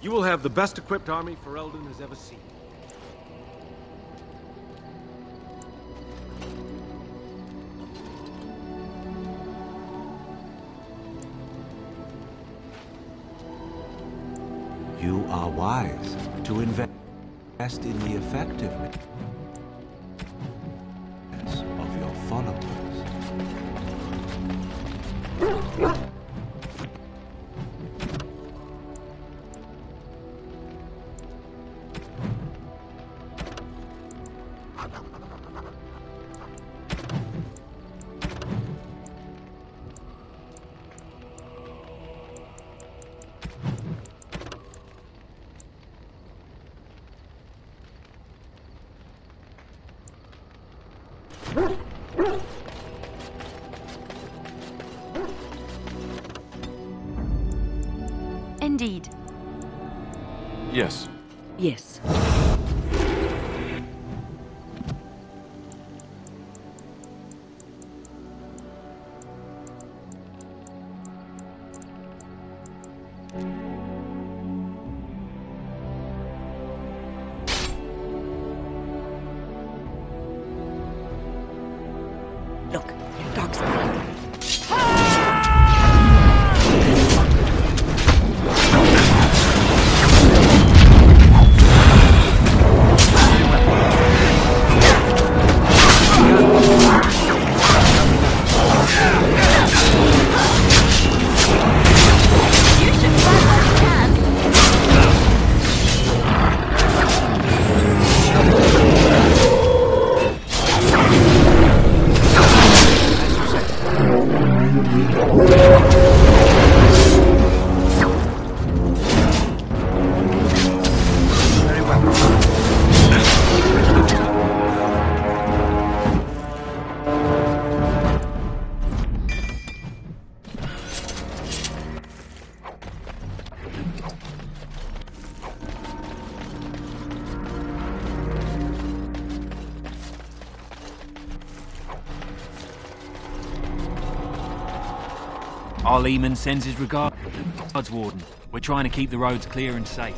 You will have the best equipped army Ferelden has ever seen. You are wise to invest in the effectiveness of your followers. Indeed. Yes. Yes. Look, Darkspawn. Our Lehman sends his regards, Warden. We're trying to keep the roads clear and safe.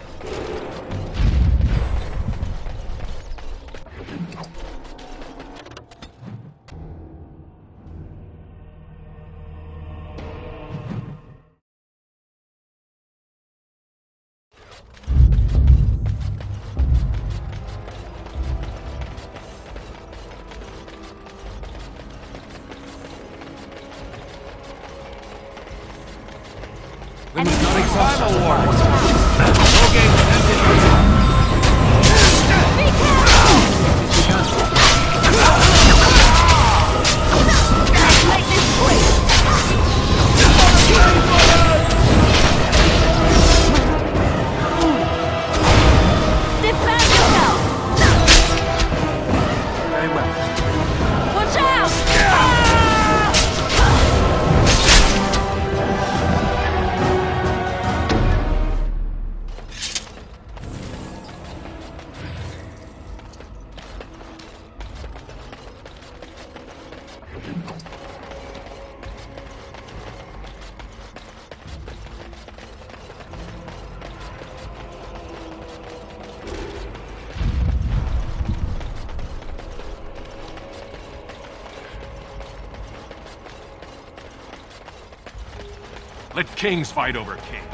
Let kings fight over kings.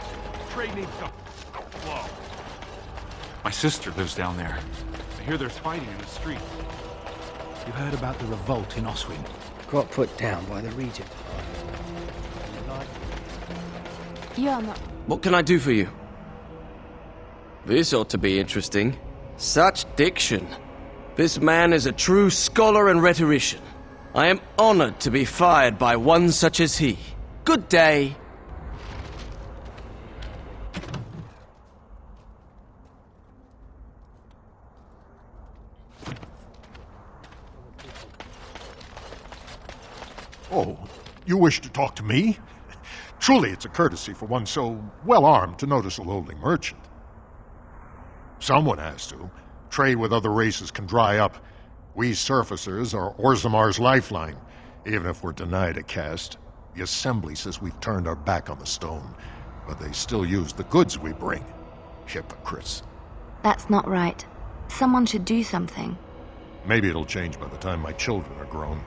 Trade needs to flow. My sister lives down there. I hear there's fighting in the streets. You heard about the revolt in Oswin? Got put down by the Regent. You're not... What can I do for you? This ought to be interesting. Such diction. This man is a true scholar and rhetorician. I am honored to be fired by one such as he. Good day. Oh, you wish to talk to me? Truly, it's a courtesy for one so well-armed to notice a lowly merchant. Someone has to. Trade with other races can dry up. We surfacers are Orzamar's lifeline, even if we're denied a caste. The Assembly says we've turned our back on the stone, but they still use the goods we bring. Hypocrites. That's not right. Someone should do something. Maybe it'll change by the time my children are grown.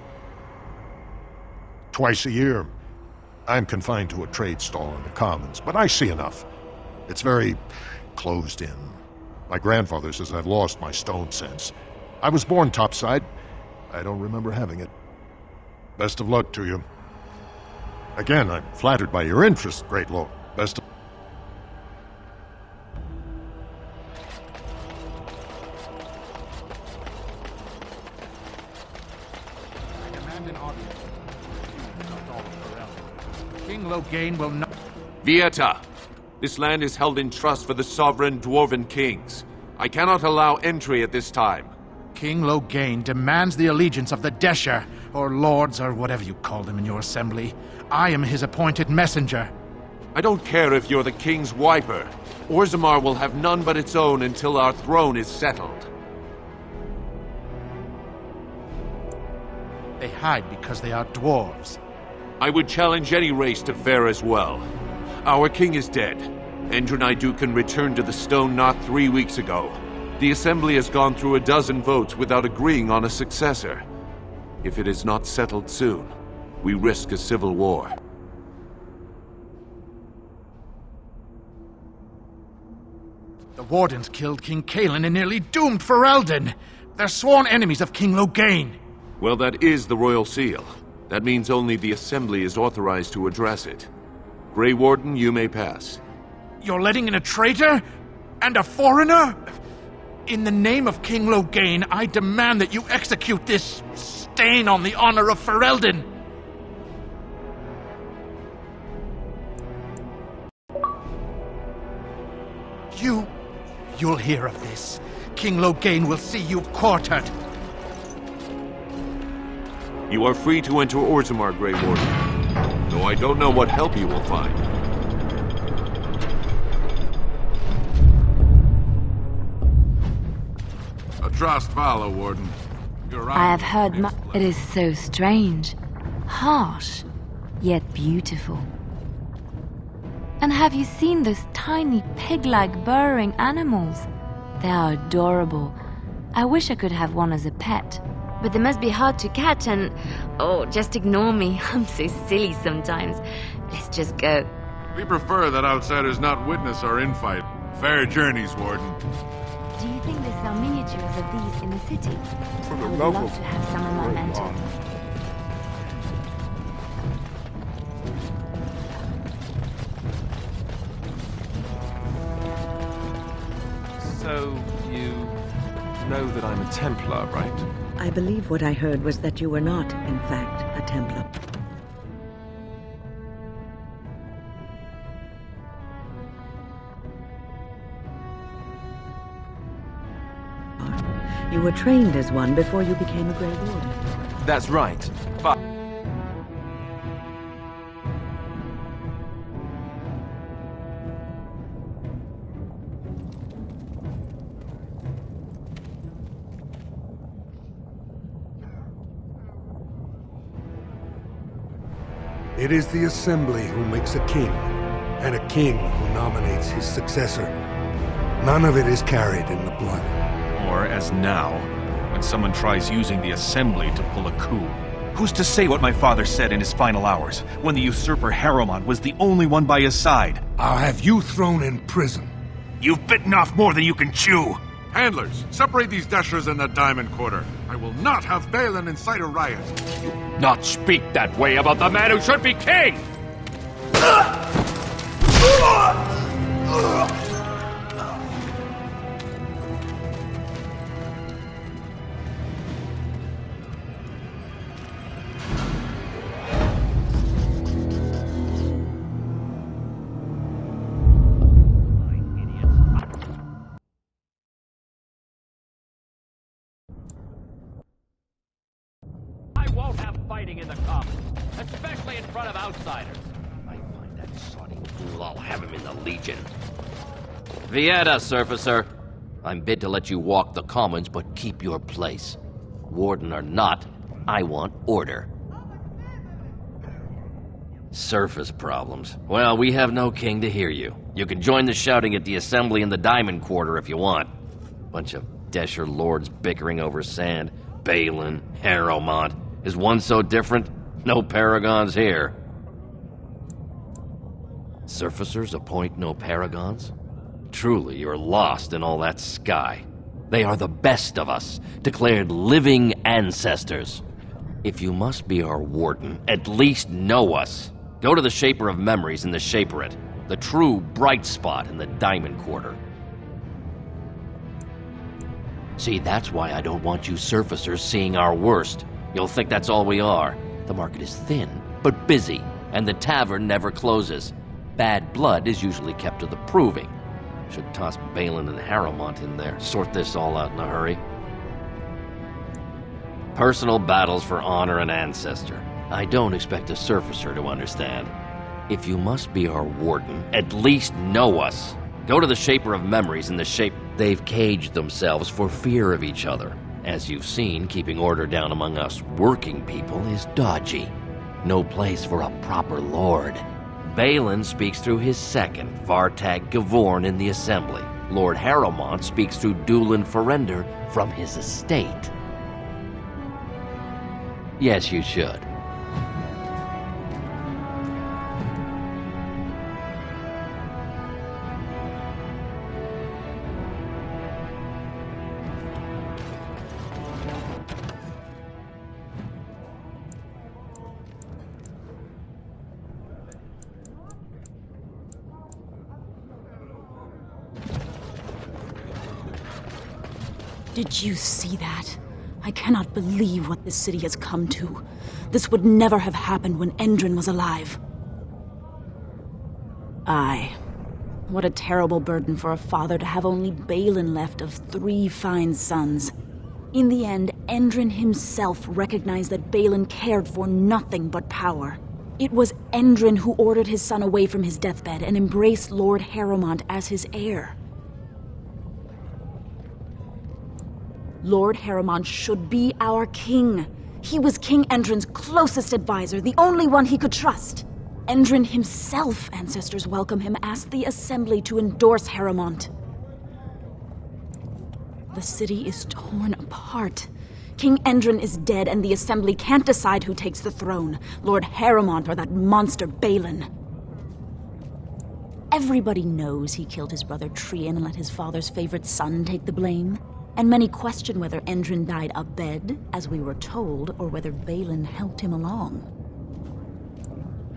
Twice a year, I'm confined to a trade stall in the Commons, but I see enough. It's very closed in. My grandfather says I've lost my stone sense. I was born topside. I don't remember having it. Best of luck to you. Again, I'm flattered by your interest, Great Lord. Best of... I demand an audience. Not all of Paragon. King Loghain will not... Vieta! This land is held in trust for the sovereign Dwarven kings. I cannot allow entry at this time. King Loghain demands the allegiance of the Desher, or lords, or whatever you call them in your assembly. I am his appointed messenger. I don't care if you're the king's wiper. Orzammar will have none but its own until our throne is settled. They hide because they are dwarves. I would challenge any race to fare as well. Our king is dead. Endrunai Dukan returned to the Stone Knot 3 weeks ago. The Assembly has gone through a dozen votes without agreeing on a successor. If it is not settled soon, we risk a civil war. The Wardens killed King Cailan and nearly doomed Ferelden. They're sworn enemies of King Loghain. Well, that is the Royal Seal. That means only the Assembly is authorized to address it. Grey Warden, you may pass. You're letting in a traitor? And a foreigner? In the name of King Loghain, I demand that you execute this stain on the honor of Ferelden. You'll hear of this. King Loghain will see you quartered. You are free to enter Orzammar, Grey Warden. Though I don't know what help you will find. Atrast Vala, Warden. I have heard it is so strange, harsh, yet beautiful. And have you seen those tiny pig-like burrowing animals? They are adorable. I wish I could have one as a pet. But they must be hard to catch and... Oh, just ignore me. I'm so silly sometimes. Let's just go. We prefer that outsiders not witness our infight. Fair journeys, Warden. Do you think they sell miniatures of these in the city? For the I would locals. love to have some in my mentor. So, you know that I'm a Templar, right? I believe what I heard was that you were not, in fact, a Templar. You were trained as one before you became a Grey Warden. That's right, but... It is the Assembly who makes a king, and a king who nominates his successor. None of it is carried in the blood. Or, as now, when someone tries using the Assembly to pull a coup. Who's to say what my father said in his final hours, when the usurper Harriman was the only one by his side? I'll have you thrown in prison. You've bitten off more than you can chew! Handlers, separate these dashers in the Diamond Quarter. I will not have Balin incite a riot. Not speak that way about the man who should be king! Won't have fighting in the Commons, especially in front of outsiders. I find that soddy fool, I'll have him in the Legion. Vieta, Surfacer. I'm bid to let you walk the Commons, but keep your place. Warden or not, I want order. Surface problems. Well, we have no king to hear you. You can join the shouting at the assembly in the Diamond Quarter if you want. Bunch of Desher lords bickering over sand. Balin, Harrowmont. Is one so different? No Paragons here. Surfacers appoint no Paragons? Truly, you're lost in all that sky. They are the best of us, declared living ancestors. If you must be our warden, at least know us. Go to the Shaper of Memories in the Shaperate, the true bright spot in the Diamond Quarter. See, that's why I don't want you surfacers seeing our worst. You'll think that's all we are. The market is thin, but busy, and the tavern never closes. Bad blood is usually kept to the proving. Should toss Balin and Harrowmont in there, sort this all out in a hurry. Personal battles for honor and ancestor. I don't expect a surfacer to understand. If you must be our warden, at least know us. Go to the Shaper of Memories in the shape... They've caged themselves for fear of each other. As you've seen, keeping order down among us working people is dodgy. No place for a proper lord. Balin speaks through his second, Vartag Gavorn, in the Assembly. Lord Harrowmont speaks through Dulin Ferender from his estate. Yes, you should. Did you see that? I cannot believe what this city has come to. This would never have happened when Endrin was alive. Aye. What a terrible burden for a father to have only Balin left of 3 fine sons. In the end, Endrin himself recognized that Balin cared for nothing but power. It was Endrin who ordered his son away from his deathbed and embraced Lord Harrowmont as his heir. Lord Harrowmont should be our king. He was King Endrin's closest advisor, the only one he could trust. Endrin himself, ancestors welcome him, asked the Assembly to endorse Harrowmont. The city is torn apart. King Endrin is dead, and the Assembly can't decide who takes the throne, Lord Harrowmont or that monster Balin. Everybody knows he killed his brother Trian and let his father's favorite son take the blame. And many question whether Endrin died abed, as we were told, or whether Balin helped him along.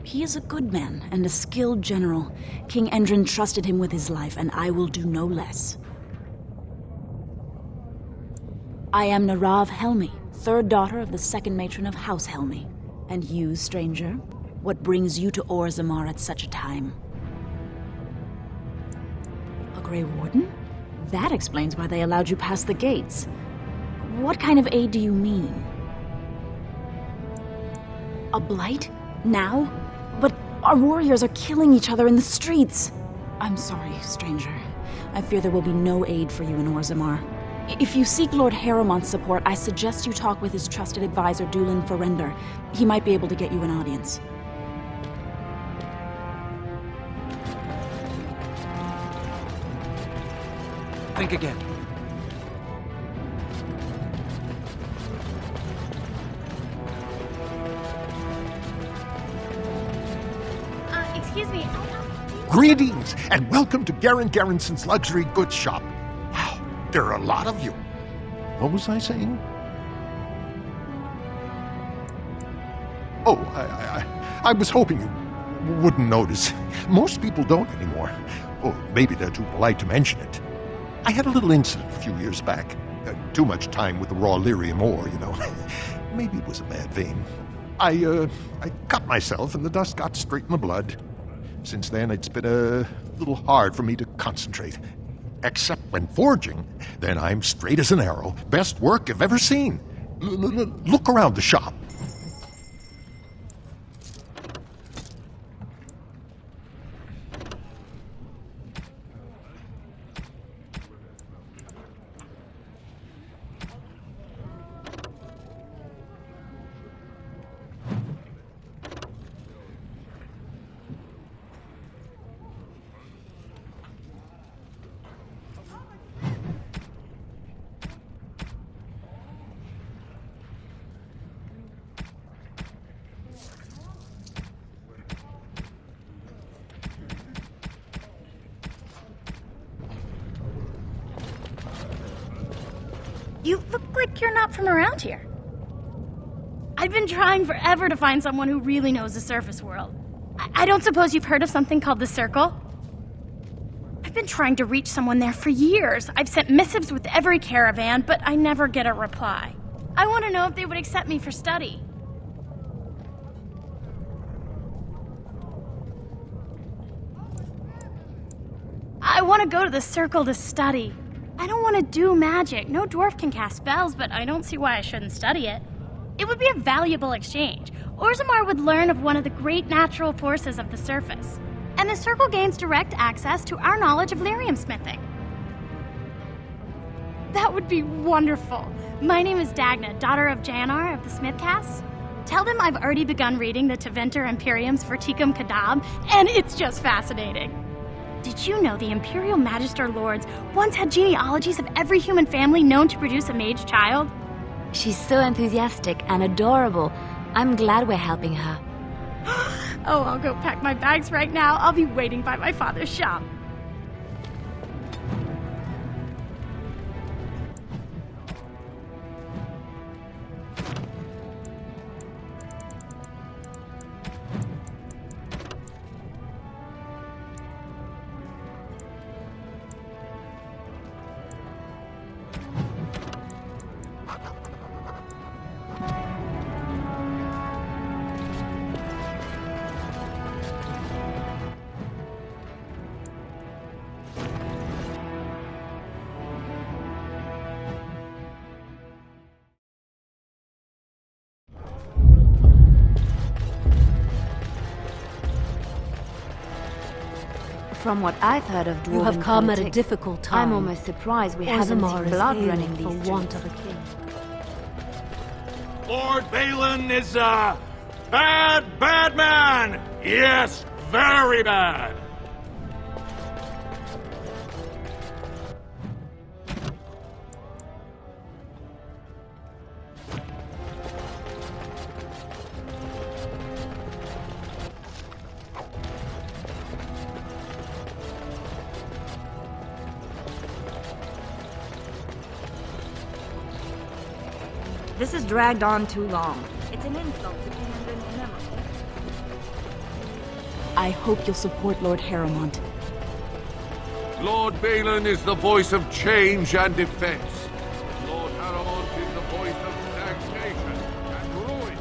He is a good man and a skilled general. King Endrin trusted him with his life, and I will do no less. I am Narav Helmi, 3rd daughter of the 2nd matron of House Helmi. And you, stranger, what brings you to Orzammar at such a time? A Grey Warden? That explains why they allowed you past the gates. What kind of aid do you mean? A blight? Now? But our warriors are killing each other in the streets. I'm sorry, stranger. I fear there will be no aid for you in Orzammar. If you seek Lord Harrowmont's support, I suggest you talk with his trusted advisor, Dulin Ferender. He might be able to get you an audience. Think again. Excuse me. Greetings, and welcome to Garen Garrison's Luxury Goods Shop. Wow, there are a lot of you. What was I saying? Oh, I was hoping you wouldn't notice. Most people don't anymore. Or maybe they're too polite to mention it. I had a little incident a few years back. Too much time with the raw lyrium ore, you know. Maybe it was a bad vein. I cut myself and the dust got straight in the blood. Since then, it's been a little hard for me to concentrate. Except when forging, then I'm straight as an arrow. Best work I've ever seen. Look around the shop. You look like you're not from around here. I've been trying forever to find someone who really knows the surface world. I don't suppose you've heard of something called the Circle? I've been trying to reach someone there for years. I've sent missives with every caravan, but I never get a reply. I want to know if they would accept me for study. I want to go to the Circle to study. I don't want to do magic. No dwarf can cast spells, but I don't see why I shouldn't study it. It would be a valuable exchange. Orzammar would learn of one of the great natural forces of the surface. And the Circle gains direct access to our knowledge of lyrium smithing. That would be wonderful. My name is Dagna, daughter of Janar of the Smithcasts. Tell them I've already begun reading the Tevinter Imperiums for Tikum Kadab, and it's just fascinating. Did you know the Imperial Magister Lords once had genealogies of every human family known to produce a mage child? She's so enthusiastic and adorable. I'm glad we're helping her. Oh, I'll go pack my bags right now. I'll be waiting by my father's shop. From what I've heard of dwarven You have come at a politics, difficult time. I'm almost surprised we haven't Orzammar seen is blood ailing running for these want streets. of a king. Lord Balin is a bad man! Yes, very bad! This has dragged on too long. It's an insult to King Endrin's memory. I hope you'll support Lord Harrowmont. Lord Balin is the voice of change and defense. Lord Harrowmont is the voice of stagnation and ruin.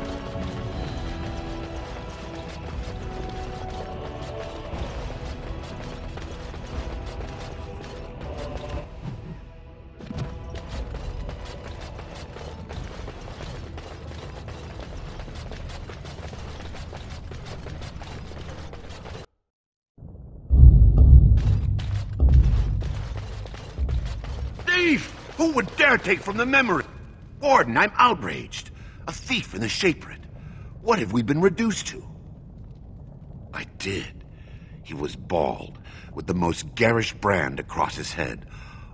Thief! Who would dare take from the memory? Warden, I'm outraged. A thief in the Shapered. What have we been reduced to? I did. He was bald, with the most garish brand across his head.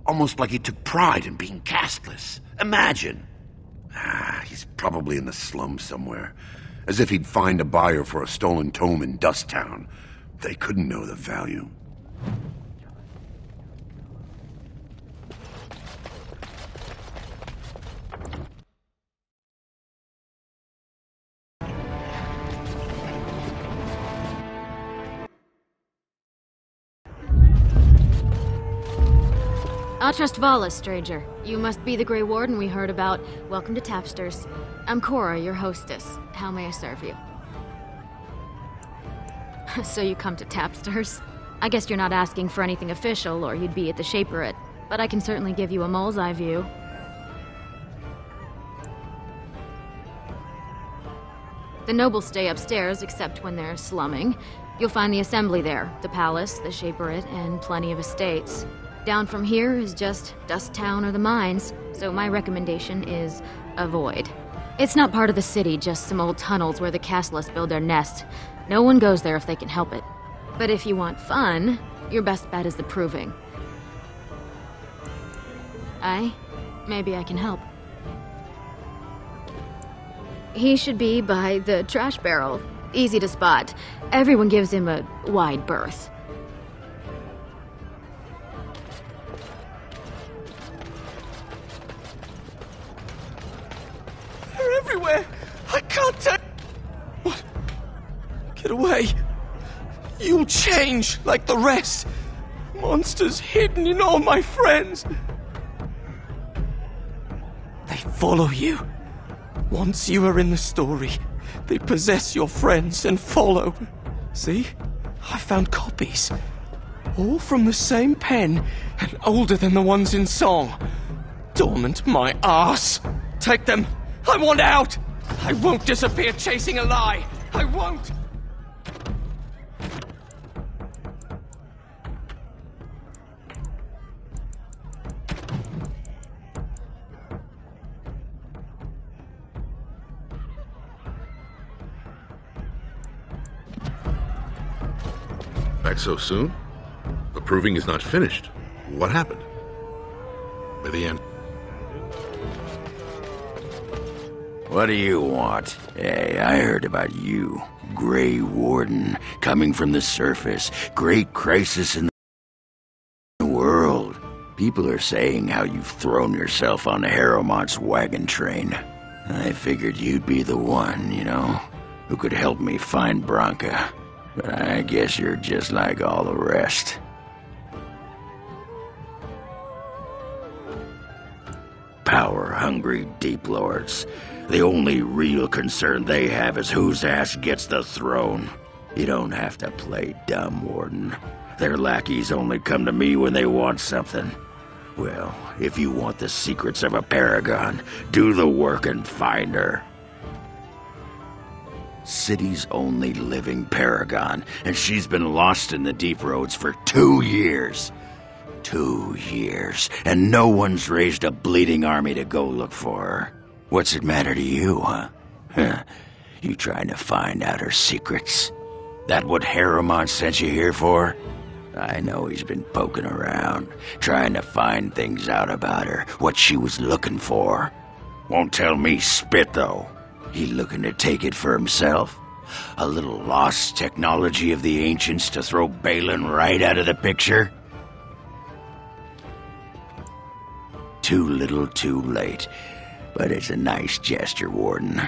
Almost like he took pride in being castless. Imagine! He's probably in the slums somewhere. As if he'd find a buyer for a stolen tome in Dust Town. They couldn't know the value. I'll trust Vala, stranger. You must be the Grey Warden we heard about. Welcome to Tapsters. I'm Cora, your hostess. How may I serve you? So you come to Tapsters? I guess you're not asking for anything official, or you'd be at the Shaperate. But I can certainly give you a mole's eye view. The nobles stay upstairs, except when they're slumming. You'll find the assembly there, the palace, the Shaperate, and plenty of estates. Down from here is just Dust Town or the mines, so my recommendation is avoid. It's not part of the city, just some old tunnels where the castless build their nest. No one goes there if they can help it. But if you want fun, your best bet is the Proving. Maybe I can help. He should be by the trash barrel. Easy to spot. Everyone gives him a wide berth. away. You'll change like the rest. Monsters hidden in all my friends. They follow you. Once you are in the story, they possess your friends and follow. See? I found copies. All from the same pen and older than the ones in song. Dormant my arse. Take them. I want out. I won't disappear chasing a lie. I won't. Back so soon? The proving is not finished. What happened? By the end. What do you want? Hey, I heard about you. Grey Warden, coming from the surface. Great crisis in the world. People are saying how you've thrown yourself on Harrowmont's wagon train. I figured you'd be the one, you know, who could help me find Branka. But I guess you're just like all the rest. Power-hungry Deep Lords. The only real concern they have is whose ass gets the throne. You don't have to play dumb, Warden. Their lackeys only come to me when they want something. Well, if you want the secrets of a Paragon, do the work and find her. City's only living Paragon, and she's been lost in the Deep Roads for 2 years. 2 years, and no one's raised a bleeding army to go look for her. What's it matter to you, huh? You trying to find out her secrets? That what Harrowmont sent you here for? I know he's been poking around, trying to find things out about her, what she was looking for. Won't tell me spit, though. He looking to take it for himself? A little lost technology of the ancients to throw Balin right out of the picture? Too little, too late. But it's a nice gesture, Warden.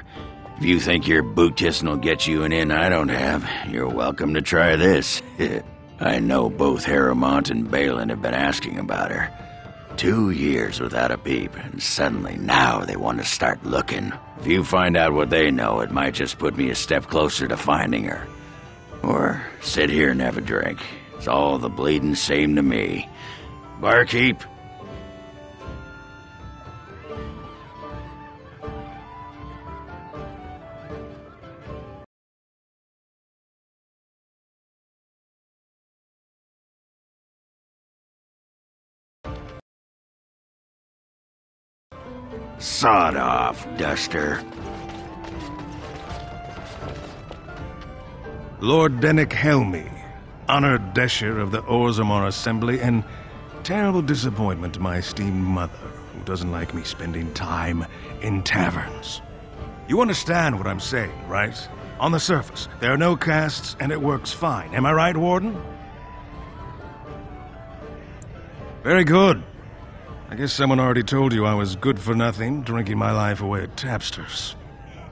If you think your boot-kissing will get you an in I don't have, you're welcome to try this. I know both Harrowmont and Balin have been asking about her. 2 years without a peep, and suddenly now they want to start looking. If you find out what they know, it might just put me a step closer to finding her. Or sit here and have a drink. It's all the bleeding same to me. Barkeep? Sod off, Duster. Lord Dennick Helmy, honored Desher of the Orzammar Assembly, and terrible disappointment to my esteemed mother, who doesn't like me spending time in taverns. You understand what I'm saying, right? On the surface, there are no castes, and it works fine. Am I right, Warden? Very good. I guess someone already told you I was good for nothing, drinking my life away at tapsters.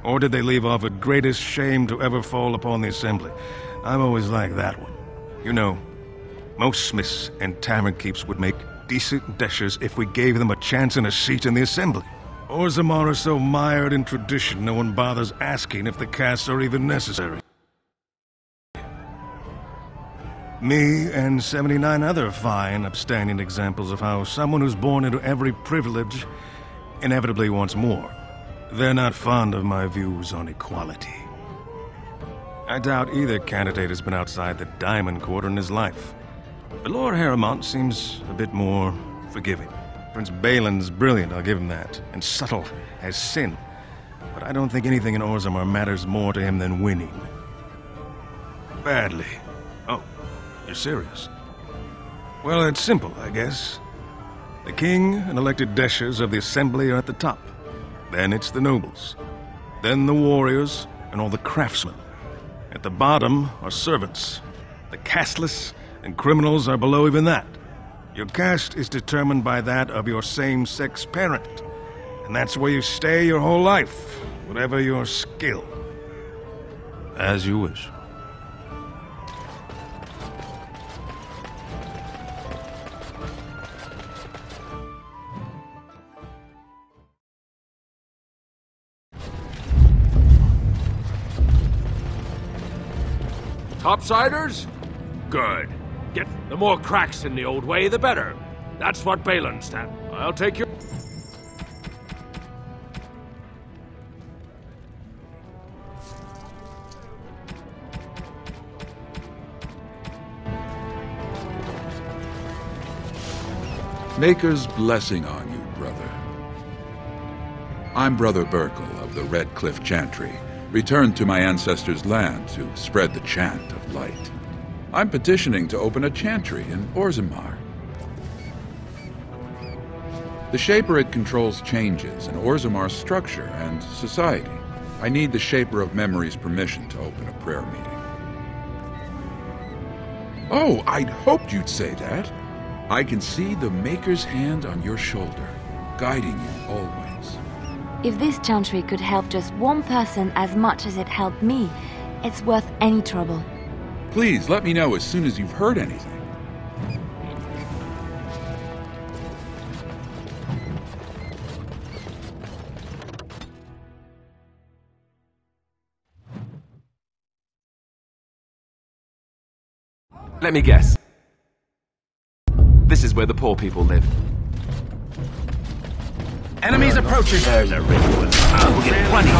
Or did they leave off at greatest shame to ever fall upon the Assembly? I've always liked that one. You know, most smiths and tavern keeps would make decent deshers if we gave them a chance and a seat in the Assembly. Orzammar are so mired in tradition, no one bothers asking if the castes are even necessary. Me and 79 other fine, upstanding examples of how someone who's born into every privilege inevitably wants more. They're not fond of my views on equality. I doubt either candidate has been outside the Diamond Quarter in his life. But Lord Harrowmont seems a bit more forgiving. Prince Balin's brilliant, I'll give him that, and subtle as sin. But I don't think anything in Orzammar matters more to him than winning. Badly. Oh, you're serious? Well, it's simple, I guess. The king and elected deshers of the Assembly are at the top. Then it's the nobles. Then the warriors and all the craftsmen. At the bottom are servants. The casteless and criminals are below even that. Your caste is determined by that of your same-sex parent. And that's where you stay your whole life, whatever your skill. As you wish. Topsiders? Good. Get the more cracks in the old way, the better. That's what Balin stands. I'll take your... Maker's blessing on you, brother. I'm Brother Burkle of the Red Cliff Chantry, returned to my ancestors' land to spread the chant of light. I'm petitioning to open a chantry in Orzammar. The Shaper controls changes in Orzammar's structure and society. I need the Shaper of Memory's permission to open a prayer meeting. Oh, I'd hoped you'd say that. I can see the Maker's hand on your shoulder, guiding you always. If this chantry could help just one person as much as it helped me, it's worth any trouble. Please let me know as soon as you've heard anything. Let me guess. This is where the poor people live. Enemies approaching! There's a rich one. We'll get plenty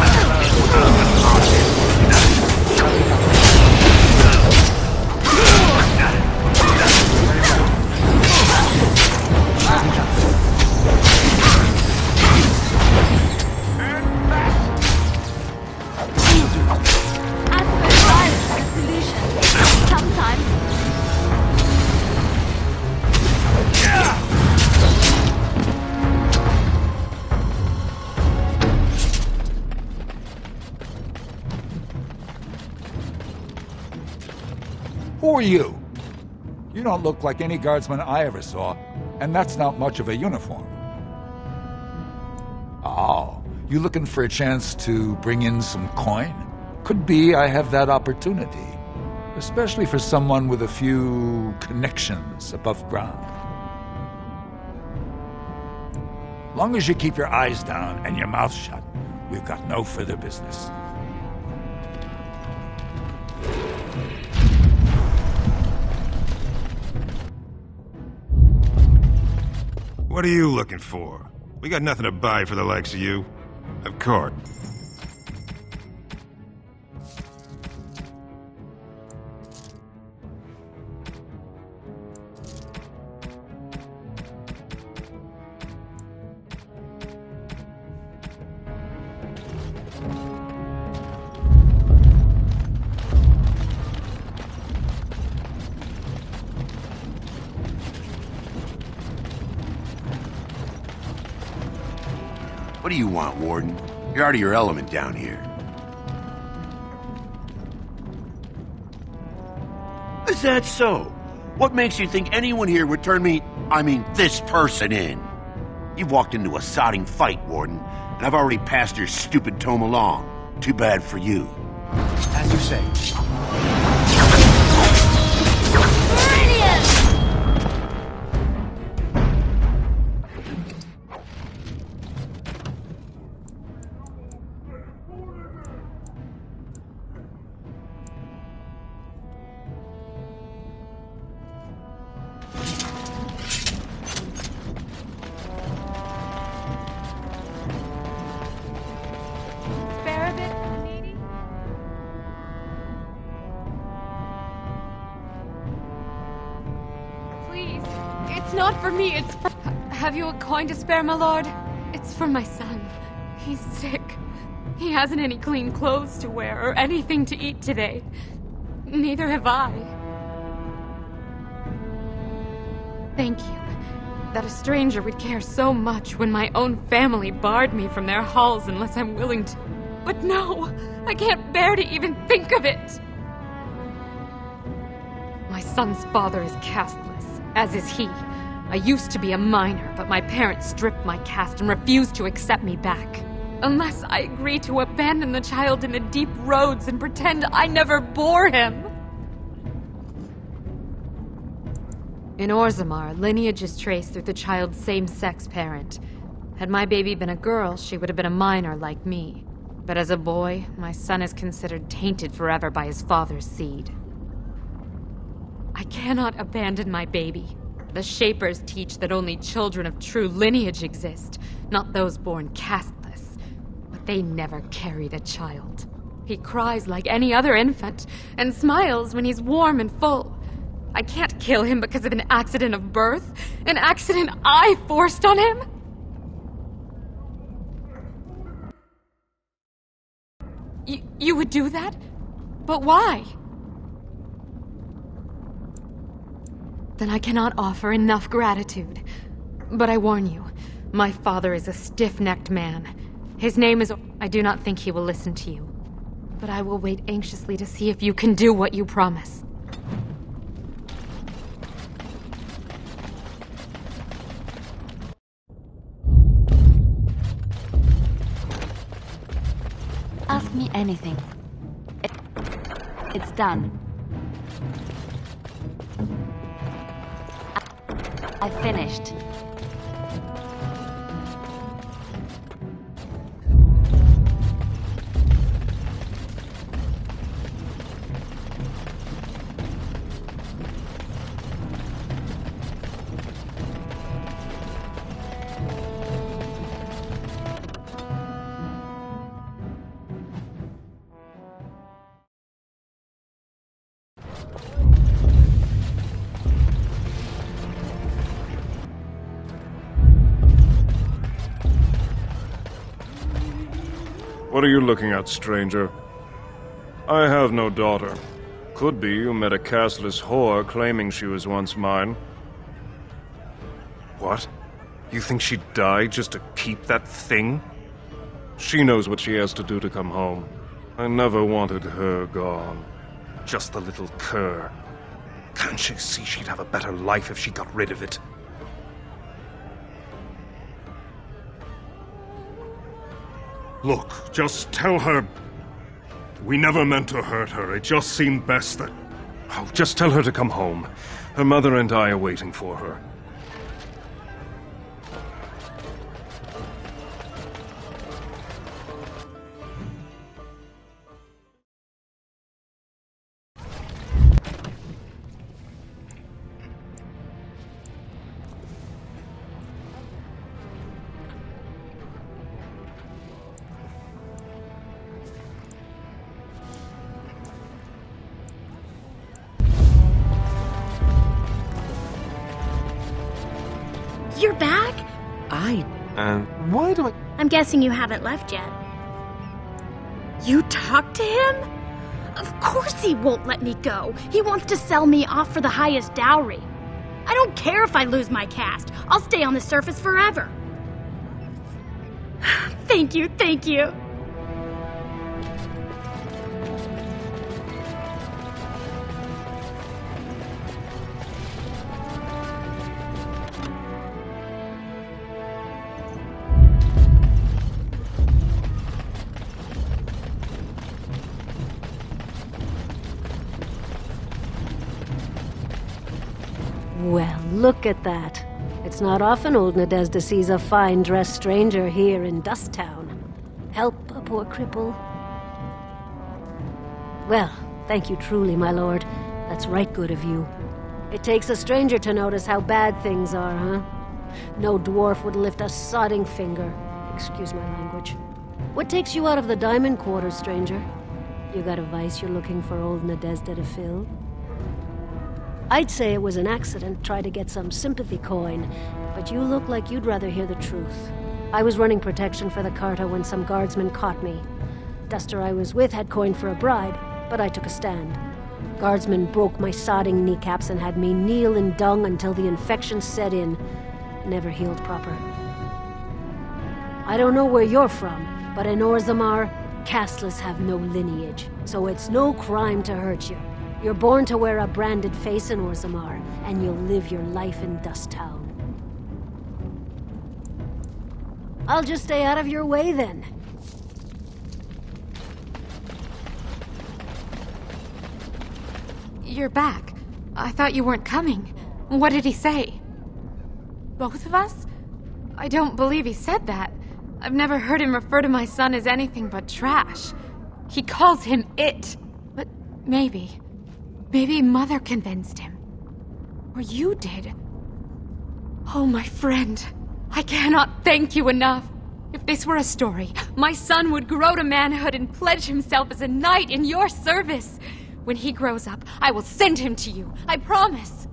Who are you? You don't look like any guardsman I ever saw, and that's not much of a uniform. Oh, you looking for a chance to bring in some coin? Could be I have that opportunity, especially for someone with a few connections above ground. Long as you keep your eyes down and your mouth shut, we've got no further business. What are you looking for? We got nothing to buy for the likes of you. Of course. What do you want, Warden? You're out of your element down here. Is that so? What makes you think anyone here would turn this person in? You've walked into a sodding fight, Warden, and I've already passed your stupid tome along. Too bad for you. As you say. It's not for me, it's for... Have you a coin to spare, my lord? It's for my son. He's sick. He hasn't any clean clothes to wear or anything to eat today. Neither have I. Thank you. That a stranger would care so much when my own family barred me from their halls unless I'm willing to... But no! I can't bear to even think of it! My son's father is casteless, as is he. I used to be a minor, but my parents stripped my caste and refused to accept me back. Unless I agree to abandon the child in the deep roads and pretend I never bore him. In Orzammar, lineage is traced through the child's same-sex parent. Had my baby been a girl, she would have been a minor like me. But as a boy, my son is considered tainted forever by his father's seed. I cannot abandon my baby. The Shapers teach that only children of true lineage exist, not those born casteless. But they never carried a child. He cries like any other infant, and smiles when he's warm and full. I can't kill him because of an accident of birth, an accident I forced on him. You would do that? But why? Then I cannot offer enough gratitude. But I warn you, my father is a stiff-necked man. His name is... I do not think he will listen to you. But I will wait anxiously to see if you can do what you promise. Ask me anything. It's done. I finished. What are you looking at, stranger? I have no daughter. Could be you met a castless whore claiming she was once mine. What? You think she'd die just to keep that thing? She knows what she has to do to come home. I never wanted her gone. Just the little cur. Can't she see she'd have a better life if she got rid of it? Look, just tell her... We never meant to hurt her. It just seemed best that... Oh, just tell her to come home. Her mother and I are waiting for her. You're back? And why do I... I'm guessing you haven't left yet. You talked to him? Of course he won't let me go. He wants to sell me off for the highest dowry. I don't care if I lose my caste. I'll stay on the surface forever. Thank you, thank you. Well, look at that. It's not often old Nadezda sees a fine-dressed stranger here in Dust Town. Help a poor cripple. Well, thank you truly, my lord. That's right good of you. It takes a stranger to notice how bad things are, huh? No dwarf would lift a sodding finger. Excuse my language. What takes you out of the diamond quarters, stranger? You got a vice you're looking for old Nadezda to fill? I'd say it was an accident, try to get some sympathy coin, but you look like you'd rather hear the truth. I was running protection for the Carta when some guardsmen caught me. Duster I was with had coin for a bribe, but I took a stand. Guardsmen broke my sodding kneecaps and had me kneel in dung until the infection set in. Never healed proper. I don't know where you're from, but in Orzammar, casteless have no lineage, so it's no crime to hurt you. You're born to wear a branded face in Orzammar, and you'll live your life in Dust Town. I'll just stay out of your way, then. You're back. I thought you weren't coming. What did he say? Both of us? I don't believe he said that. I've never heard him refer to my son as anything but trash. He calls him it. But maybe Mother convinced him. Or you did. Oh, my friend. I cannot thank you enough. If this were a story, my son would grow to manhood and pledge himself as a knight in your service. When he grows up, I will send him to you. I promise.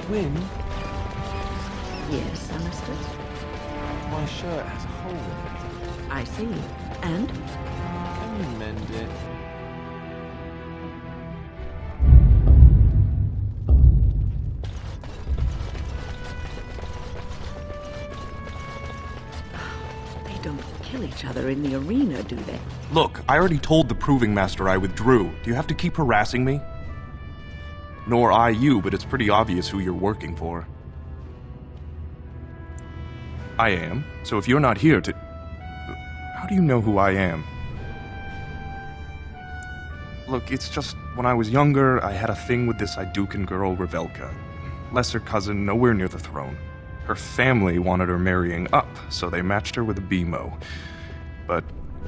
Win? Yes, Alistair? My shirt has a hole in it. I see. And? Can you mend it? They don't kill each other in the arena, do they? Look, I already told the Proving Master I withdrew. Do you have to keep harassing me? Nor I you, but it's pretty obvious who you're working for. I am, so if you're not here to... How do you know who I am? Look, it's just, when I was younger, I had a thing with this Idukan girl, Revelka. Lesser cousin, nowhere near the throne. Her family wanted her marrying up, so they matched her with a BMO. But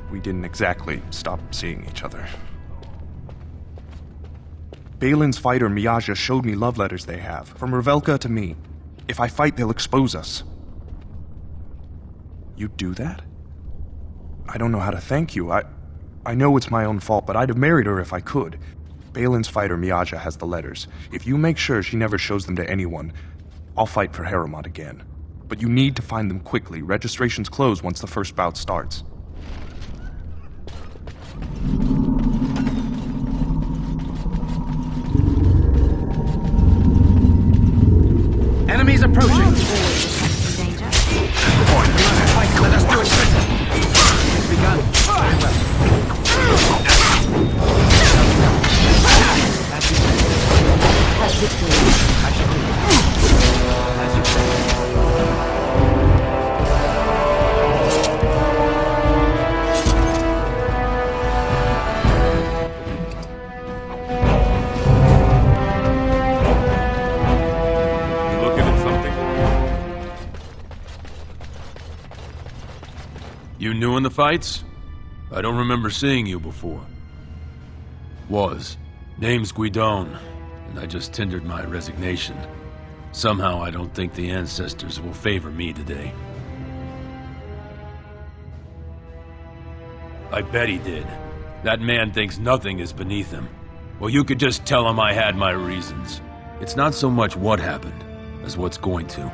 we didn't exactly stop seeing each other. Balin's fighter Miaja showed me love letters they have, from Revelka to me. If I fight, they'll expose us. You do that? I don't know how to thank you. I know it's my own fault, but I'd have married her if I could. Balin's fighter Miaja has the letters. If you make sure she never shows them to anyone, I'll fight for Harriman again. But you need to find them quickly. Registrations close once the first bout starts. Enemies approaching! Let us do it quickly! It's begun. Very well. As you say. As you say. I shall do. As you say. You new in the fights? I don't remember seeing you before. Name's Guidon, and I just tendered my resignation. Somehow I don't think the ancestors will favor me today. I bet he did. That man thinks nothing is beneath him. Well, you could just tell him I had my reasons. It's not so much what happened, as what's going to.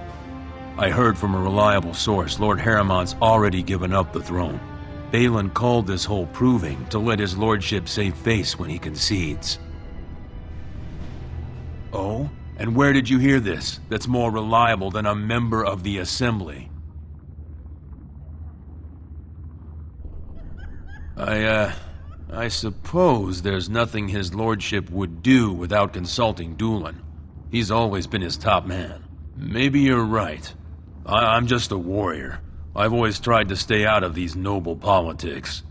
I heard from a reliable source Lord Harriman's already given up the throne. Balin called this whole proving to let his lordship save face when he concedes. Oh? And where did you hear this that's more reliable than a member of the Assembly? I suppose there's nothing his lordship would do without consulting Doolan. He's always been his top man. Maybe you're right. I'm just a warrior. I've always tried to stay out of these noble politics.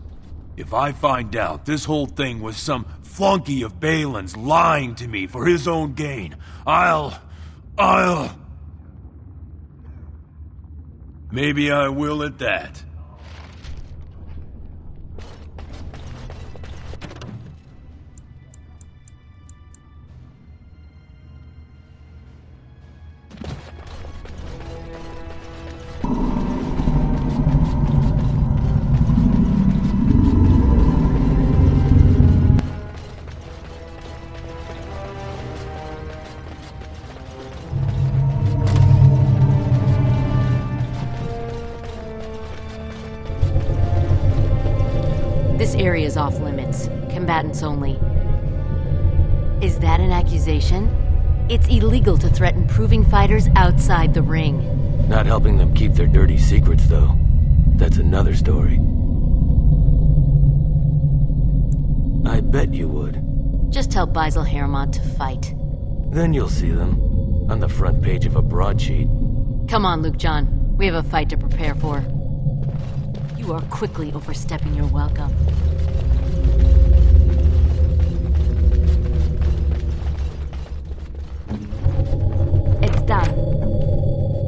If I find out this whole thing was some flunky of Balin's lying to me for his own gain, Maybe I will at that. This area is off limits. Combatants only. Is that an accusation? It's illegal to threaten proving fighters outside the ring. Not helping them keep their dirty secrets, though. That's another story. I bet you would. Just tell Basil Hermod to fight. Then you'll see them. On the front page of a broadsheet. Come on, Luke John. We have a fight to prepare for. You are quickly overstepping your welcome. It's done.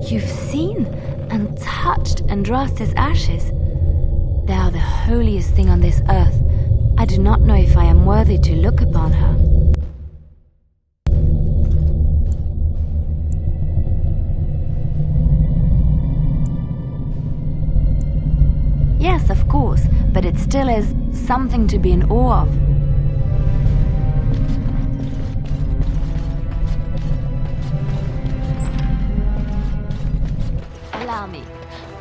You've seen and touched Andraste's ashes. They are the holiest thing on this earth. I do not know if I am worthy to look upon her. Yes, of course, but it still is something to be in awe of. Allow me.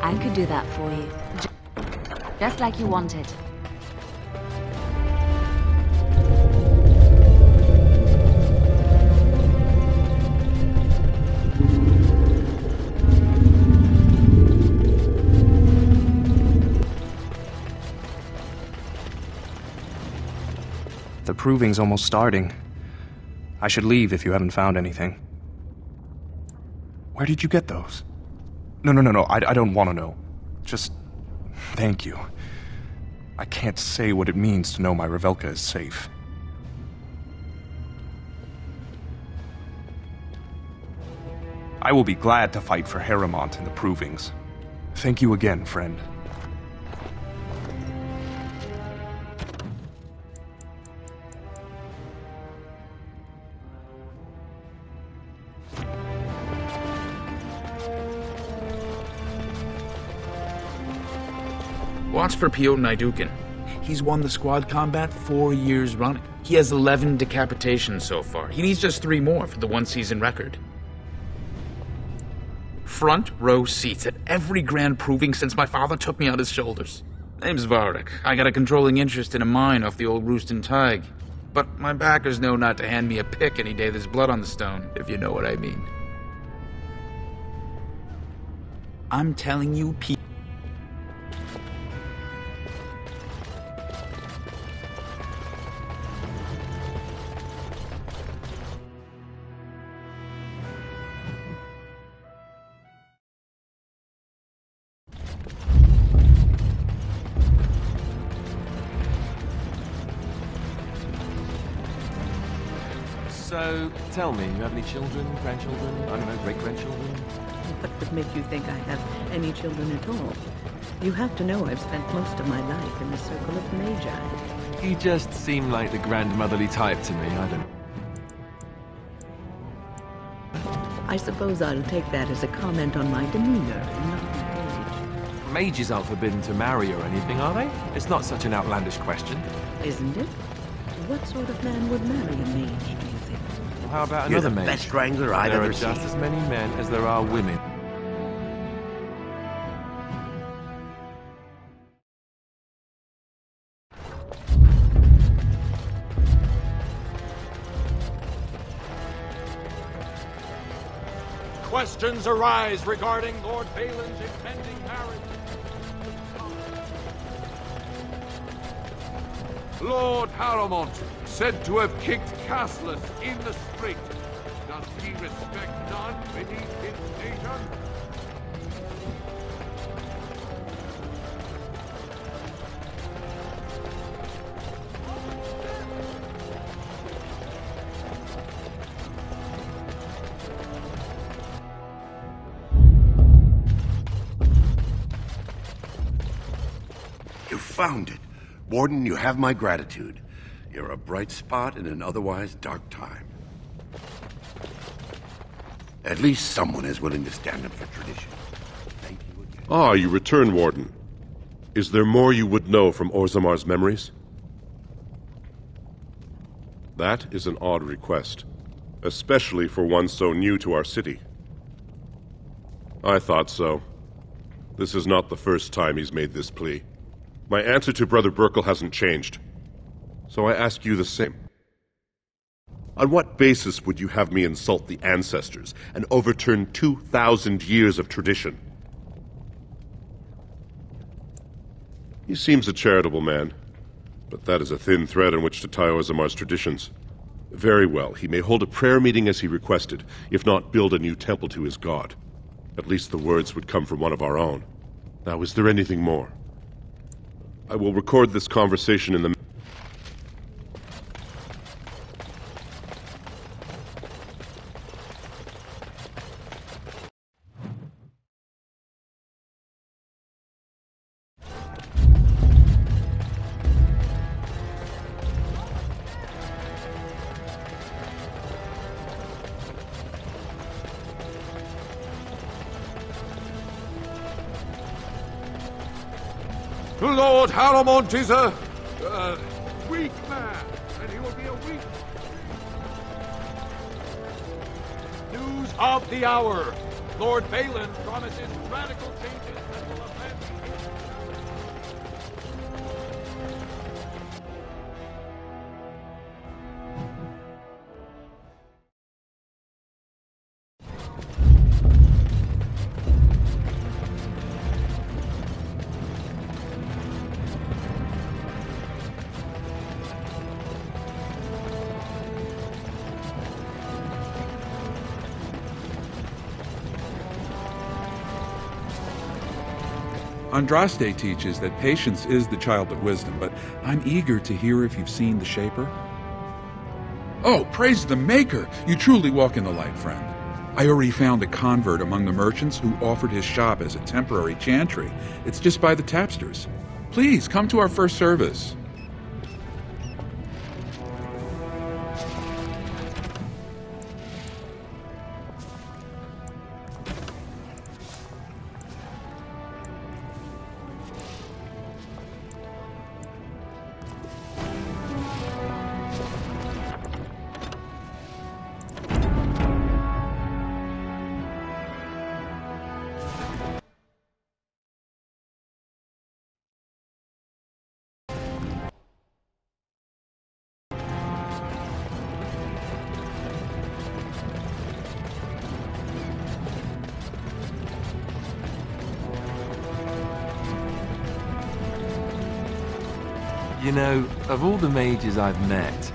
I could do that for you. Just like you wanted. The proving's almost starting. I should leave if you haven't found anything. Where did you get those? No, I don't want to know. Just thank you. I can't say what it means to know my Revelka is safe. I will be glad to fight for Heremont in the provings. Thank you again, friend. Watch for Piotr Naidukin. He's won the squad combat 4 years running. He has 11 decapitations so far. He needs just 3 more for the one-season record. Front row seats at every grand proving since my father took me on his shoulders. Name's Varric. I got a controlling interest in a mine off the old Roostin Tig. But my backers know not to hand me a pick any day there's blood on the stone, if you know what I mean. I'm telling you, So, tell me, you have any children, grandchildren, I don't know, great-grandchildren? What would make you think I have any children at all? You have to know I've spent most of my life in the circle of magi. You just seem like the grandmotherly type to me, I don't... I suppose I'll take that as a comment on my demeanor and not my age. Mages aren't forbidden to marry or anything, are they? It's not such an outlandish question. Isn't it? What sort of man would marry a mage, do you think? Well, how about You're another the mage? best wrangler I've There ever are just seen. as many men as there are women. Questions arise regarding Lord Balin's impending marriage. Lord Haramont, said to have kicked Castless in the street. Does he respect none beneath his station? You found it. Warden, you have my gratitude. You're a bright spot in an otherwise dark time. At least someone is willing to stand up for tradition. Thank you again. Ah, you return, Warden. Is there more you would know from Orzamar's memories? That is an odd request, especially for one so new to our city. I thought so. This is not the first time he's made this plea. My answer to Brother Burkle hasn't changed. So I ask you the same. On what basis would you have me insult the ancestors and overturn 2,000 years of tradition? He seems a charitable man, but that is a thin thread on which to tie Ozamar's traditions. Very well, he may hold a prayer meeting as he requested, if not build a new temple to his god. At least the words would come from one of our own. Now, is there anything more? I will record this conversation in the... Lord Haramont is a weak man, and he will be a weak... News of the hour. Lord Balin promises radical changes that will offend... Andraste teaches that patience is the child of wisdom, but I'm eager to hear if you've seen the Shaper. Oh, praise the Maker! You truly walk in the light, friend. I already found a convert among the merchants who offered his shop as a temporary chantry. It's just by the tapsters. Please, come to our first service. You know, of all the mages I've met,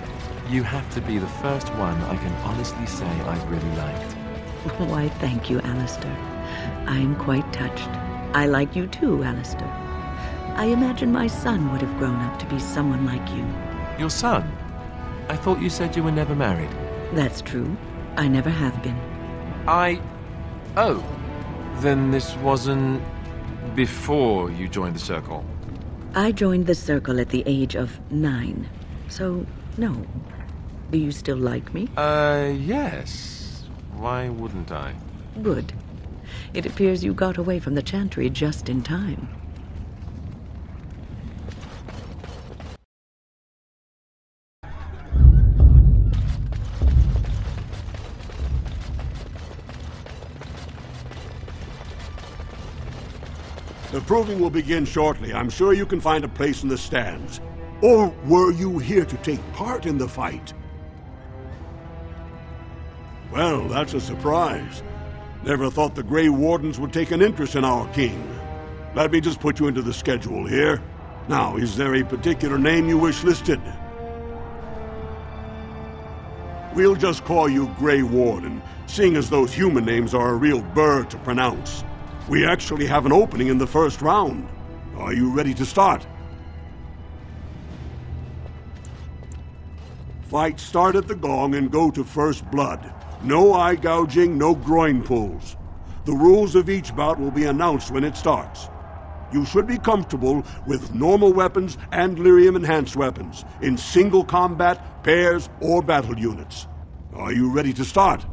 you have to be the first one I can honestly say I've really liked. Why, thank you, Alistair. I'm quite touched. I like you too, Alistair. I imagine my son would have grown up to be someone like you. Your son? I thought you said you were never married. That's true. I never have been. Oh. Then this wasn't before you joined the Circle? I joined the Circle at the age of 9. So, no. Do you still like me? Yes. Why wouldn't I? Good. It appears you got away from the Chantry just in time. The proving will begin shortly. I'm sure you can find a place in the stands. Or were you here to take part in the fight? Well, that's a surprise. Never thought the Grey Wardens would take an interest in our king. Let me just put you into the schedule here. Now, is there a particular name you wish listed? We'll just call you Grey Warden, seeing as those human names are a real burr to pronounce. We actually have an opening in the first round. Are you ready to start? Fight start at the gong and go to first blood. No eye gouging, no groin pulls. The rules of each bout will be announced when it starts. You should be comfortable with normal weapons and lyrium enhanced weapons, in single combat, pairs, or battle units. Are you ready to start?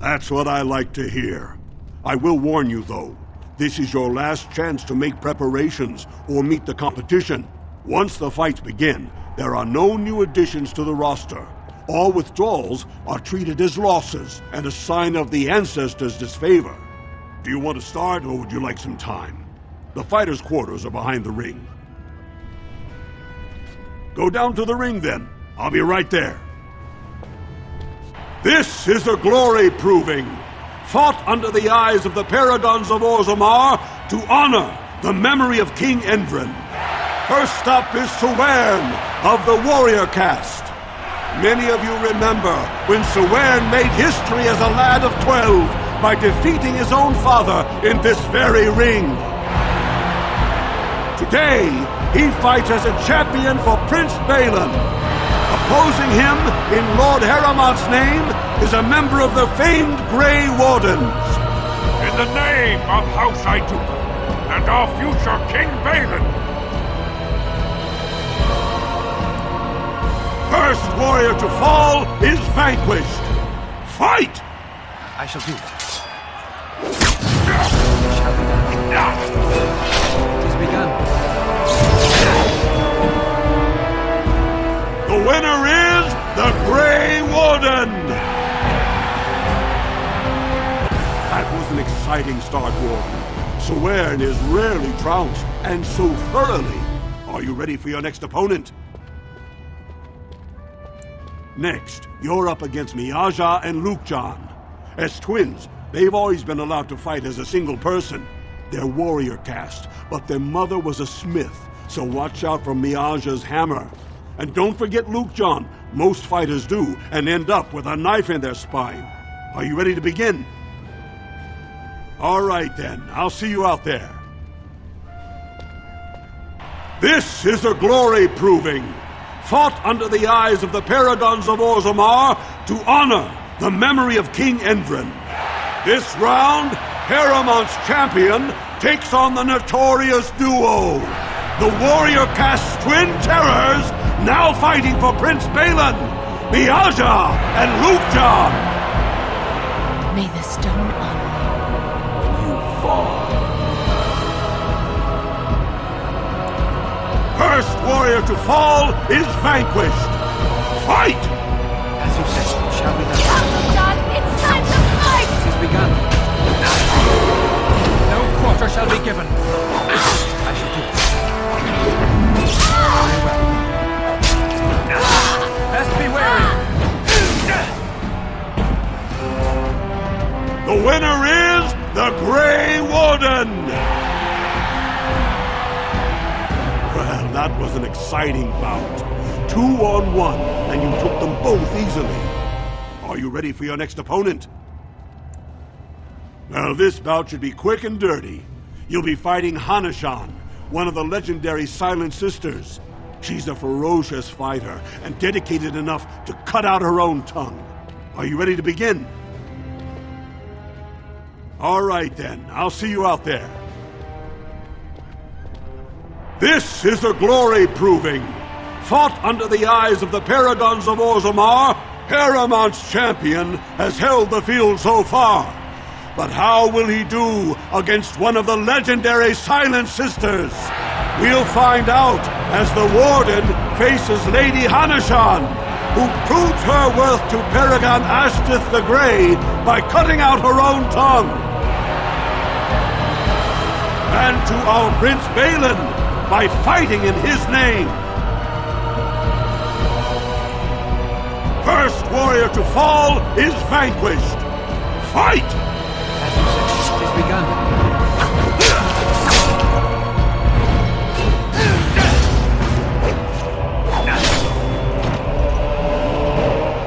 That's what I like to hear. I will warn you, though. This is your last chance to make preparations or meet the competition. Once the fights begin, there are no new additions to the roster. All withdrawals are treated as losses and a sign of the ancestors' disfavor. Do you want to start, or would you like some time? The fighters' quarters are behind the ring. Go down to the ring then. I'll be right there. This is a glory proving, fought under the eyes of the Paragons of Orzammar to honor the memory of King Endrin. First up is Sewern of the warrior caste. Many of you remember when Sewern made history as a lad of 12 by defeating his own father in this very ring. Today, he fights as a champion for Prince Balin. Opposing him, in Lord Heramont's name, is a member of the famed Grey Wardens. In the name of House Iduka and our future King Balin. First warrior to fall is vanquished. Fight! I shall do that. It is begun. The winner is the Grey Warden! That was an exciting start, Warden. Sewern is rarely trounced, and so thoroughly. Are you ready for your next opponent? Next, you're up against Miaja and Lukejan. As twins, they've always been allowed to fight as a single person. They're warrior caste, but their mother was a smith, so watch out for Miaja's hammer. And don't forget Lukejan. Most fighters do, and end up with a knife in their spine. Are you ready to begin? All right then, I'll see you out there. This is a glory proving, fought under the eyes of the Paragons of Orzammar to honor the memory of King Endrin. This round, Heramont's champion takes on the notorious duo, the warrior caste twin terrors, now fighting for Prince Balin, Miaja and Lukejan. May the stone honor you when you fall. First warrior to fall is vanquished. Fight! As you say, shall we not? Lukejan, it's time to fight! It is begun. No quarter shall be given. I shall do it. Very well. Best be wary. The winner is the Grey Warden! Well, that was an exciting bout. 2-on-1, and you took them both easily. Are you ready for your next opponent? Well, this bout should be quick and dirty. You'll be fighting Hanashan, one of the legendary Silent Sisters. She's a ferocious fighter and dedicated enough to cut out her own tongue. Are you ready to begin? All right then, I'll see you out there. This is a glory proving, fought under the eyes of the Paragons of Orzammar. Heramont's champion has held the field so far. But how will he do against one of the legendary Silent Sisters? We'll find out as the Warden faces Lady Hanashan, who proves her worth to Paragon Ashtith the Grey by cutting out her own tongue. And to our Prince Balin by fighting in his name. First warrior to fall is vanquished. Fight! As you say, it is begun.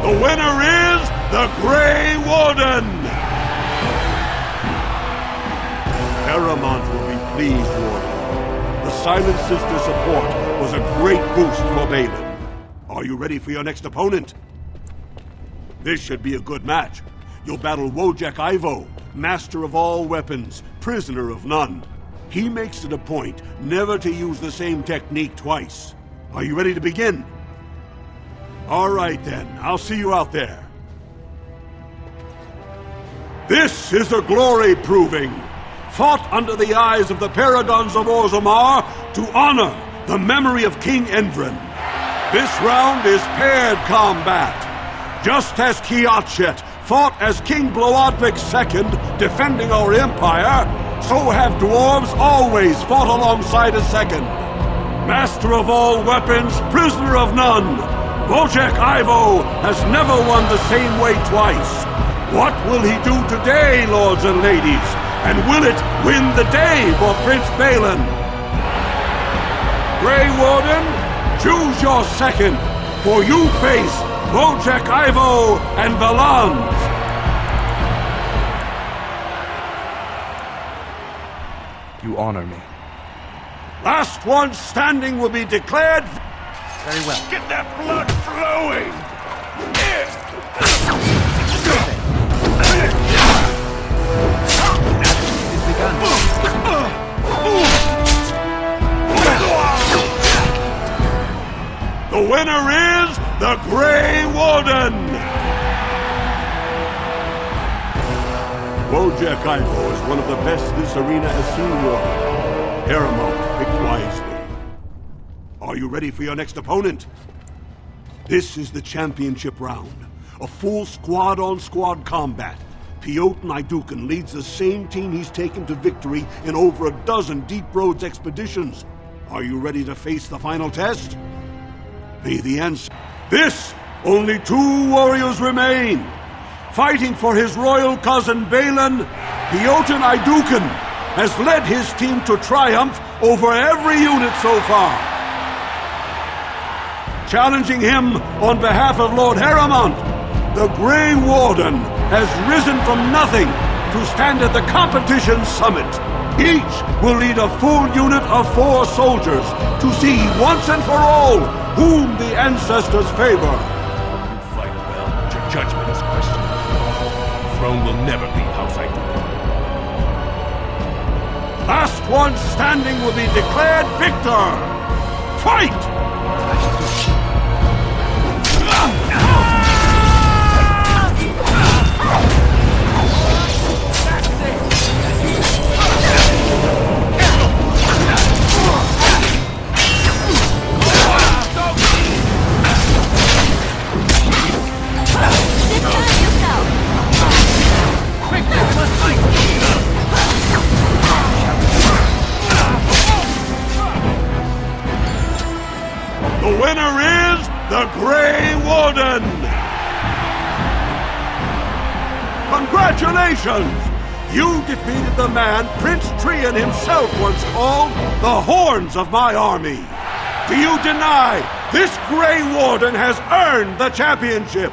The winner is the Grey Warden! Heramont will be pleased, Warden. The Silent Sister support was a great boost for Balin. Are you ready for your next opponent? This should be a good match. You'll battle Wojek Ivo, master of all weapons, prisoner of none. He makes it a point never to use the same technique twice. Are you ready to begin? All right then, I'll see you out there. This is a glory proving, fought under the eyes of the Paragons of Orzammar to honor the memory of King Endrin. This round is paired combat. Just as Kiatchet fought as King Bloodwick II defending our empire, so have dwarves always fought alongside a second. Master of all weapons, prisoner of none, Wojciech Ivo has never won the same way twice. What will he do today, lords and ladies? And will it win the day for Prince Balin? Grey Warden, choose your second, for you face Wojciech Ivo and Valans. You honor me. Last one standing will be declared. Very well. Get that blood flowing! The winner is the Grey Warden! Wojciech Ivo is one of the best this arena has seen, Warden. Paramount, pick wisely. Are you ready for your next opponent? This is the championship round. A full squad-on-squad combat. Piotr Naidukan leads the same team he's taken to victory in over a dozen Deep Roads expeditions. Are you ready to face the final test? Be the answer. Only 2 warriors remain. Fighting for his royal cousin Balin, Piotr Naidukan has led his team to triumph over every unit so far. Challenging him on behalf of Lord Harrimont, the Grey Warden has risen from nothing to stand at the competition summit. Each will lead a full unit of 4 soldiers to see once and for all whom the ancestors favor. You fight well, but your judgment is questioned. The throne will never be House Naidukan. Last one standing will be declared victor. Fight! The winner is the Grey Warden! Congratulations! You defeated the man Prince Trian himself once called the Horns of my army. Do you deny this Grey Warden has earned the championship?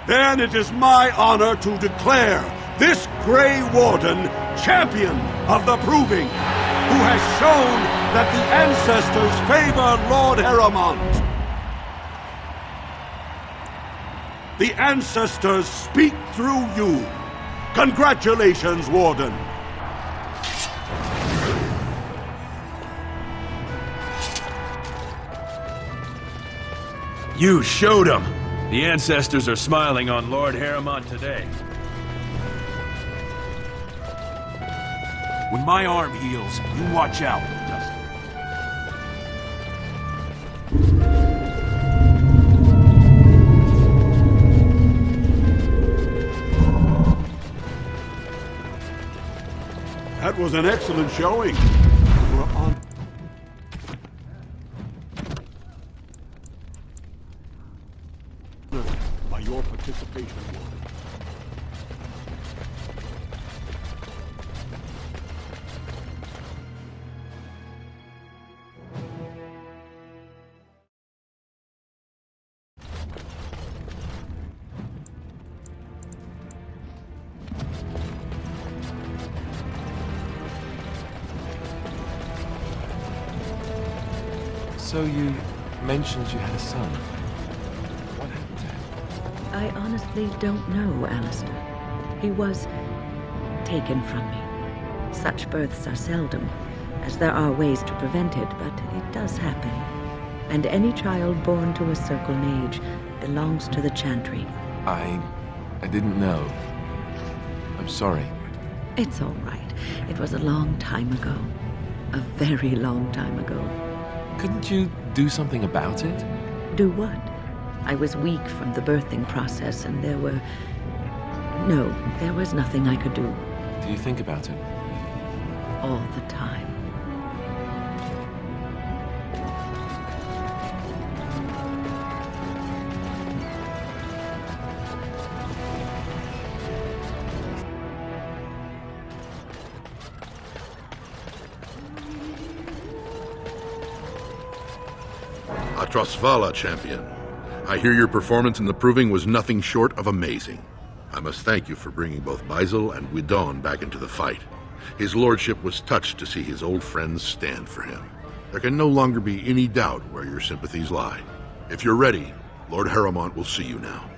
Then it is my honor to declare this Grey Warden champion of the Proving, who has shown that the ancestors favor Lord Harrimont. The ancestors speak through you. Congratulations, Warden. You showed them. The ancestors are smiling on Lord Harrimont today. When my arm heals, you watch out, Dustin. That was an excellent showing. We're on. By your participation, Warden. So you mentioned you had a son. What happened to him? I honestly don't know, Alistair. He was taken from me. Such births are seldom, as there are ways to prevent it, but it does happen. And any child born to a Circle Mage belongs to the Chantry. I didn't know. I'm sorry. It's all right. It was a long time ago. A very long time ago. Couldn't you do something about it? Do what? I was weak from the birthing process, and there was nothing I could do. Do you think about it? All the time. Atrosvala, champion. I hear your performance in the proving was nothing short of amazing. I must thank you for bringing both Baisel and Guidon back into the fight. His lordship was touched to see his old friends stand for him. There can no longer be any doubt where your sympathies lie. If you're ready, Lord Harrowmont will see you now.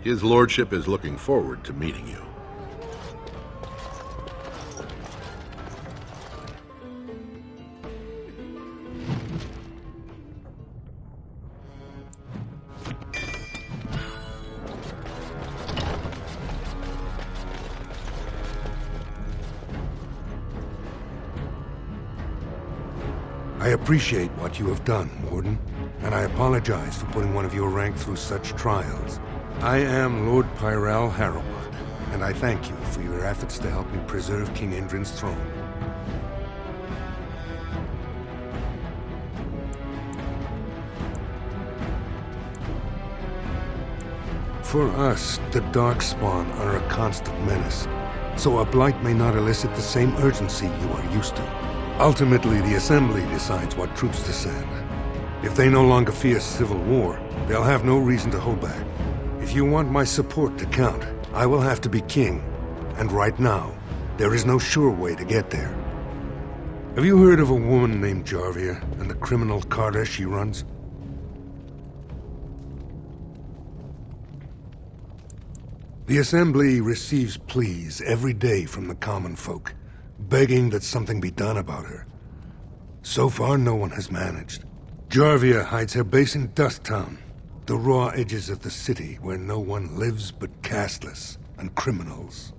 His lordship is looking forward to meeting you. I appreciate what you have done, Warden, and I apologize for putting one of your rank through such trials. I am Lord Pyral Harrowmont, and I thank you for your efforts to help me preserve King Indrin's throne. For us, the Darkspawn are a constant menace, so a blight may not elicit the same urgency you are used to. Ultimately, the Assembly decides what troops to send. If they no longer fear civil war, they'll have no reason to hold back. If you want my support to count, I will have to be king. And right now, there is no sure way to get there. Have you heard of a woman named Jarvia and the criminal carter she runs? The Assembly receives pleas every day from the common folk, begging that something be done about her. So far, no one has managed. Jarvia hides her base in Dusttown, the raw edges of the city where no one lives but castless and criminals.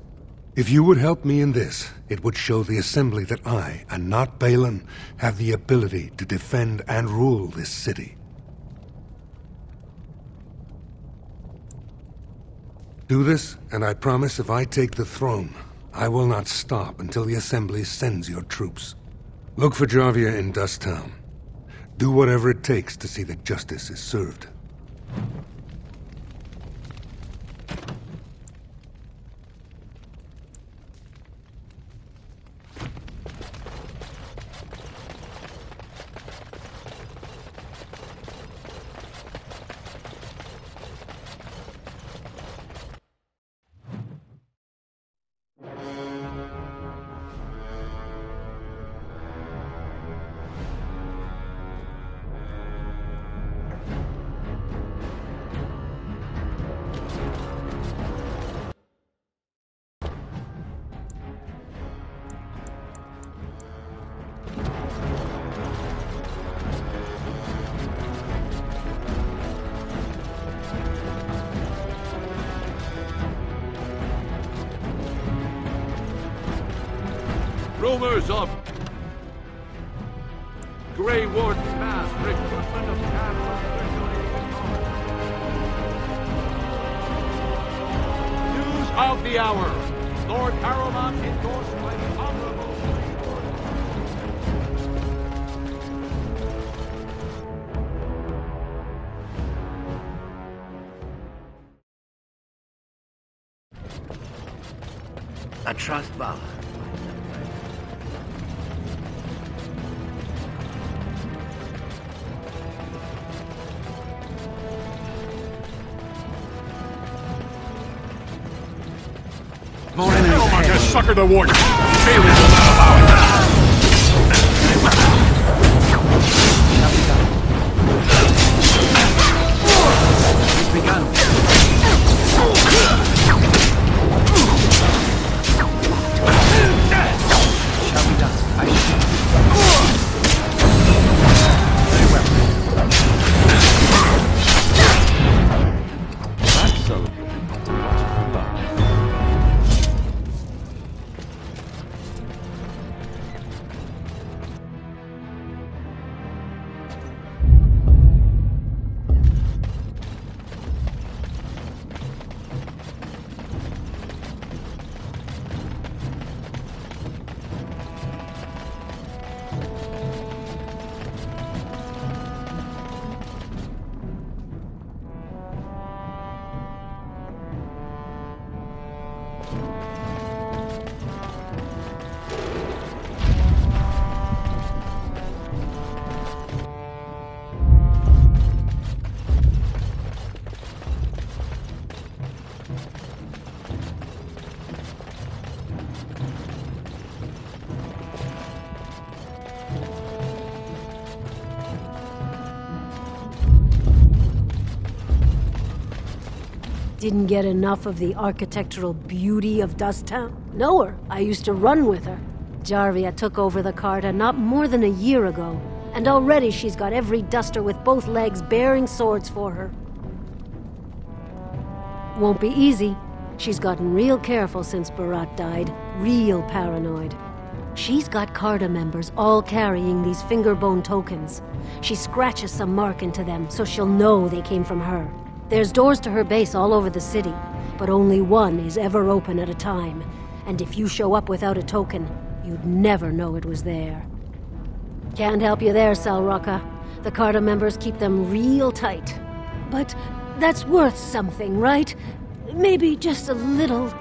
If you would help me in this, it would show the Assembly that I, and not Balin, have the ability to defend and rule this city. Do this, and I promise if I take the throne, I will not stop until the Assembly sends your troops. Look for Jarvia in Dusttown. Do whatever it takes to see that justice is served. Rumors of Grey Warden Pass, recruitment of castles, news of the hour. Lord Harrowmont endorsed by the Honorable Atrosvala. More enemies ahead. Sucker the warden. Balin will not allow it. It's begun. Shall be done. Very well. That's so good. Didn't get enough of the architectural beauty of Dust Town? Know her. I used to run with her. Jarvia took over the Carta not more than a year ago, and already she's got every duster with both legs bearing swords for her. Won't be easy. She's gotten real careful since Barat died. Real paranoid. She's got Carta members all carrying these fingerbone tokens. She scratches some mark into them so she'll know they came from her. There's doors to her base all over the city, but only one is ever open at a time. And if you show up without a token, you'd never know it was there. Can't help you there, Salraka. The Carta members keep them real tight. But that's worth something, right? Maybe just a little.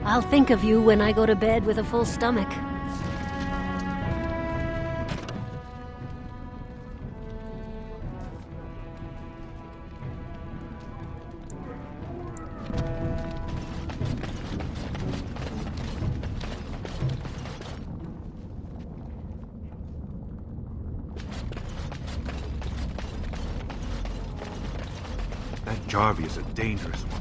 I'll think of you when I go to bed with a full stomach. That Jarvie is a dangerous one.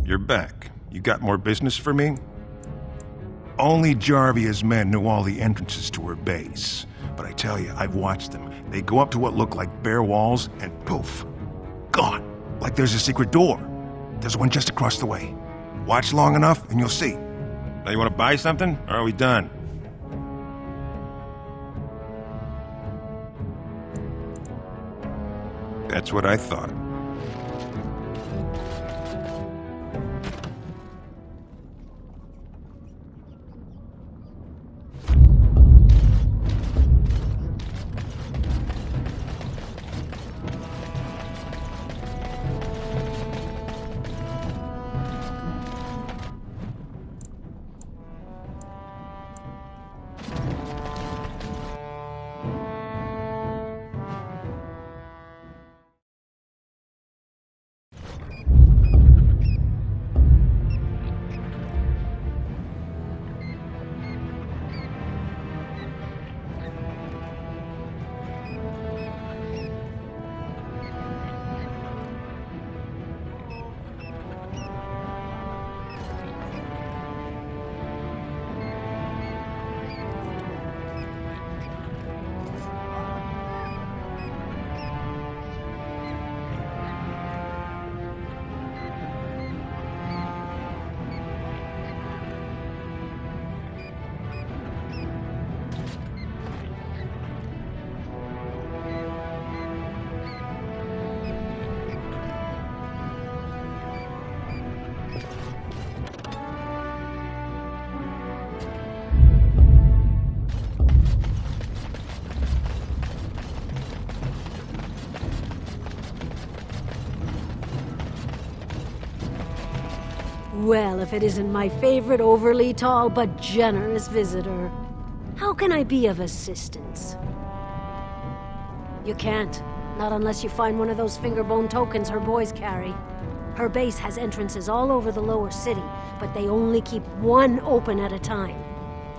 You're back. You got more business for me? Only Jarvia's men know all the entrances to her base. But I tell you, I've watched them. They go up to what look like bare walls, and poof, gone. Like there's a secret door. There's one just across the way. Watch long enough, and you'll see. Now you want to buy something, or are we done? That's what I thought. Well, if it isn't my favorite overly tall but generous visitor, how can I be of assistance? You can't. Not unless you find one of those fingerbone tokens her boys carry. Her base has entrances all over the lower city, but they only keep one open at a time.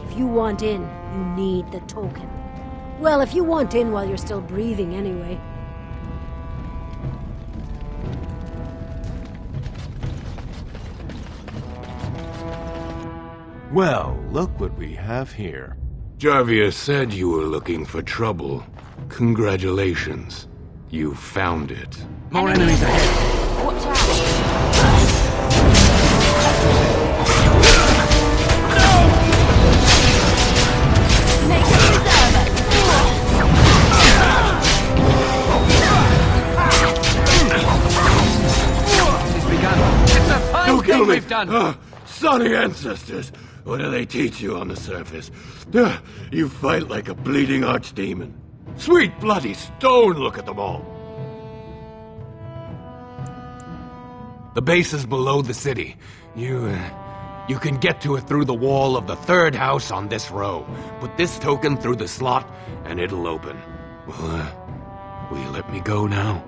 If you want in, you need the token. Well, if you want in while you're still breathing anyway. Well, look what we have here. Jarvia said you were looking for trouble. Congratulations. You found it. More enemies ahead. Watch out! Make a reserve! It's begun. It's a fine Don't kill thing me! we've done. Sonny ancestors! What do they teach you on the surface? You fight like a bleeding archdemon. Sweet bloody stone, look at them all. The base is below the city. You can get to it through the wall of the third house on this row. Put this token through the slot, and it'll open. Will you let me go now?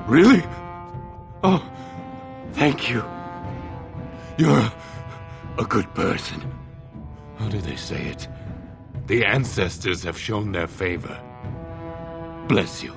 Really? Oh, thank you. You're a good person. How do they say it? The ancestors have shown their favor. Bless you.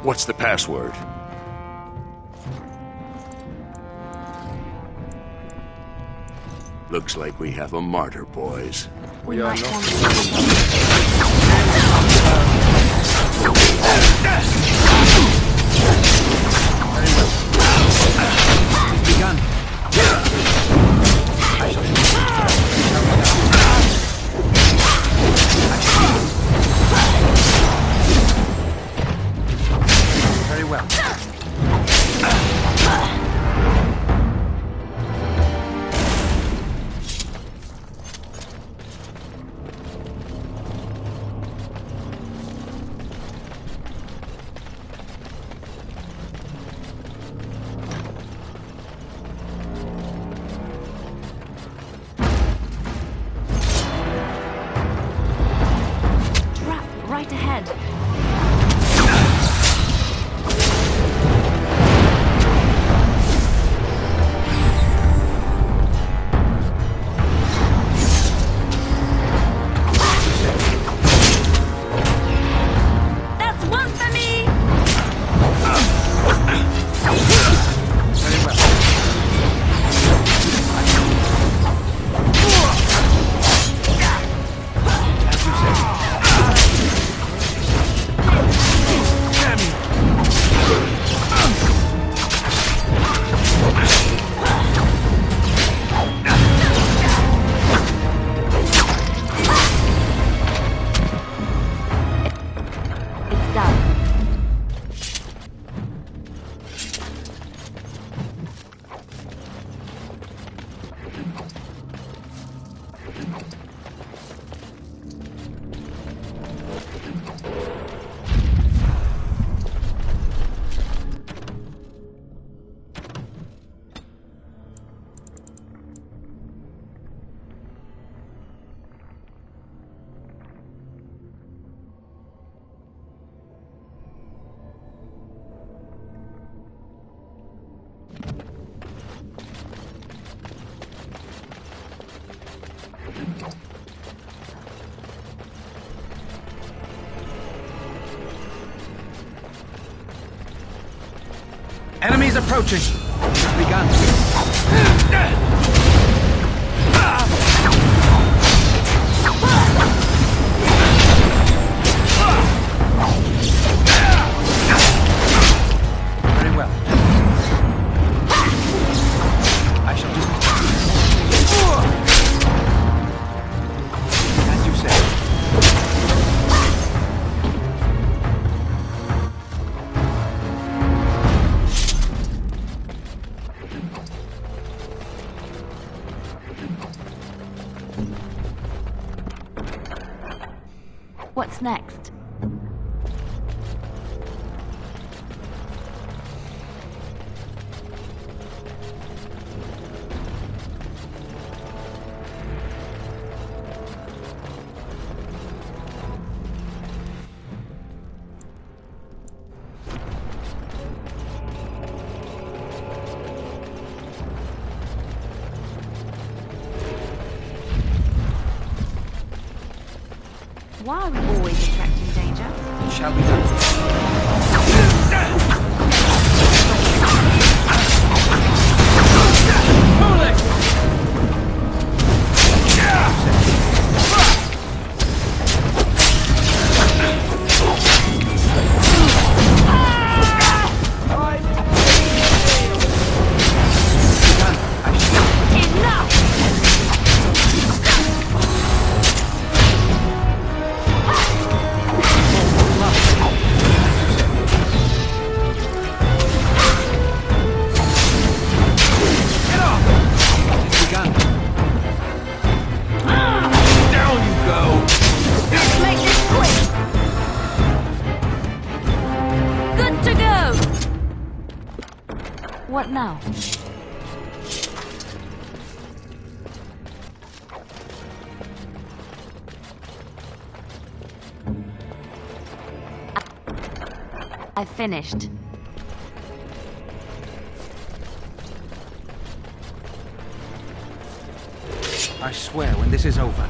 What's the password? Looks like we have a martyr, boys. We might want Begun. Very well. right ahead. Enemies approaching. It's begun. Very well. I shall do it. As you say. What's next? Why are we always attracting danger? It shall be done. Enough! What now? I finished. I swear, when this is over...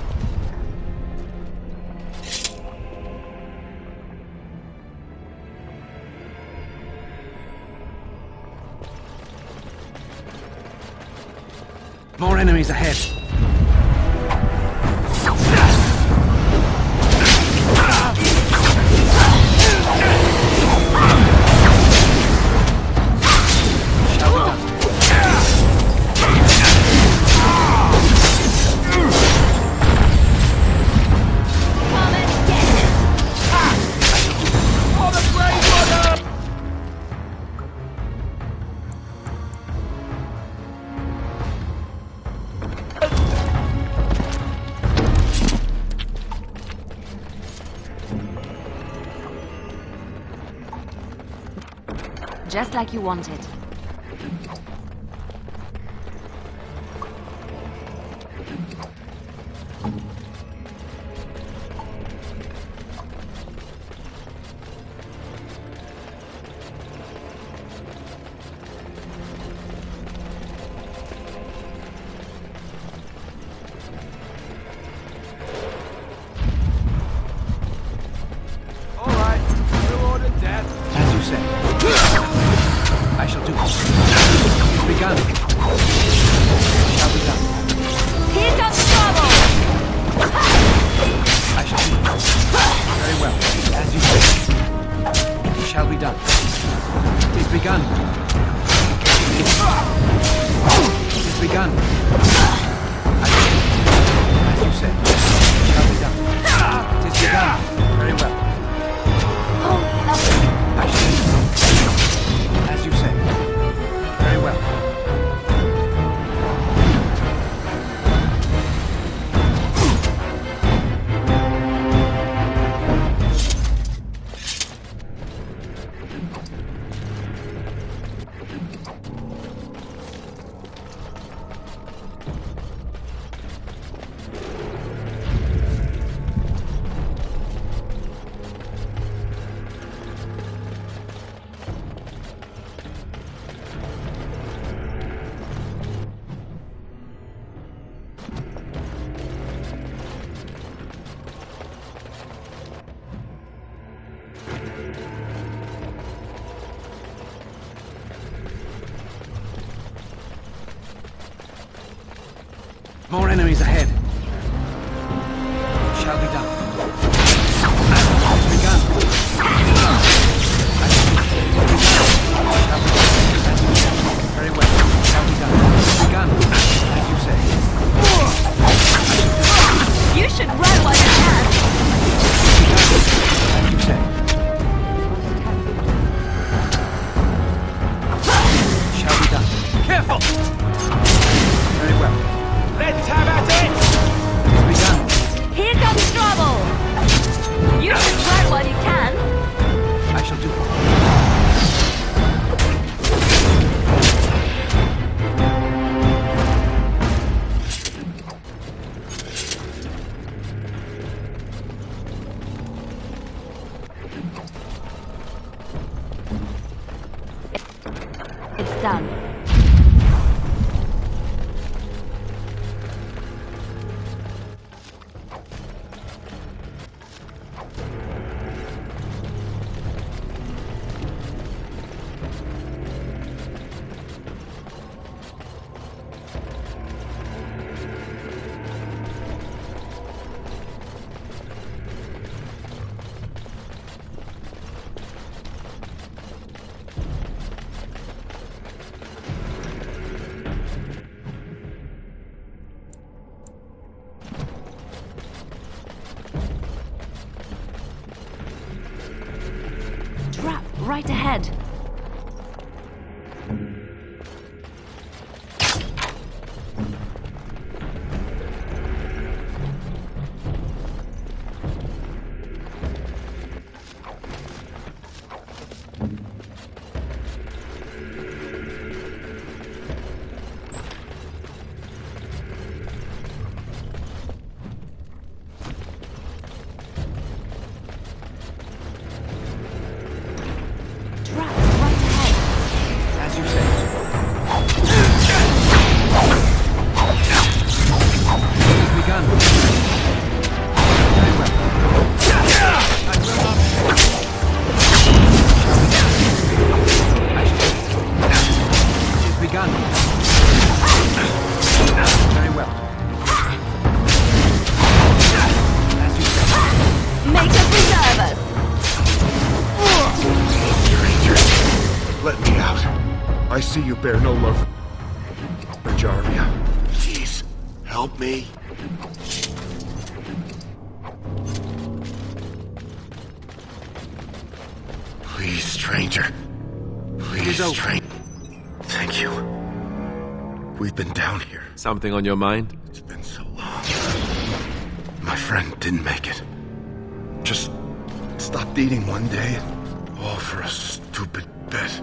More enemies ahead. Just like you wanted. All right, you ordered death. As you say. I shall do it. It's begun. It shall be done. Here comes trouble! I shall do it. Very well. As you say. It shall be done. It is begun. It is begun. As you say. It shall be done. It is begun. Very well. I shall do it. As you say. Very well. More enemies ahead. It shall be done. It's begun. Very well. It shall be done. It's begun. As you say. You should run while you can. As you say. It shall be done. Careful! Very well. Let's have at it! It's begun. Here comes trouble! begun. Very well. As you said. Make us preserve us. Stranger, let me out. I see you bear no love for Jarvia. Please, help me. Please, stranger. Please, stranger. Thank you. We've been down here. Something on your mind? It's been so long. My friend didn't make it. Just stopped eating one day, and all for a stupid bet.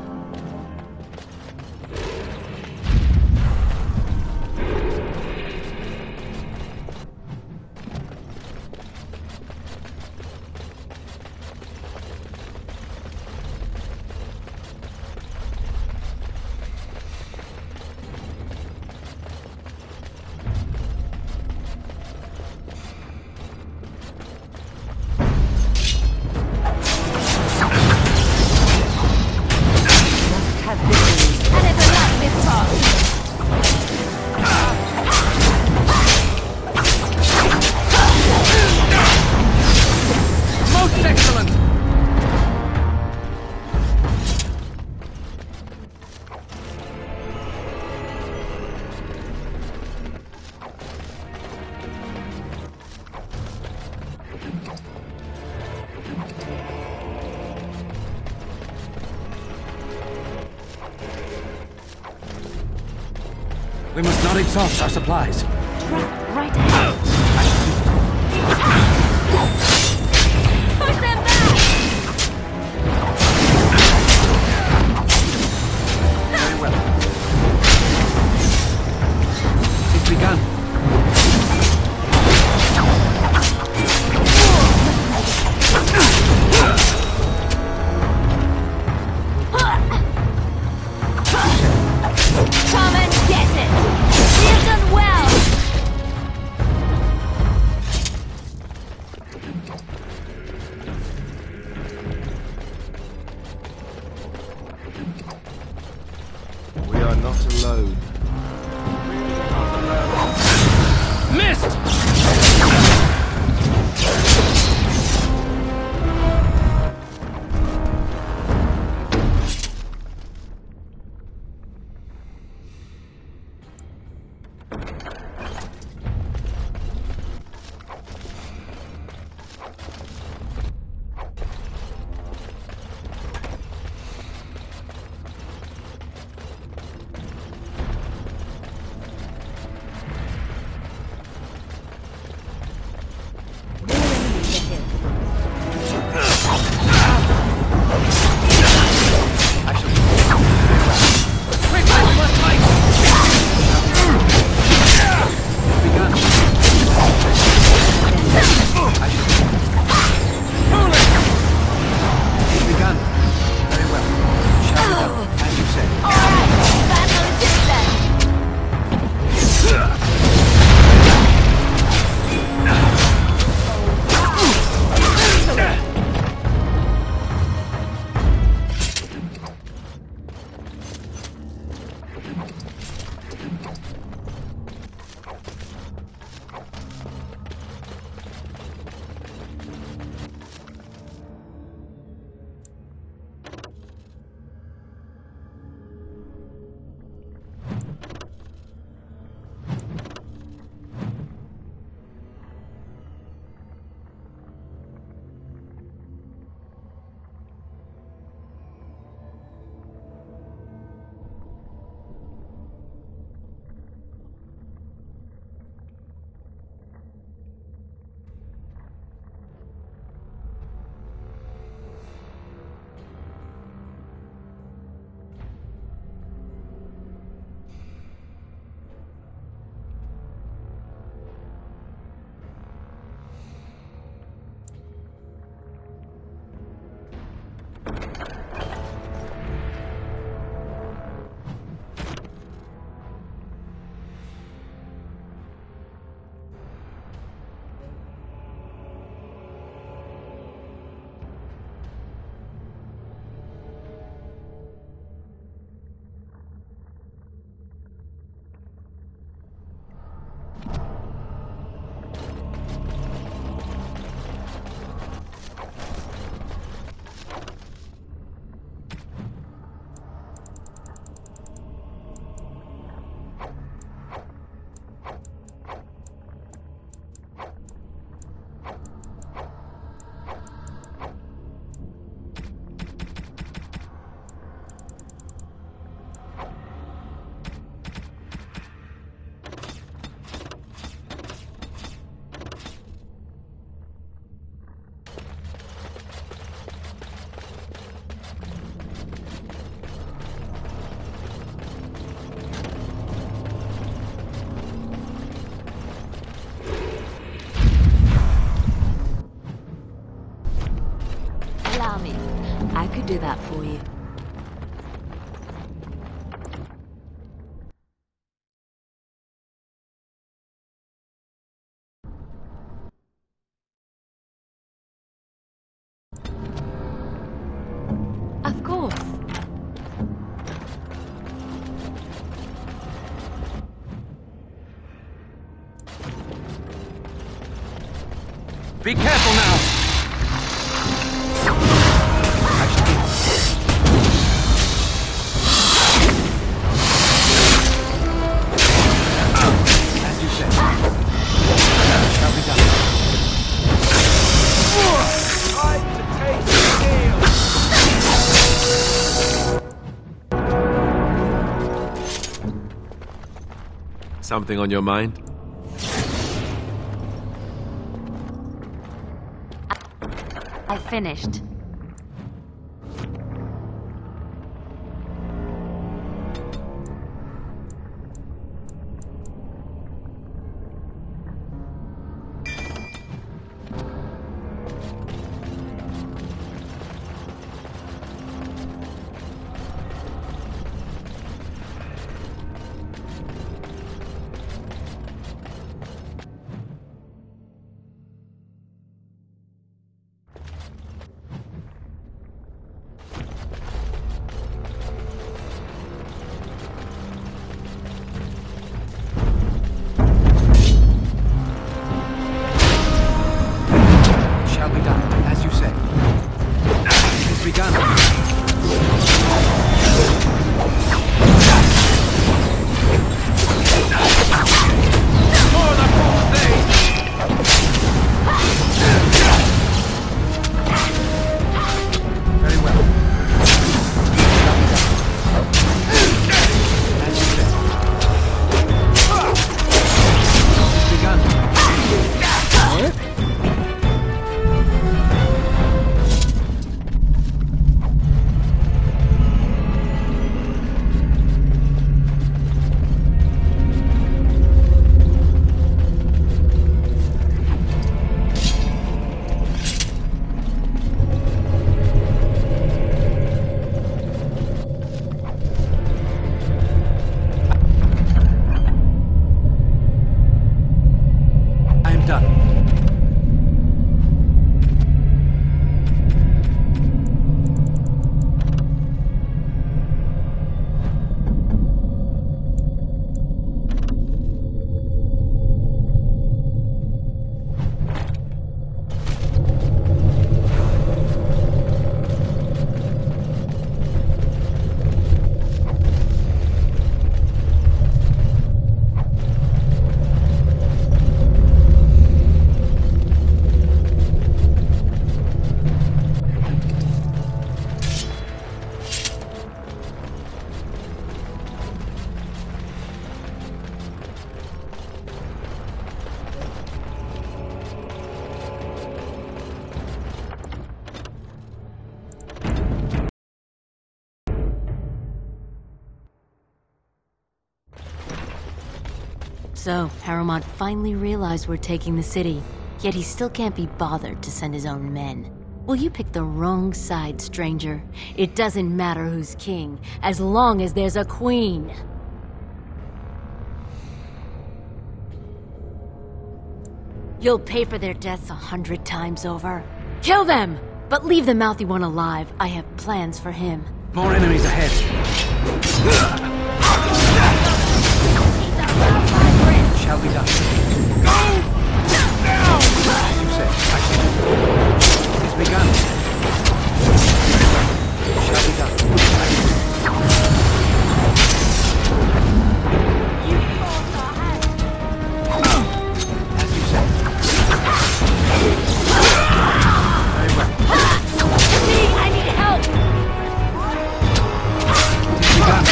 We must not exhaust our supplies. Trap right ahead. Push them back! Very well. It's begun. Come and get it! You've done well! We are not alone. Missed! that for you. Of course. Be careful now! As you said. Shall be done. Time to take the field! Something on your mind? I finished. So, Paramount finally realized we're taking the city, yet he still can't be bothered to send his own men. Well, you picked the wrong side, stranger. It doesn't matter who's king, as long as there's a queen. You'll pay for their deaths 100 times over. Kill them! But leave the mouthy one alive. I have plans for him. More enemies ahead. Shall be done. Go! Now! As you said, it's begun. Shall be done. As you said. Very well. I need help! It's begun.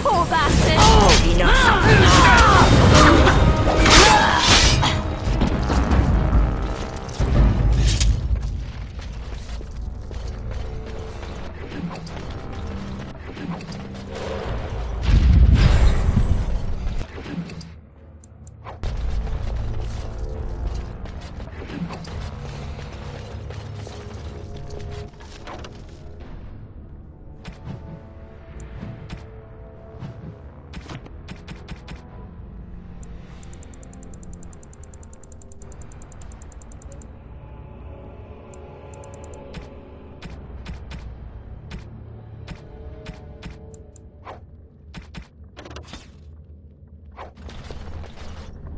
poor bastard! He knows something.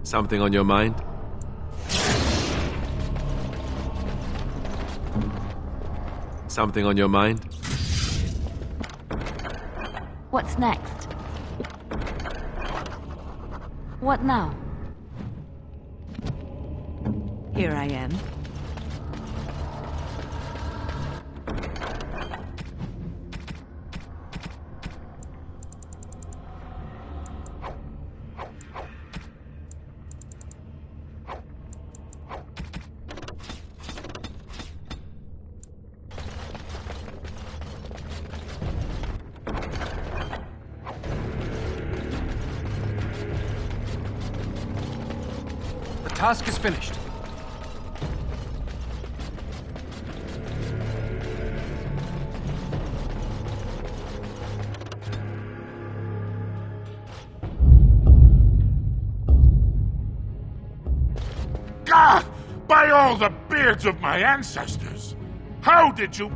Something on your mind? Something on your mind? What's next? What now? Here I am. The task is finished. God! By all the beards of my ancestors! How did you...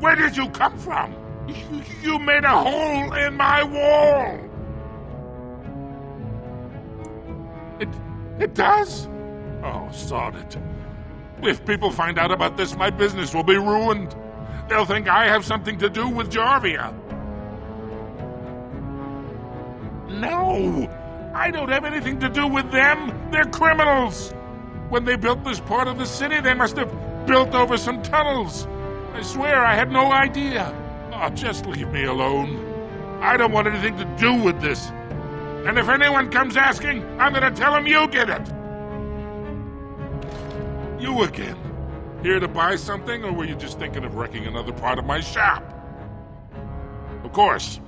Where did you come from? You made a hole in my wall! It does? Oh, sod it. If people find out about this, my business will be ruined. They'll think I have something to do with Jarvia. No! I don't have anything to do with them. They're criminals. When they built this part of the city, they must have built over some tunnels. I swear I had no idea. Oh, just leave me alone. I don't want anything to do with this. And if anyone comes asking, I'm gonna tell them you did it. You again. Here to buy something, or were you just thinking of wrecking another part of my shop? Of course.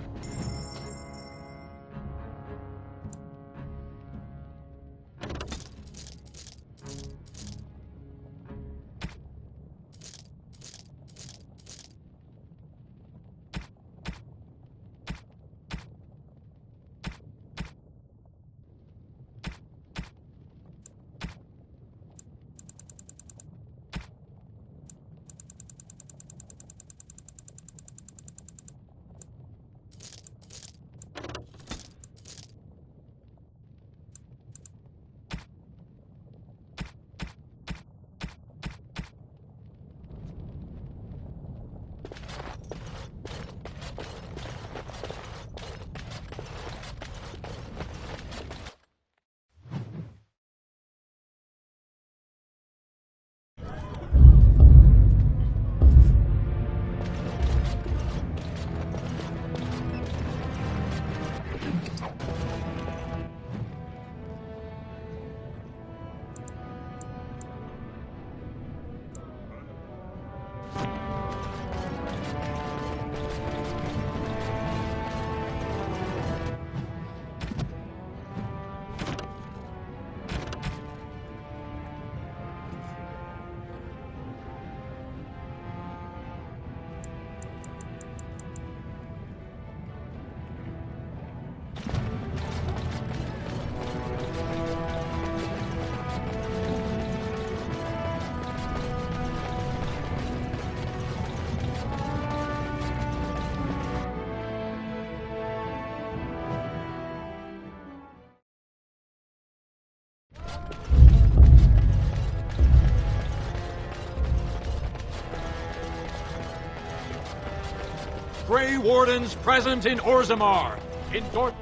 Grey Wardens present in Orzammar. Endorse...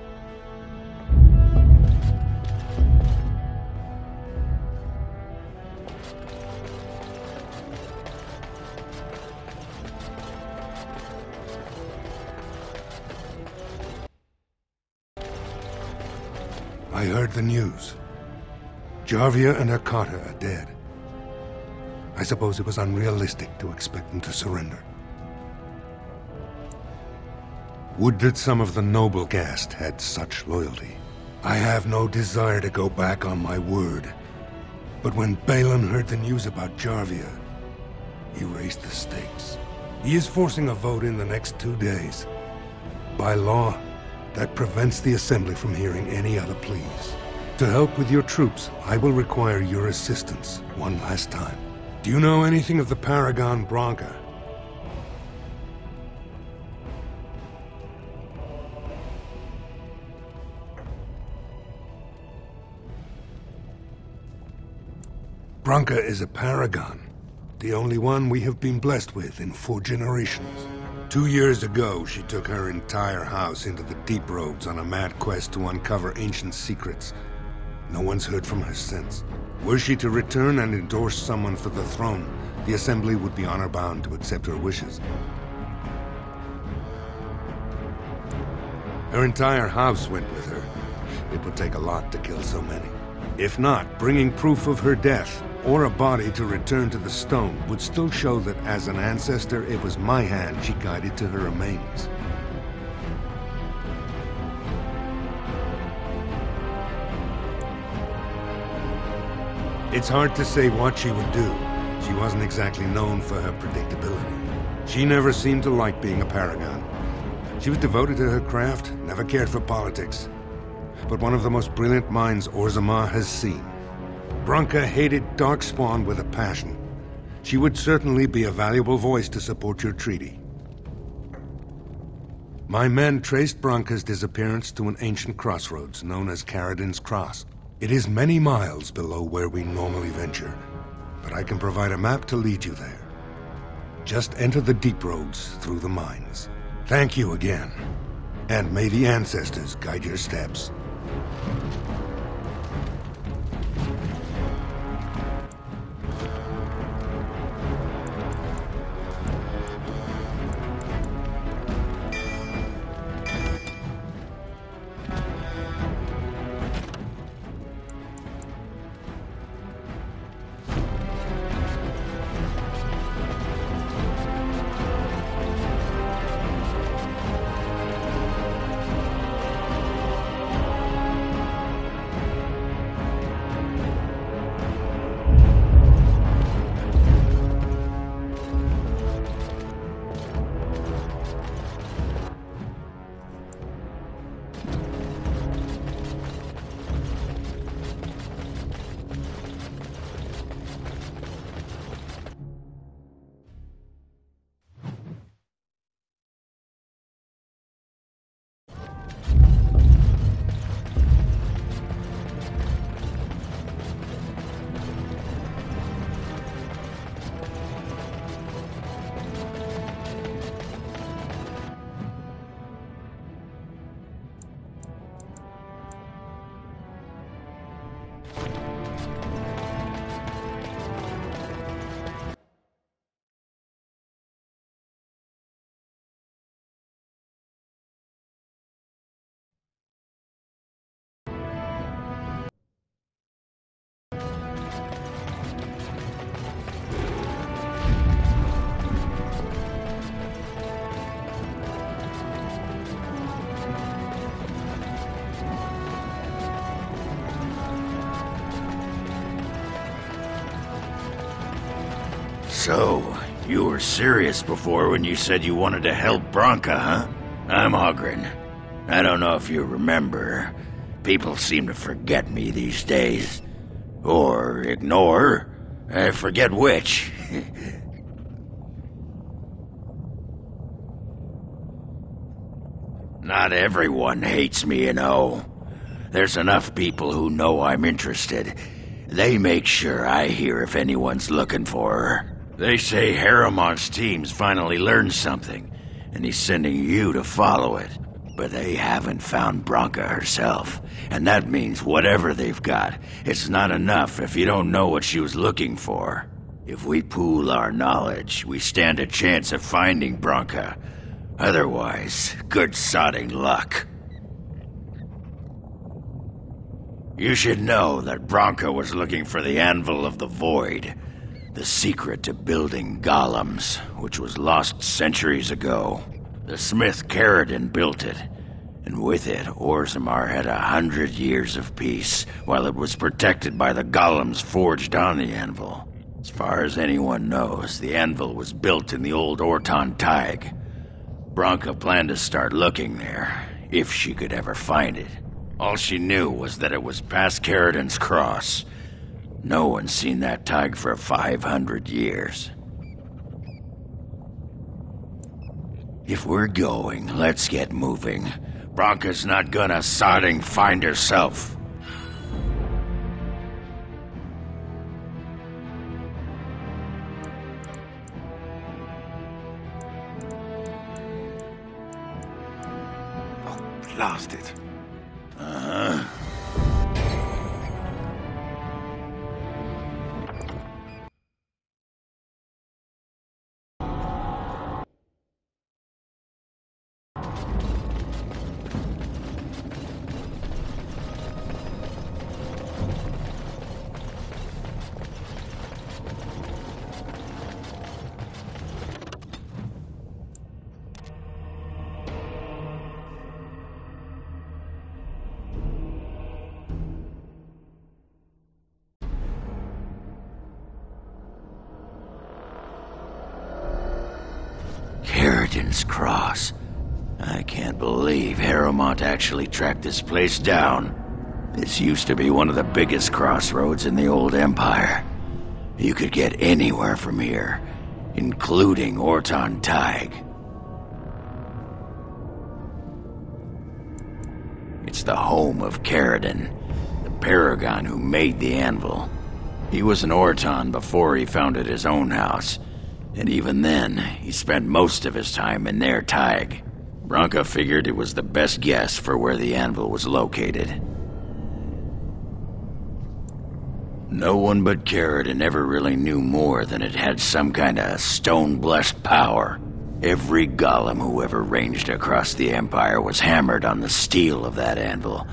I heard the news. Jarvia and her Carter are dead. I suppose it was unrealistic to expect them to surrender. Would that some of the noble caste had such loyalty. I have no desire to go back on my word. But when Balin heard the news about Jarvia, he raised the stakes. He is forcing a vote in the next 2 days. By law, that prevents the Assembly from hearing any other pleas. To help with your troops, I will require your assistance one last time. Do you know anything of the Paragon Branca? Branca is a paragon, the only one we have been blessed with in 4 generations. 2 years ago, she took her entire house into the deep roads on a mad quest to uncover ancient secrets. No one's heard from her since. Were she to return and endorse someone for the throne, the Assembly would be honor-bound to accept her wishes. Her entire house went with her. It would take a lot to kill so many. If not, bringing proof of her death, or a body to return to the stone, would still show that as an ancestor, it was my hand she guided to her remains. It's hard to say what she would do. She wasn't exactly known for her predictability. She never seemed to like being a paragon. She was devoted to her craft, never cared for politics. But one of the most brilliant minds Orzammar has seen. Branca hated Darkspawn with a passion. She would certainly be a valuable voice to support your treaty. My men traced Branca's disappearance to an ancient crossroads known as Caradin's Cross. It is many miles below where we normally venture, but I can provide a map to lead you there. Just enter the deep roads through the mines. Thank you again, and may the ancestors guide your steps. So, you were serious before when you said you wanted to help Branca, huh? I'm Ogren. I don't know if you remember. People seem to forget me these days. Or ignore. I forget which. Not everyone hates me, you know. There's enough people who know I'm interested. They make sure I hear if anyone's looking for her. They say Haramon's team's finally learned something, and he's sending you to follow it. But they haven't found Branca herself, and that means whatever they've got, it's not enough if you don't know what she was looking for. If we pool our knowledge, we stand a chance of finding Branca. Otherwise, good sodding luck. You should know that Branka was looking for the Anvil of the Void, the secret to building golems, which was lost centuries ago. The smith Paragon built it, and with it, Orzammar had 100 years of peace, while it was protected by the golems forged on the anvil. As far as anyone knows, the anvil was built in the old Orton Tig. Branka planned to start looking there, if she could ever find it. All she knew was that it was past Caridin's Cross. No one's seen that Tig for 500 years. If we're going, let's get moving. Branka's not gonna sodding find herself. Oh, blast it. Caridin's Cross. I can't believe Harrowmont actually tracked this place down. This used to be one of the biggest crossroads in the old Empire. You could get anywhere from here, including Orton Tig. It's the home of Caridin, the Paragon who made the anvil. He was an Orton before he founded his own house. And even then, he spent most of his time in their Tig. Branka figured it was the best guess for where the anvil was located. No one but Caridin ever really knew more than it had some kind of stone-blessed power. Every golem who ever ranged across the Empire was hammered on the steel of that anvil,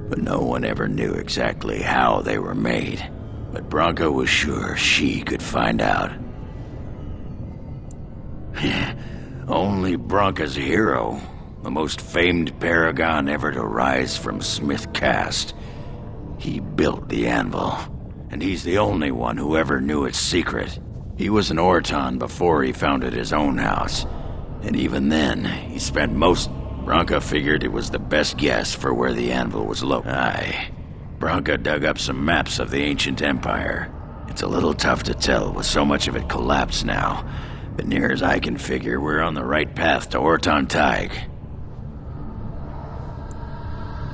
but no one ever knew exactly how they were made. But Branka was sure she could find out. Only Branka's hero, the most famed Paragon ever to rise from Smith Caste. He built the anvil, and he's the only one who ever knew its secret. He was an Orton before he founded his own house, and even then, he spent most... Branka figured it was the best guess for where the anvil was located. Aye. Branka dug up some maps of the ancient empire. It's a little tough to tell with so much of it collapsed now. But near as I can figure, we're on the right path to Orton Tig.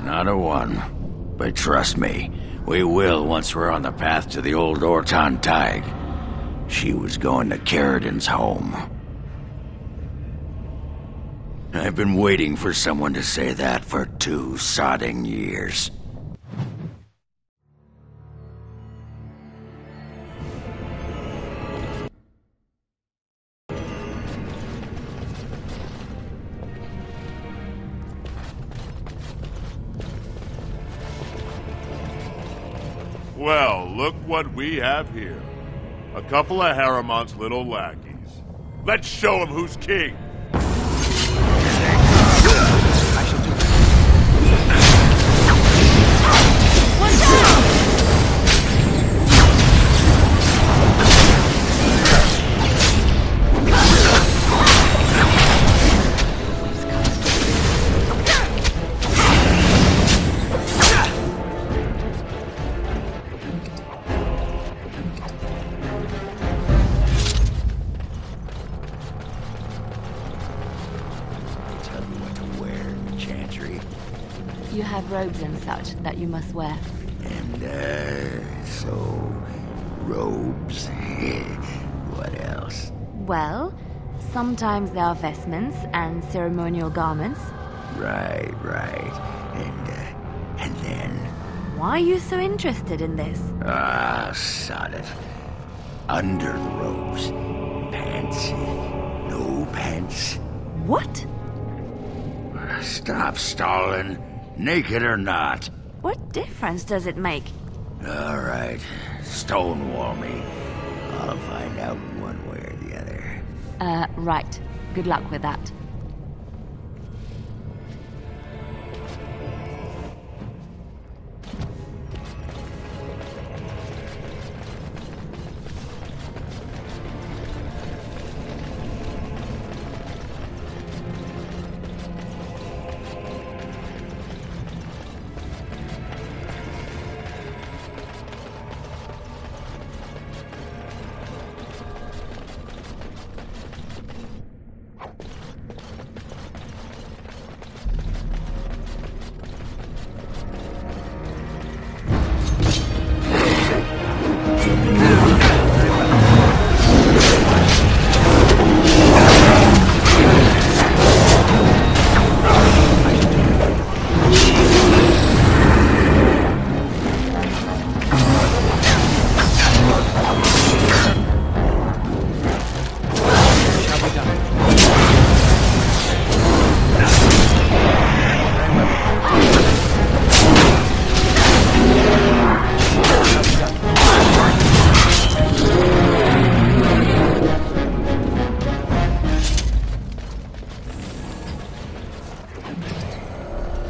Not a one. But trust me, we will once we're on the path to the old Orton Tig. She was going to Caridin's home. I've been waiting for someone to say that for 2 sodding years. Well, look what we have here. A couple of Harrowmont's little lackeys. Let's show him who's king. You have robes and such that you must wear. And, so... robes? What else? Well, sometimes there are vestments and ceremonial garments. Right. And then... Why are you so interested in this? Ah, sod it. Under the robes. Pants. No pants. What? Stop stalling. Naked or not, What difference does it make? All right. Stonewall me. I'll find out one way or the other. Right. Good luck with that.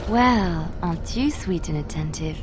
Well, aren't you sweet and attentive?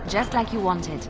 Just like you wanted.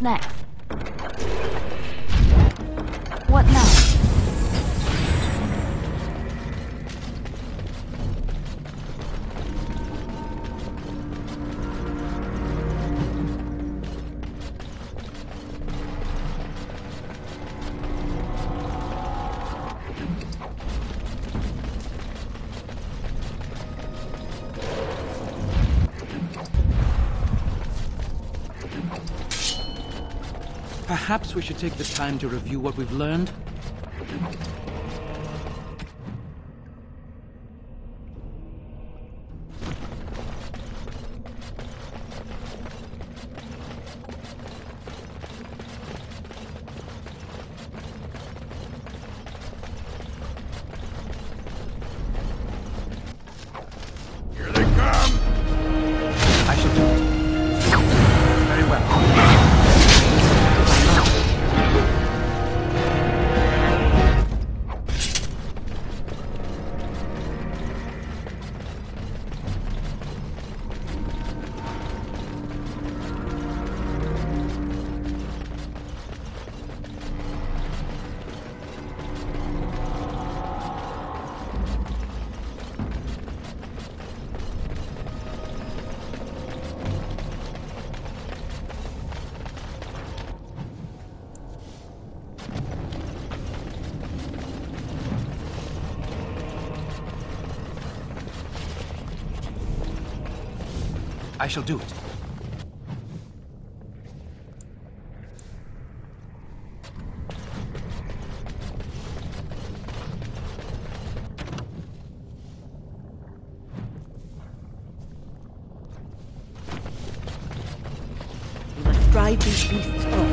What's next? What now? Perhaps we should take the time to review what we've learned. Here they come! I shall do it. Very well. I shall do it. We must drive these beasts off.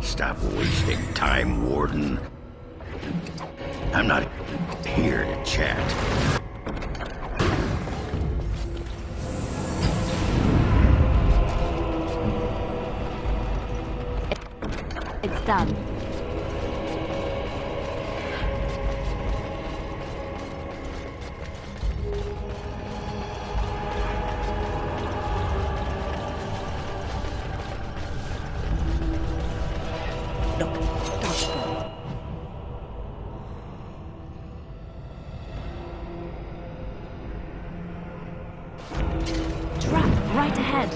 Stop wasting time, Warden. I'm not here to chat. It's done. Trap right ahead.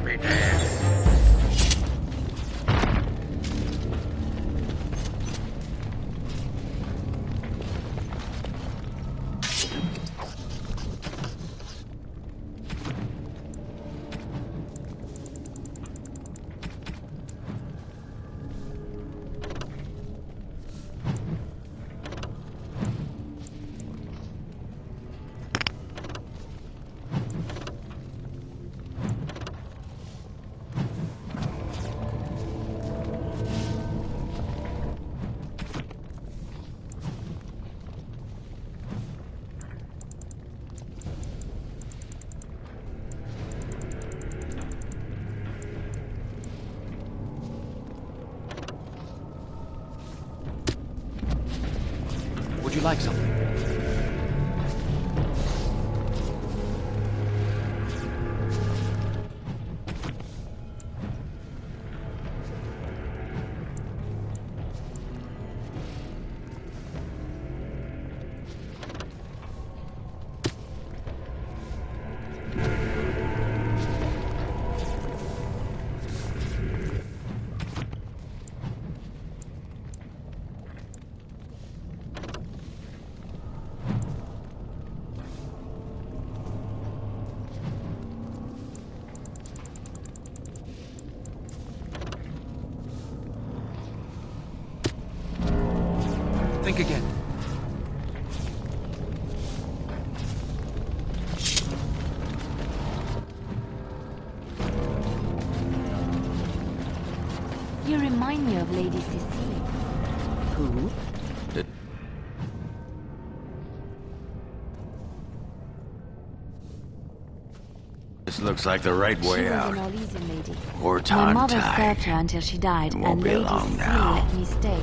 happy dance. Would you like something? Think again. You remind me of Lady Cecilia. Who? This looks like the right way She was out. an Orlesian lady. Or My mother tongue-tied. served her until she died, Won't and be Lady long Cecilia now. let me stay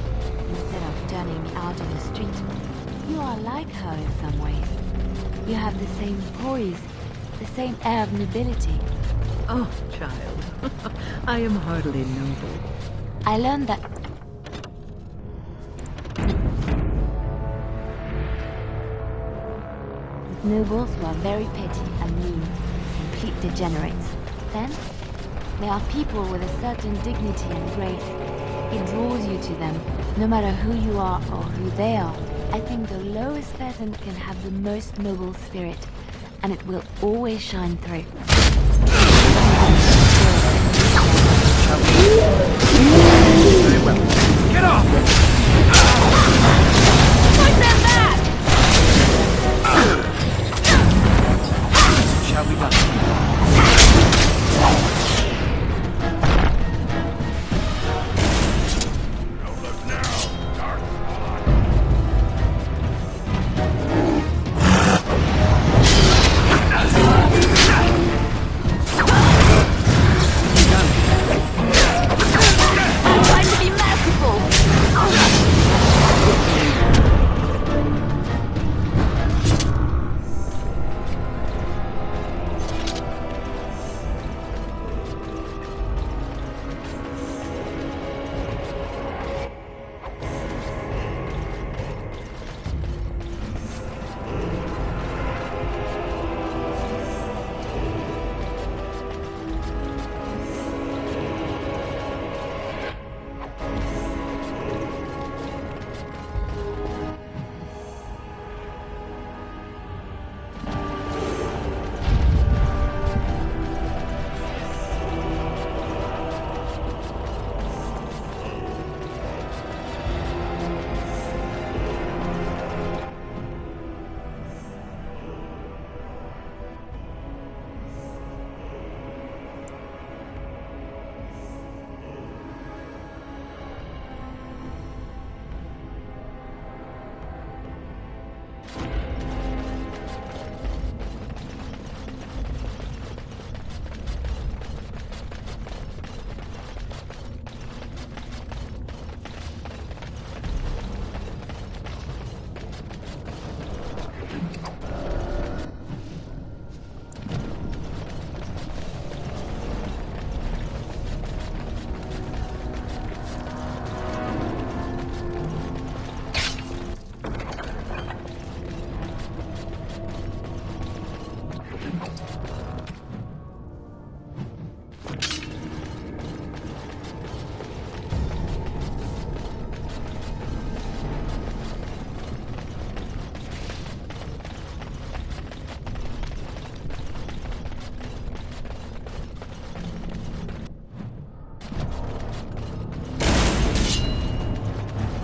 instead of turning me out on the street. You are like her in some ways. You have the same poise, the same air of nobility. Oh, child. I am hardly noble. I learned that nobles who are very petty and mean, complete degenerates. Then, there are people with a certain dignity and grace. It draws you to them, no matter who you are or who they are. I think the lowest peasant can have the most noble spirit, and it will always shine through. Very well. Get off! Put them back! Shall be done.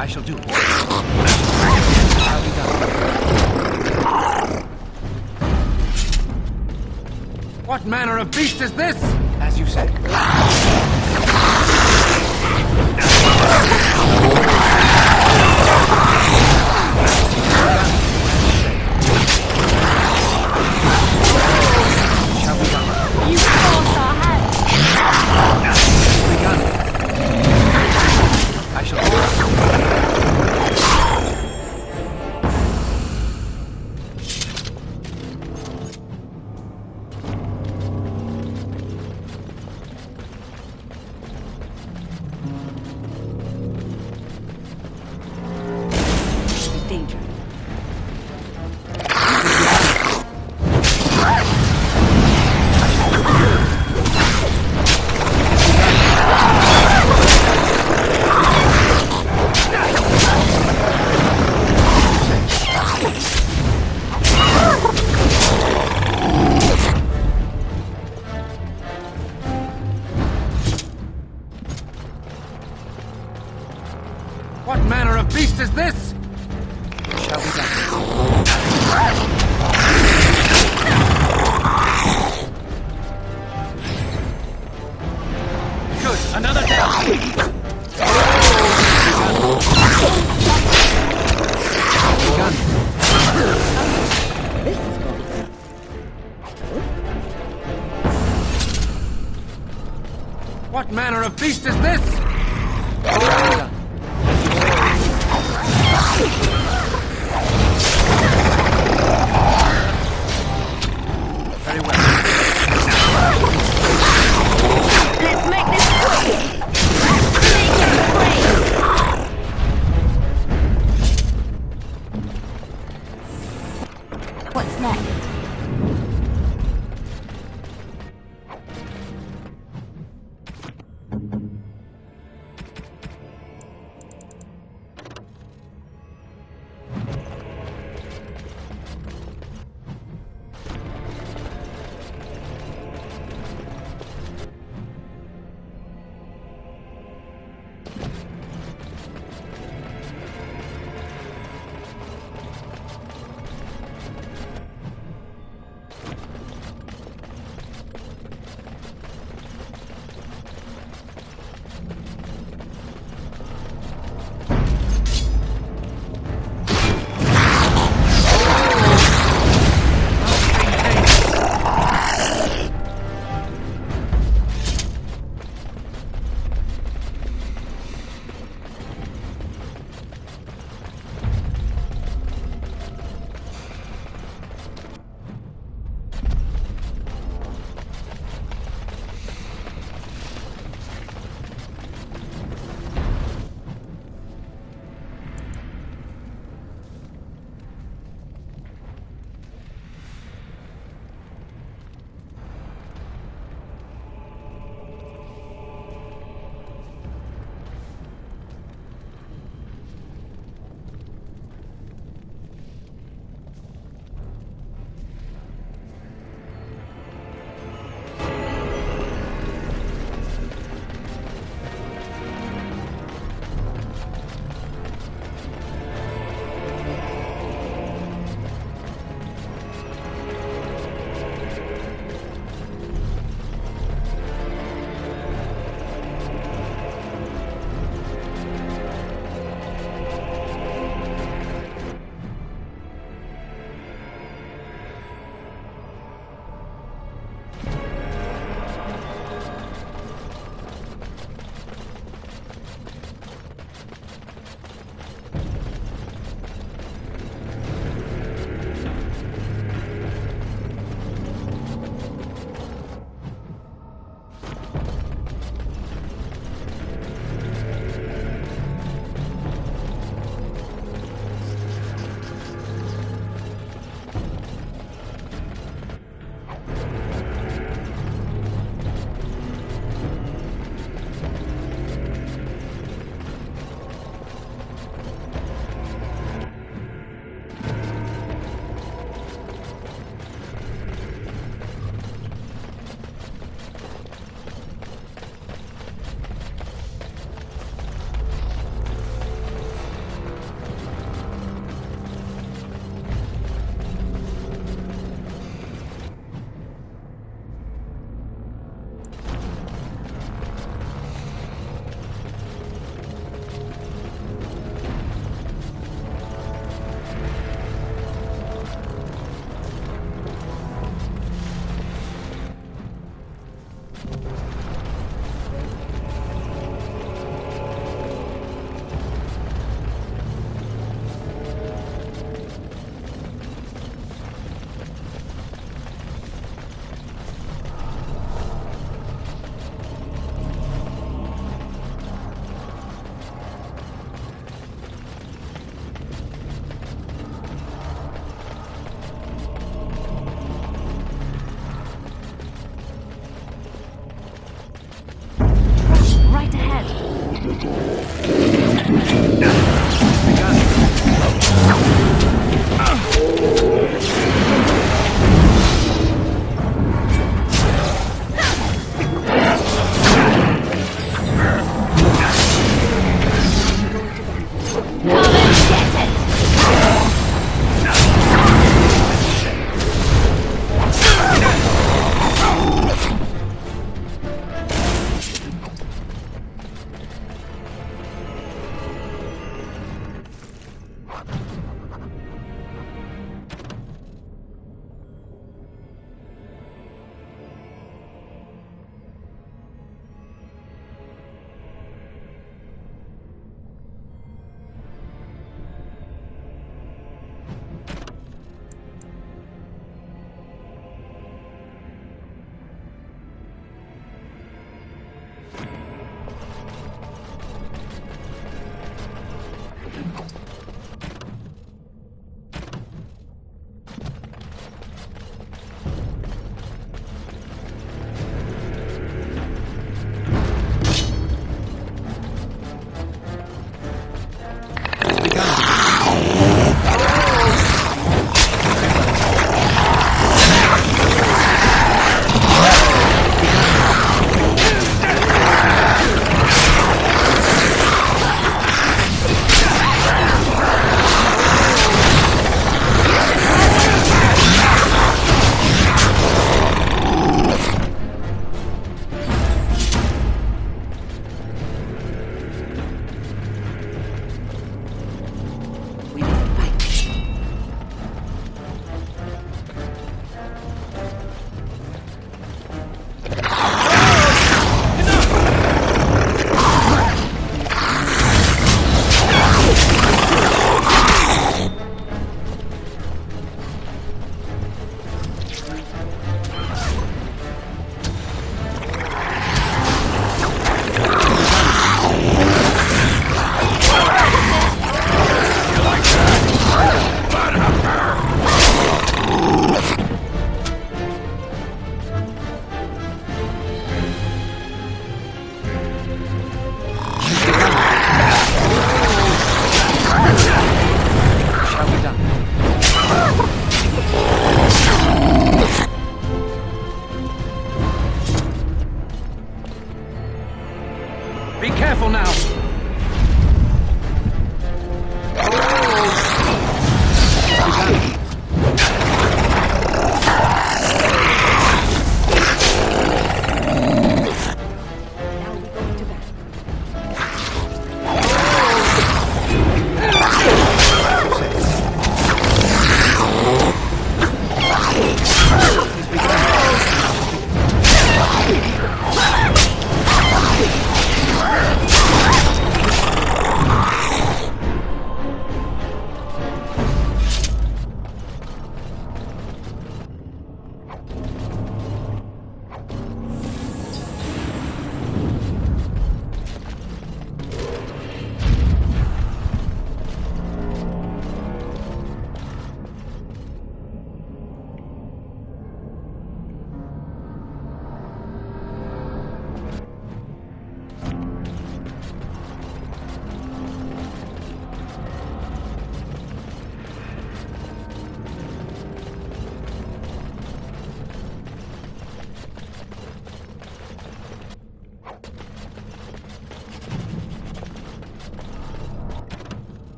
I shall do it. Shall be done. What manner of beast is this? As you say. You forced our hand. I shall do it. Danger. What manner of beast is this? Shall be done. Good, another down. Begun. What manner of beast is this? Very well. Let's make this quick. Make it free. What's next?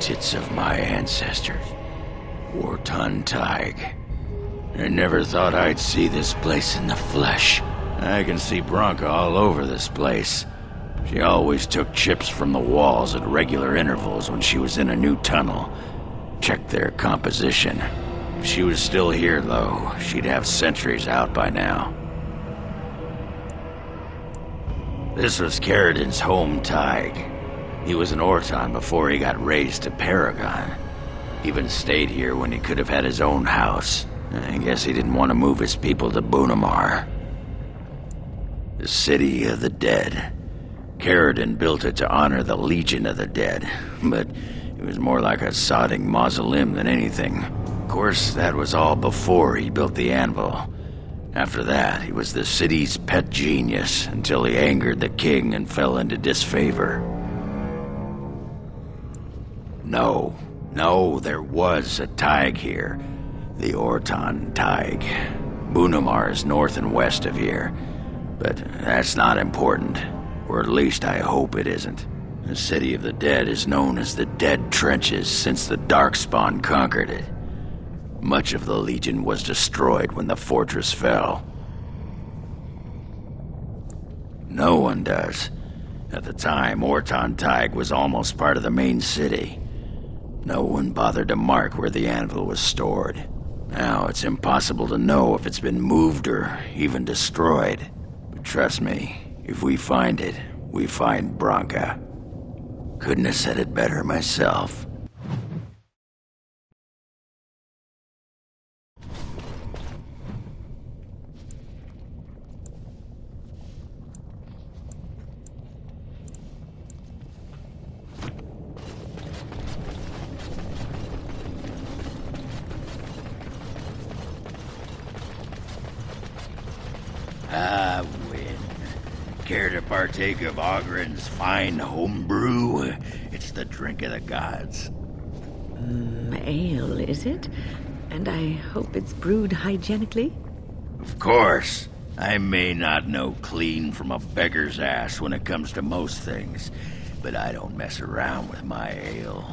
digits of my ancestors. Warton Tig. I never thought I'd see this place in the flesh. I can see Bronca all over this place. She always took chips from the walls at regular intervals when she was in a new tunnel. Checked their composition. If she was still here, though, she'd have sentries out by now. This was Caridin's home Tig. He was an Orton before he got raised to Paragon. Even stayed here when he could have had his own house. I guess he didn't want to move his people to Bunamar. The City of the Dead. Caridin built it to honor the Legion of the Dead, but it was more like a sodding mausoleum than anything. Of course, that was all before he built the anvil. After that, he was the city's pet genius until he angered the king and fell into disfavor. No, there was a Tig here. The Orton Tig. Bunamar is north and west of here. But that's not important. Or at least I hope it isn't. The City of the Dead is known as the Dead Trenches since the Darkspawn conquered it. Much of the Legion was destroyed when the fortress fell. No one does. At the time, Orton Tig was almost part of the main city. No one bothered to mark where the anvil was stored. Now it's impossible to know if it's been moved or even destroyed. But trust me, if we find it, we find Bronca. Couldn't have said it better myself. Ah, win. Care to partake of Ogren's fine homebrew? It's the drink of the gods. Ale, is it? And I hope it's brewed hygienically? Of course. I may not know clean from a beggar's ass when it comes to most things, but I don't mess around with my ale.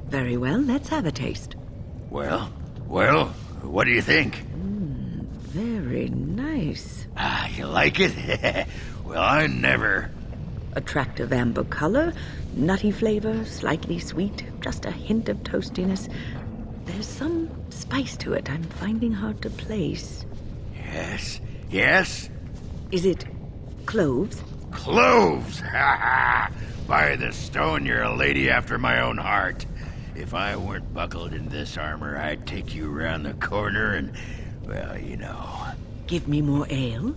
Very well, let's have a taste. Well, what do you think? Very nice. Ah, you like it? Well, I never... Attractive amber color, nutty flavor, slightly sweet, just a hint of toastiness. There's some spice to it I'm finding hard to place. Yes? Is it cloves? Cloves! Ha ha! By the stone, you're a lady after my own heart. If I weren't buckled in this armor, I'd take you around the corner and, well, you know. Give me more ale?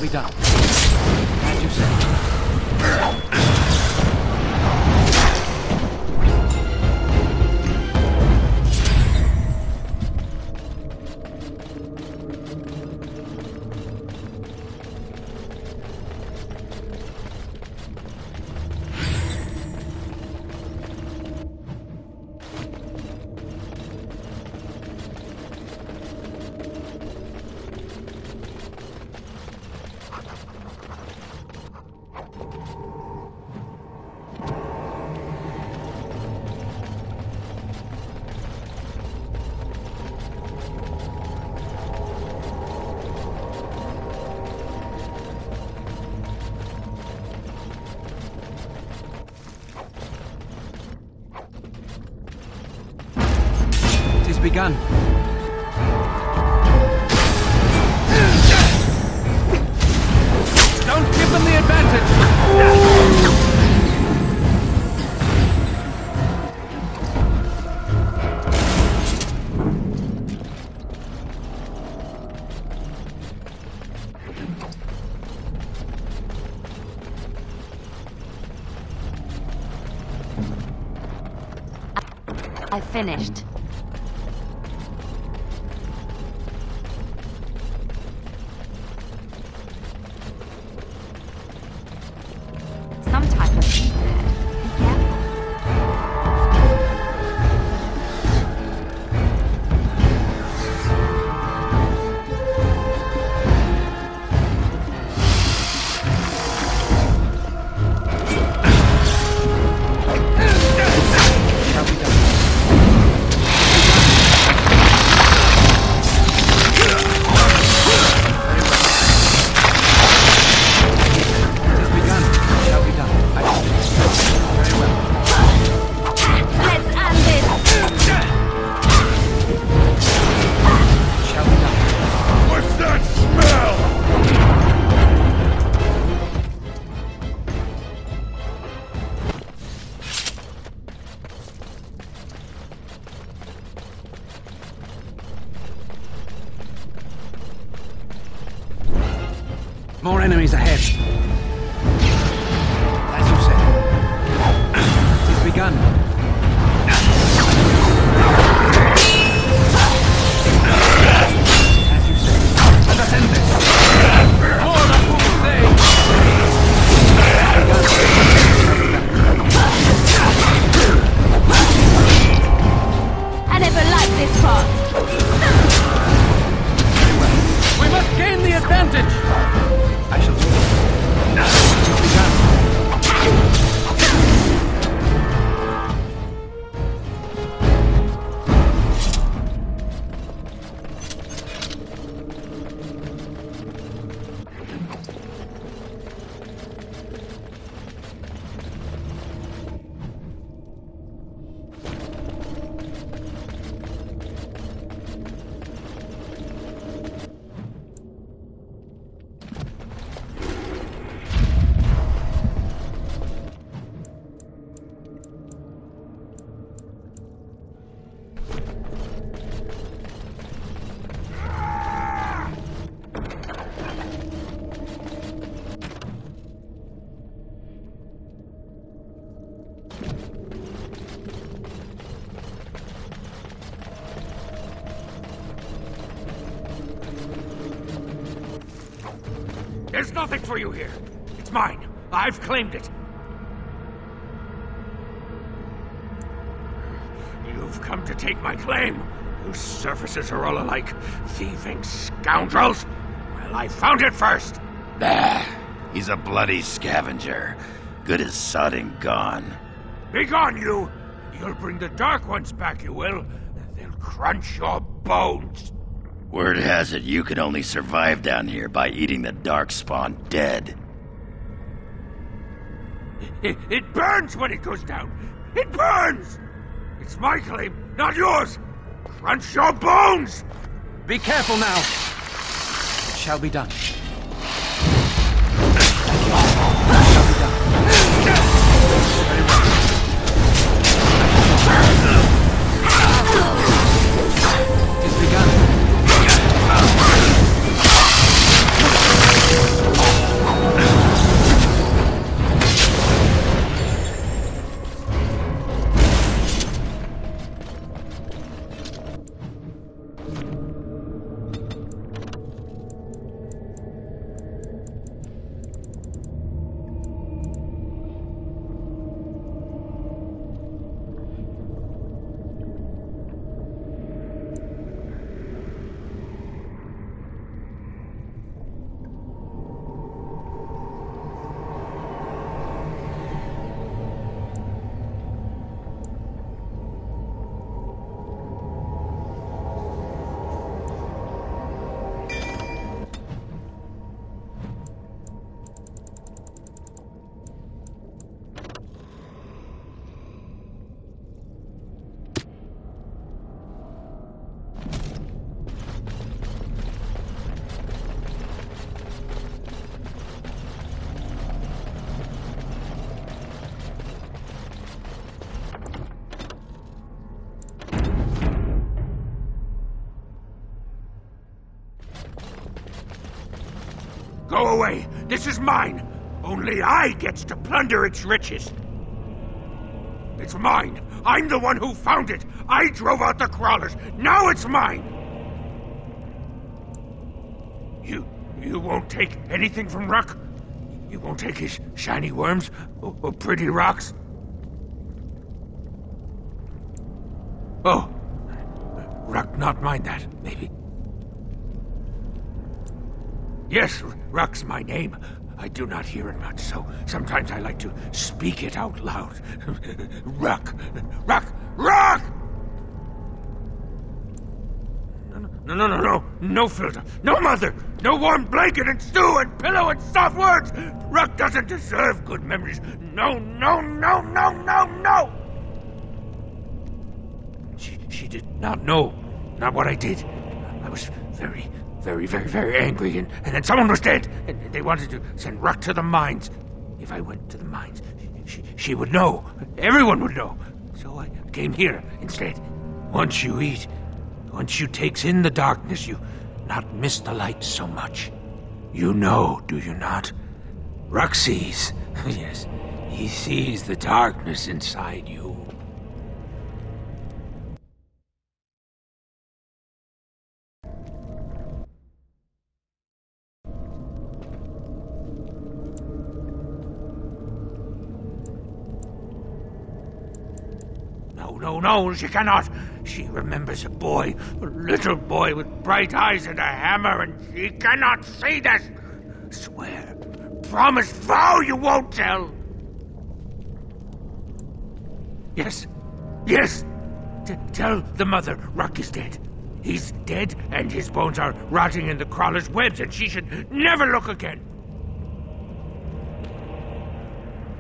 be done. As you say. Begun. Don't give them the advantage! I finished. More enemies ahead. As you said. It is begun. As you said. Let us end this. More than fools they. I never liked this part. We must gain the advantage. I shall do it. There's nothing for you here. It's mine. I've claimed it. You've come to take my claim. Whose surfaces are all alike. Thieving scoundrels. Well, I found it first. Bah. He's a bloody scavenger. Good as sodding gone. Be gone, you! You'll bring the Dark Ones back, you will. They'll crunch your bones. Word has it you can only survive down here by eating the Darkspawn dead. It burns when it goes down. It burns! It's my claim, not yours. Crunch your bones! Be careful now. It shall be done. It is begun. Go away! This is mine! Only I gets to plunder its riches! It's mine! I'm the one who found it! I drove out the crawlers! Now it's mine! You won't take anything from Ruck? You won't take his shiny worms? Or pretty rocks? Oh. Ruck not mind that, maybe. Yes, Ruck's my name. I do not hear it much, so sometimes I like to speak it out loud. Ruck! Ruck! Ruck! No. No filter. No mother. No warm blanket and stew and pillow and soft words. Ruck doesn't deserve good memories. No. She did not know. Not what I did. I was very angry, and then someone was dead, and they wanted to send Ruck to the mines. If I went to the mines, she would know. Everyone would know. So I came here instead. Once you eat, once you takes in the darkness, you not miss the light so much. You know, do you not? Ruck sees. Yes, he sees the darkness inside you. No, she cannot. She remembers a boy, a little boy with bright eyes and a hammer, and she cannot see this. Swear, promise, vow you won't tell. Yes. Tell the mother Ruck is dead. He's dead, and his bones are rotting in the crawler's webs, and she should never look again.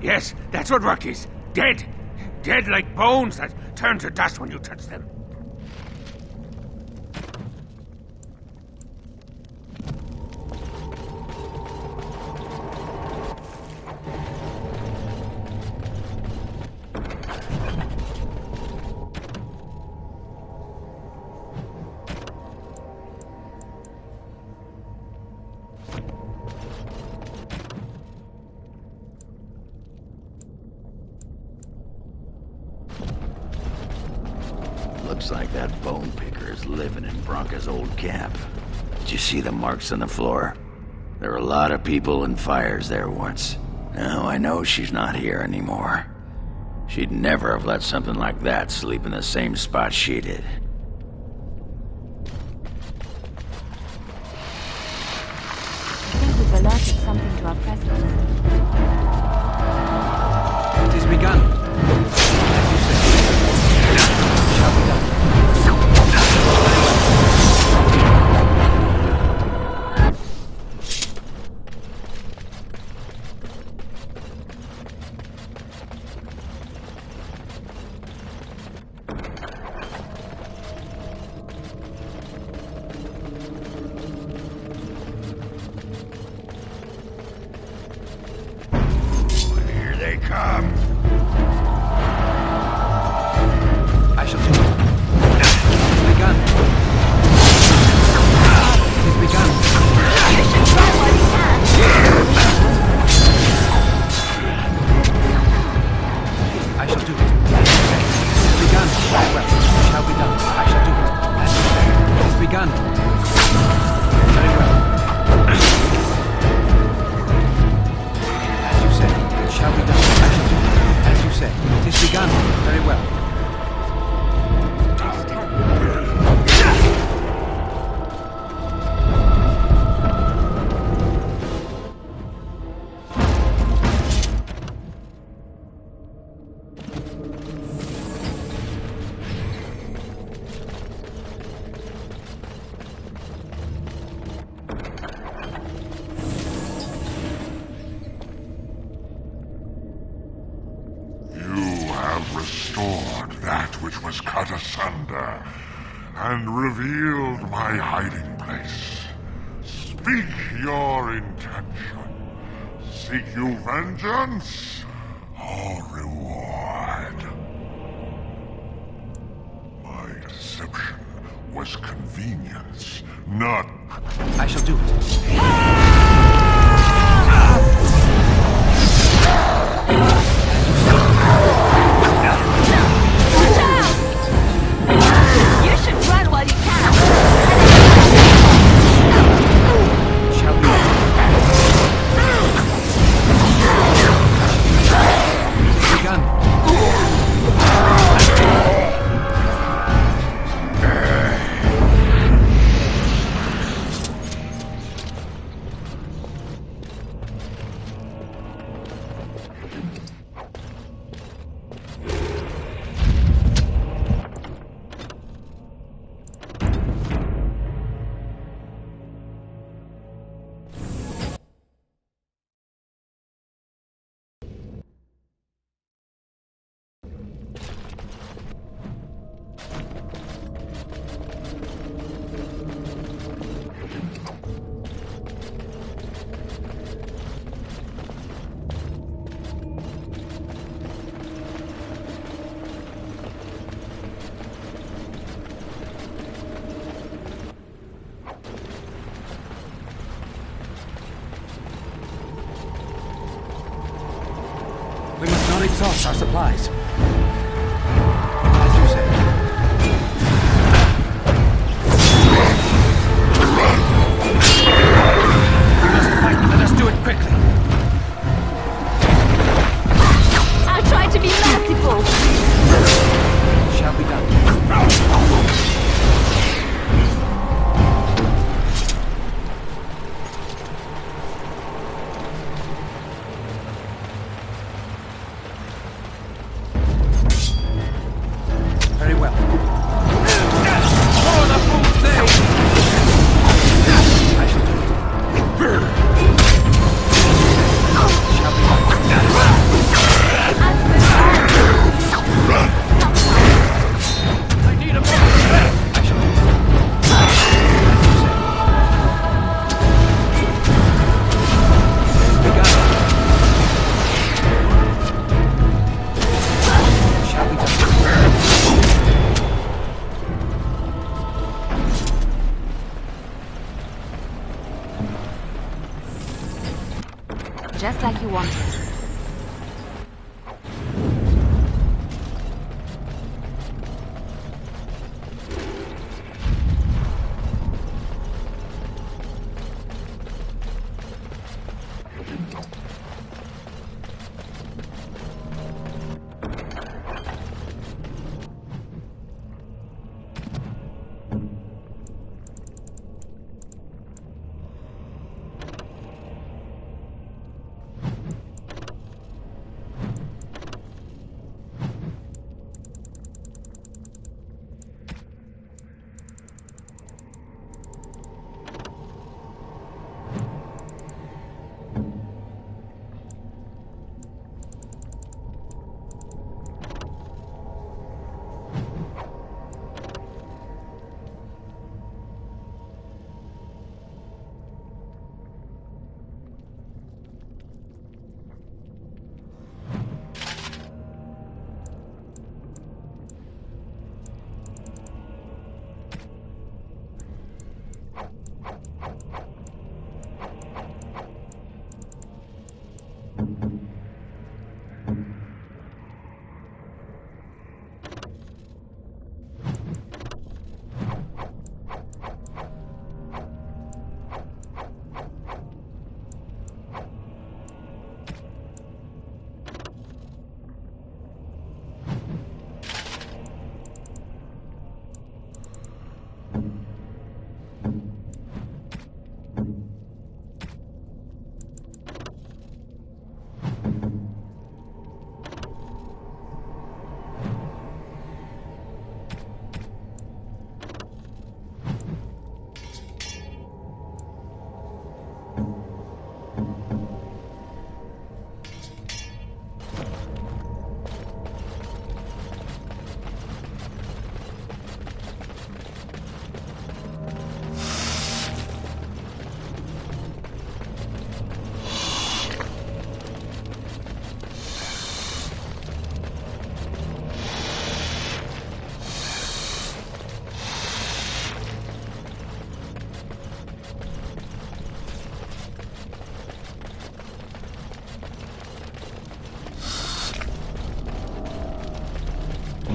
Yes, that's what Ruck is. Dead. Dead like bones that turn to dust when you touch them. Looks like that bone picker is living in Bronca's old camp. Did you see the marks on the floor? There were a lot of people and fires there once. Now I know she's not here anymore. She'd never have let something like that sleep in the same spot she did. I think we've alerted something to our presence. It is begun. Shall be done. Here they come. I shall do it. It's begun. It's begun. You should try what he can. I shall do it. It's begun. Very well. It shall be done. I shall do it. As you say. It's begun. Very well. As you say. It shall be done. I shall do it. As you say. It is begun. Very well. Restored that which was cut asunder, and revealed my hiding place. Speak your intention. Seek you vengeance or reward? My deception was convenience, not... I shall do it. exhaust our supplies. As you say. We must fight. Let us do it quickly. I'll try to be merciful. Shall be done. Very well. For the fool's sake! I shall do it. Shall be done. I need a moment. I shall do it. Shall be done. Just like you wanted.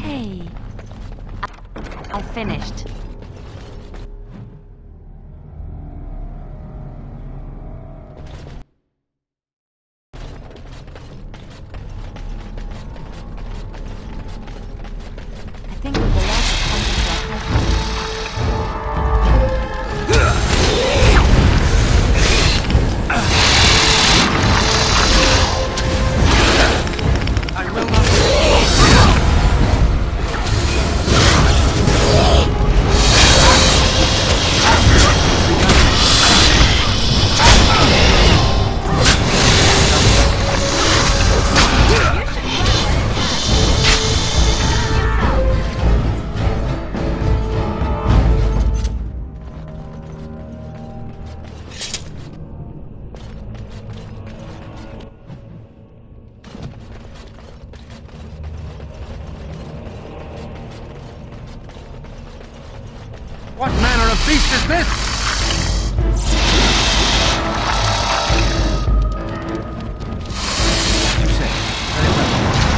Hey, I finished. I think we belong to something to our husband. I will not. What manner of beast is this? You say. Very well.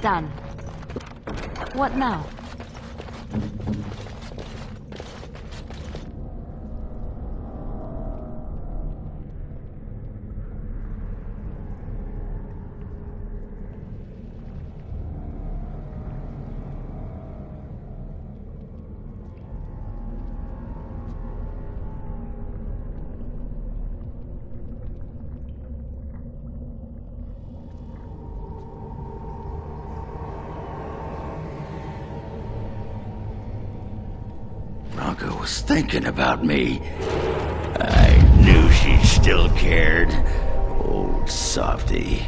done. What now? Bronca was thinking about me. I knew she still cared. Old softy.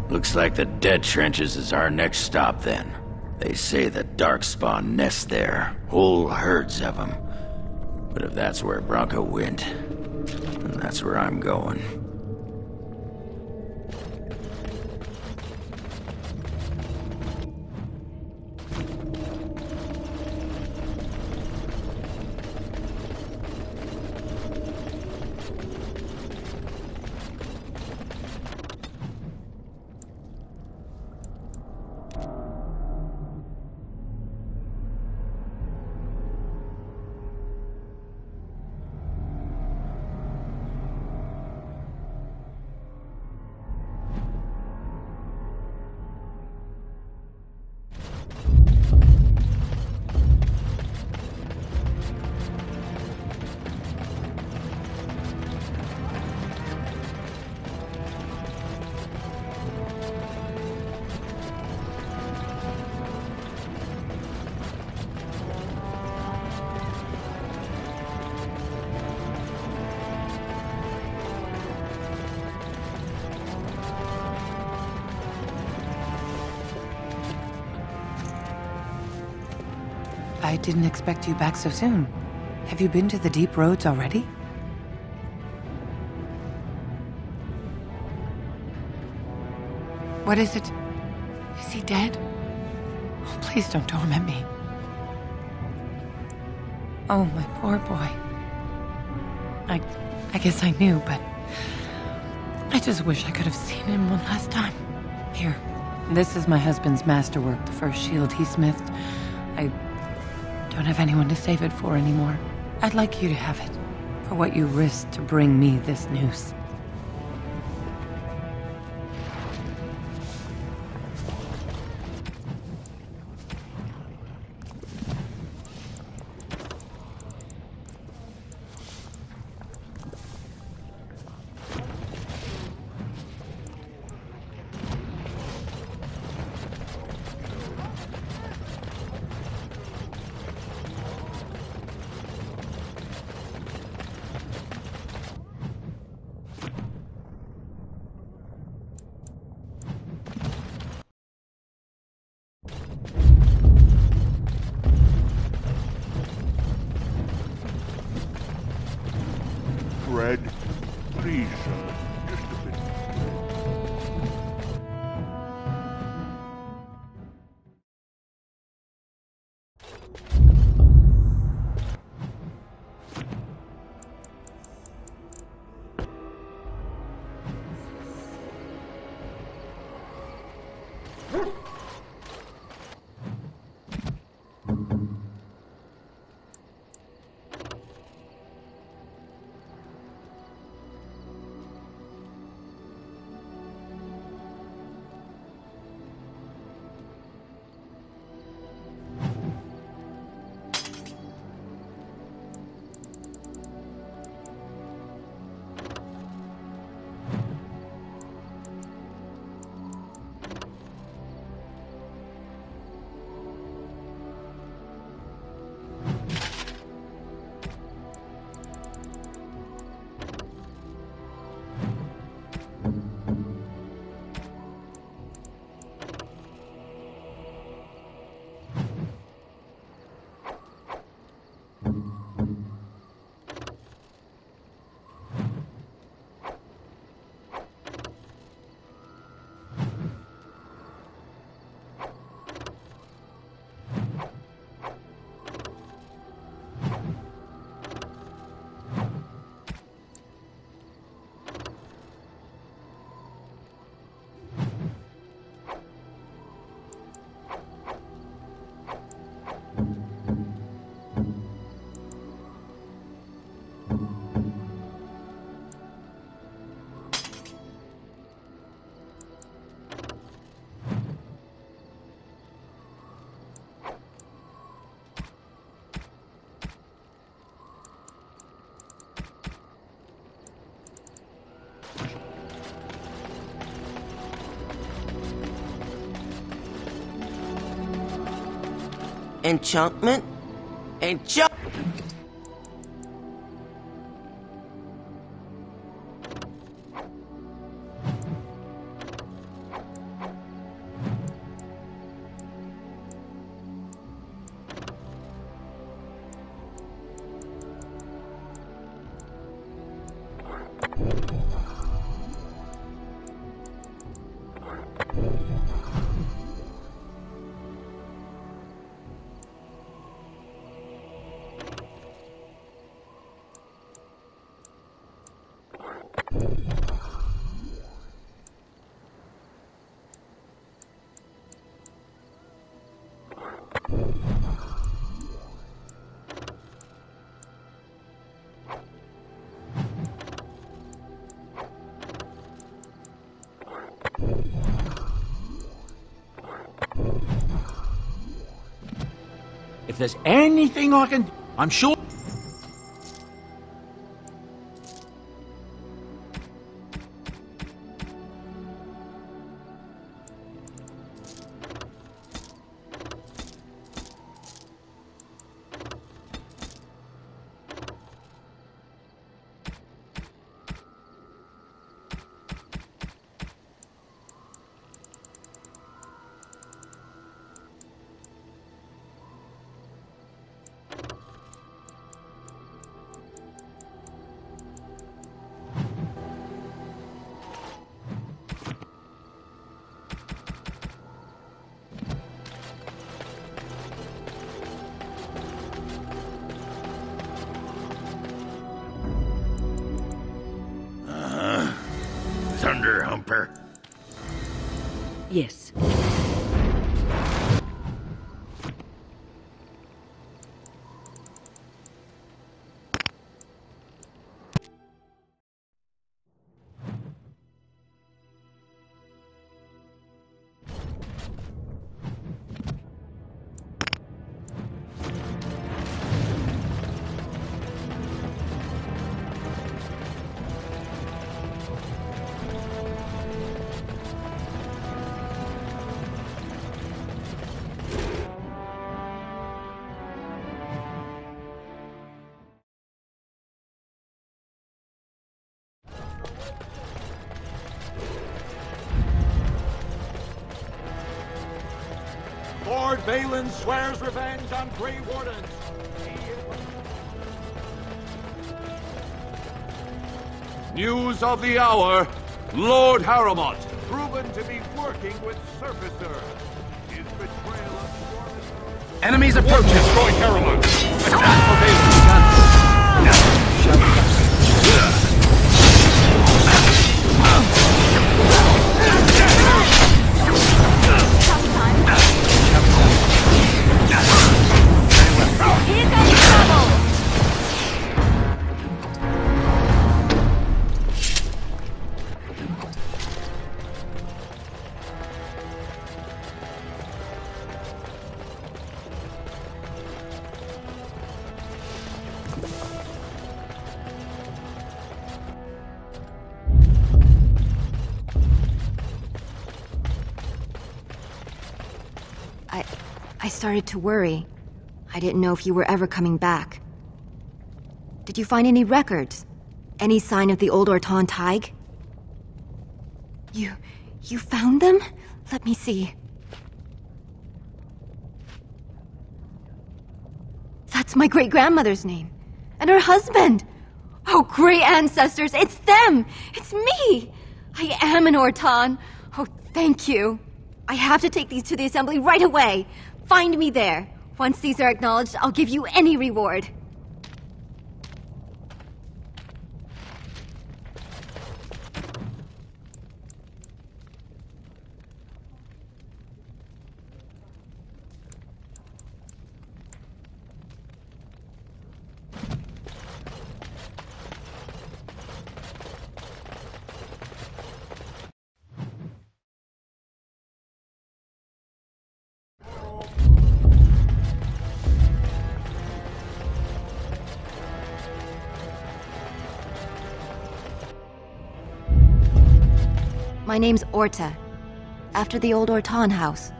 Looks like the Dead Trenches is our next stop then. They say the Darkspawn nest there. Whole herds of them. But if that's where Bronca went, then that's where I'm going. I didn't expect you back so soon. Have you been to the deep roads already? What is it? Is he dead? Oh, please don't torment me. Oh, my poor boy. I guess I knew, but I just wish I could have seen him one last time. Here, this is my husband's masterwork, the first shield he smithed. I don't have anyone to save it for anymore. I'd like you to have it, for what you risked to bring me this news. Fred, please, sir, just a bit. Enchantment? If there's anything I can... I'm sure... Thunder Humper? Yes. Lord Balin swears revenge on Grey Wardens. News of the hour. Lord Harrowmont, proven to be working with Surfacer. His betrayal of Enemies approaching! Destroy Harrowmont. Attack for Balin begun. Shall we go? Here comes trouble! I started to worry. I didn't know if you were ever coming back. Did you find any records? Any sign of the old Orton Tig? You found them? Let me see. That's my great-grandmother's name. And her husband! Oh, great ancestors, it's them! It's me! I am an Orton. Oh, thank you. I have to take these to the assembly right away. Find me there. Once these are acknowledged, I'll give you any reward. My name's Orta. After the old Orton house,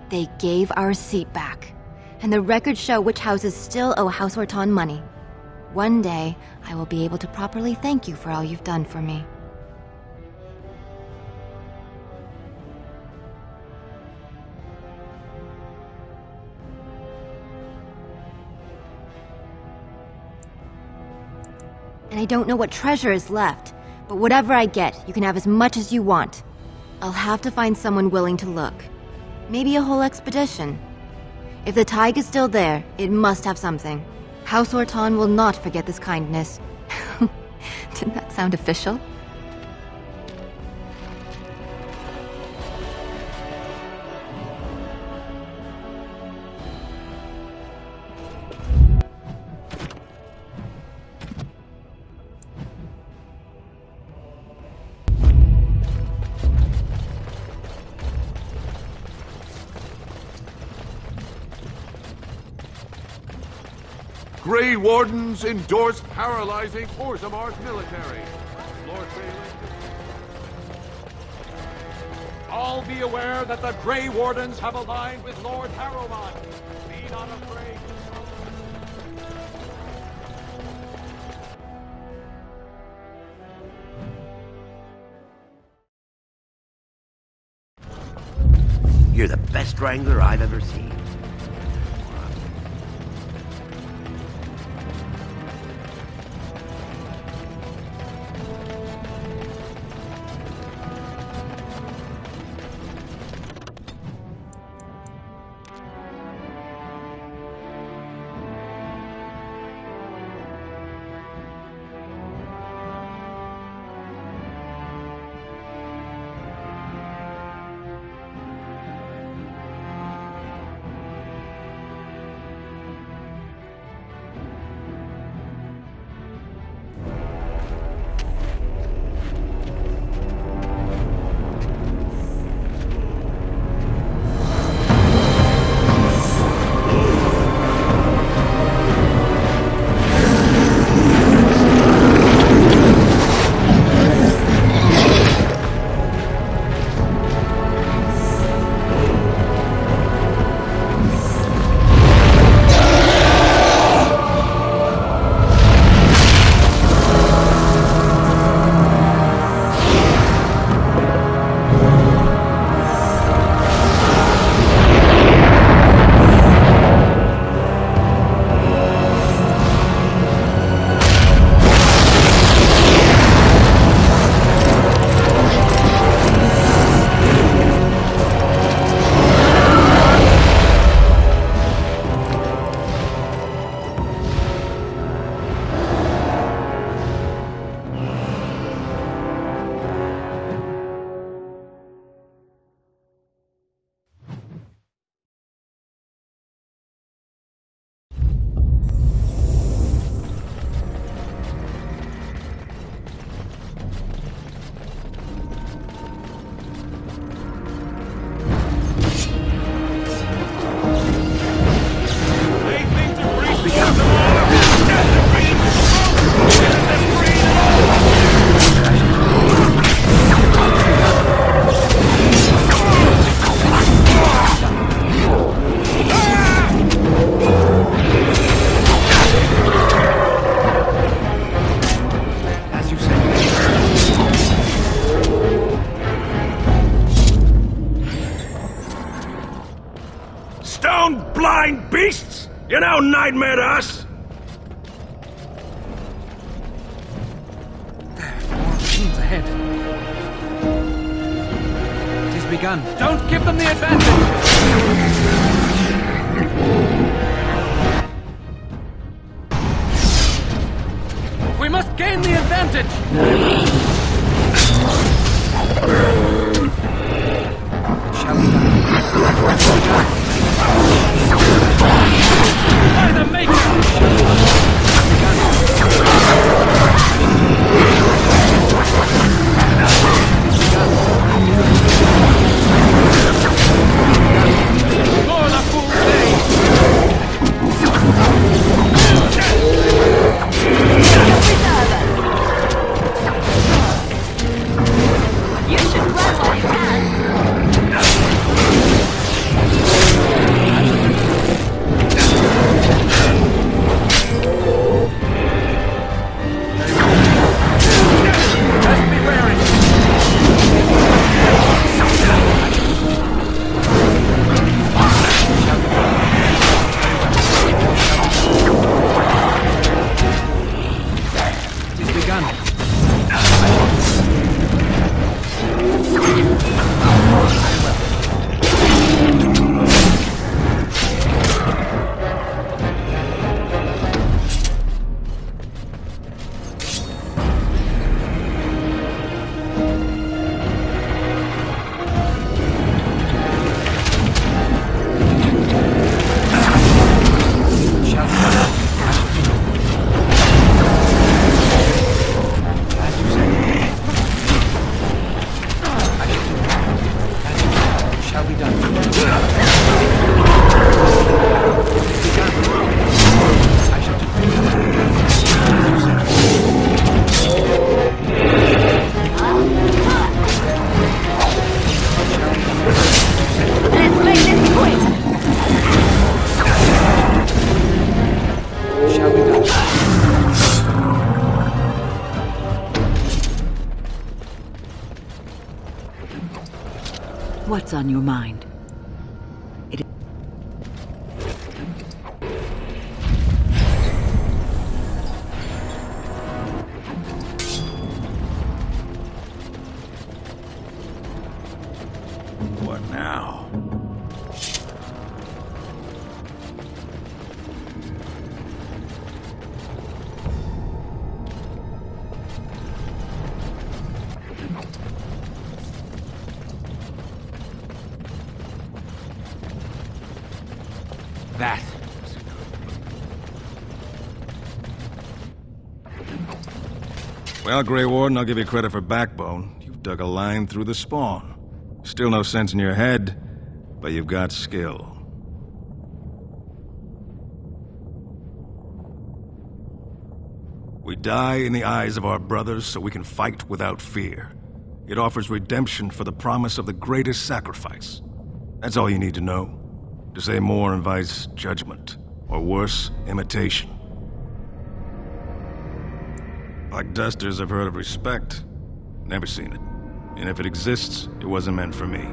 they gave our seat back. and the records show which houses still owe House Horton money. One day, I will be able to properly thank you for all you've done for me. And I don't know what treasure is left, but whatever I get, you can have as much as you want. I'll have to find someone willing to look. Maybe a whole expedition. If the Tig is still there, it must have something. House Horton will not forget this kindness. Didn't that sound official? Grey Wardens endorse paralyzing Orzammar's military. Lord Bailey. All be aware that the Grey Wardens have aligned with Lord Paragon. Be not afraid. You're the best wrangler I've ever seen. Blind beasts! You no nightmare to us! More machines ahead. It has begun. Don't give them the advantage! We must gain the advantage! Shall we done? By the For the full day! You should run while you can. on your mind. What now? That. Well, Grey Warden, I'll give you credit for backbone. You've dug a line through the spawn. Still no sense in your head, but you've got skill. We die in the eyes of our brothers so we can fight without fear. It offers redemption for the promise of the greatest sacrifice. That's all you need to know. To say more invites judgment, or worse, imitation. Like dusters, I've heard of respect. Never seen it. And if it exists, it wasn't meant for me.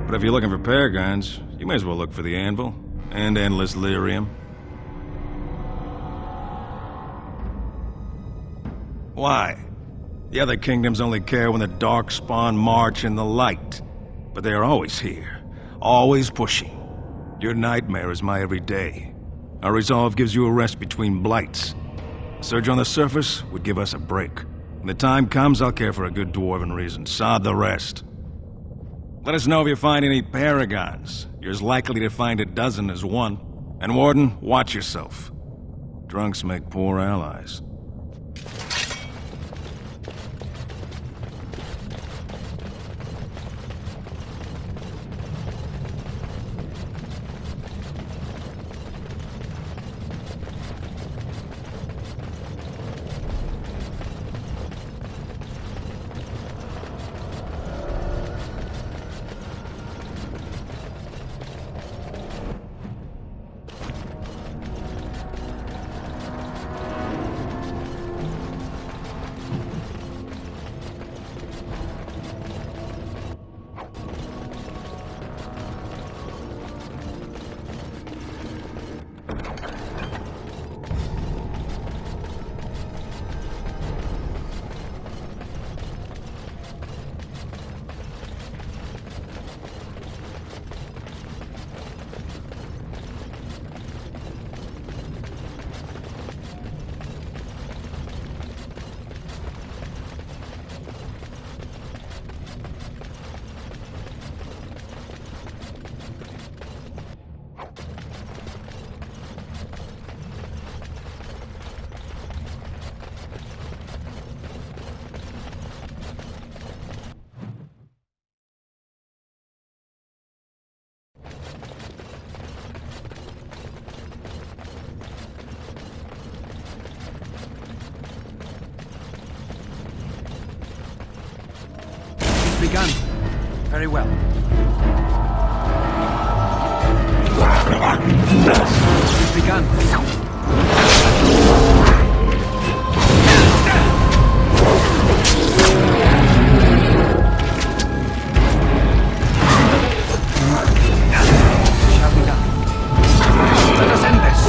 But if you're looking for paragons, you may as well look for the anvil, and endless lyrium. Why? The other kingdoms only care when the Darkspawn march in the light. But they are always here, always pushing. Your nightmare is my everyday. Our resolve gives you a rest between blights. A surge on the surface would give us a break. When the time comes, I'll care for a good dwarven reason. Sod the rest. Let us know if you find any paragons. You're as likely to find a dozen as one. And Warden, watch yourself. Drunks make poor allies. Begun. Very well. It's begun. Shall be done. Let us end this.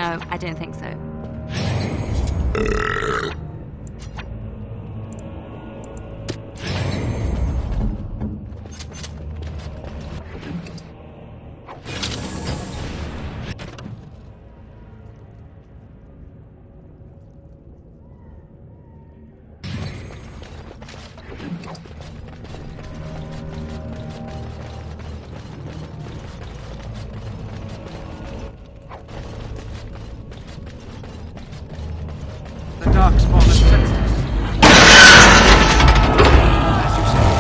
No, I don't think so. The Darkspawn has sensed us. As you say.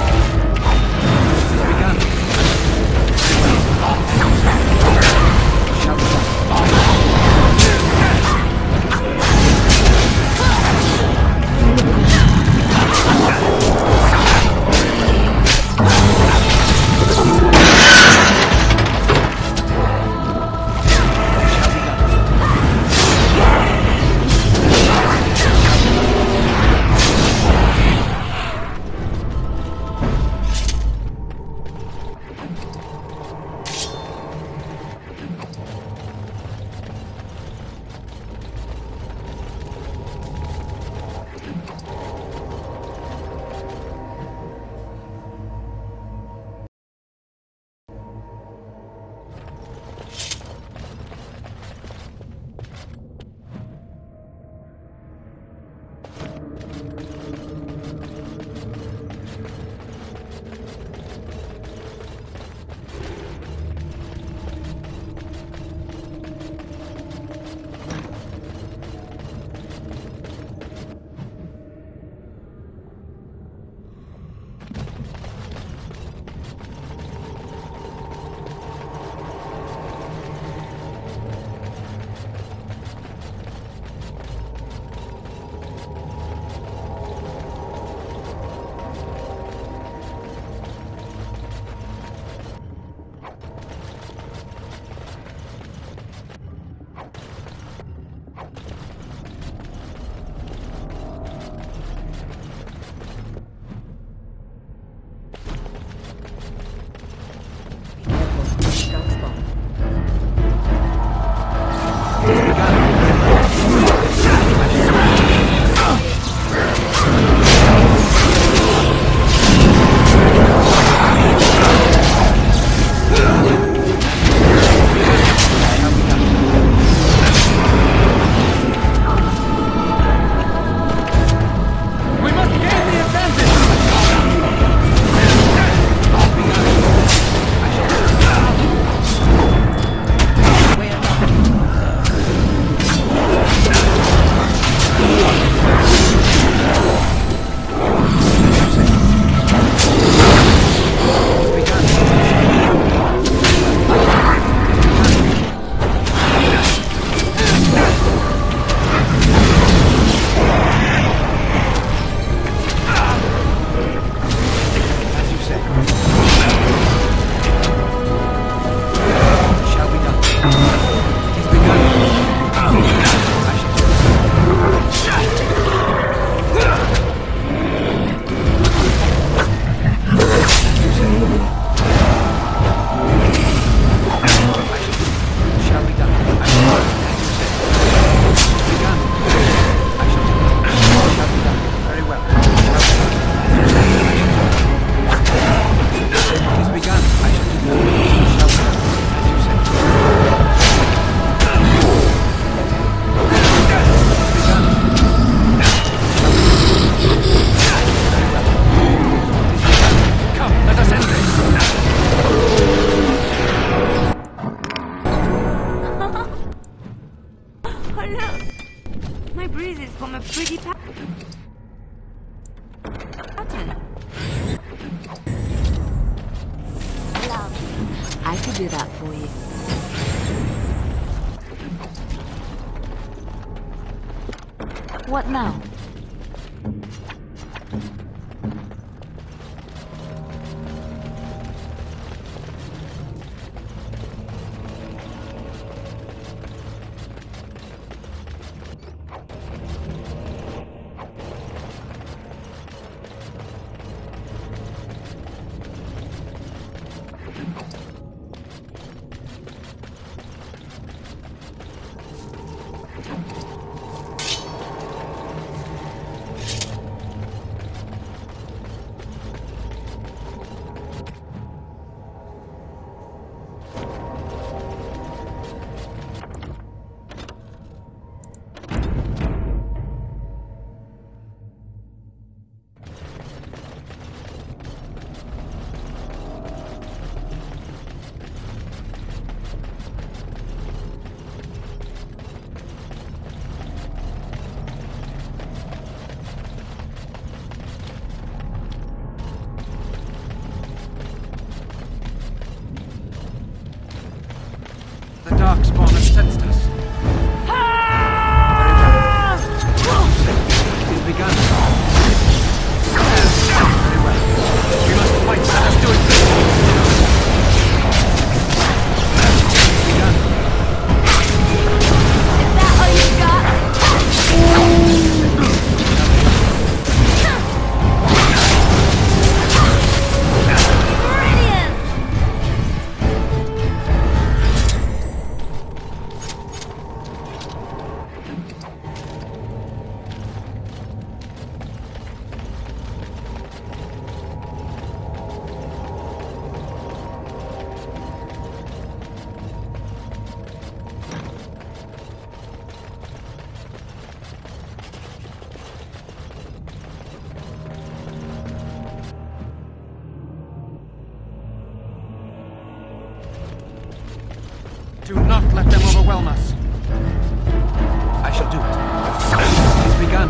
It's begun. Shall we go? I could do that for you. What now? Do not let them overwhelm us. I shall do it. It's begun.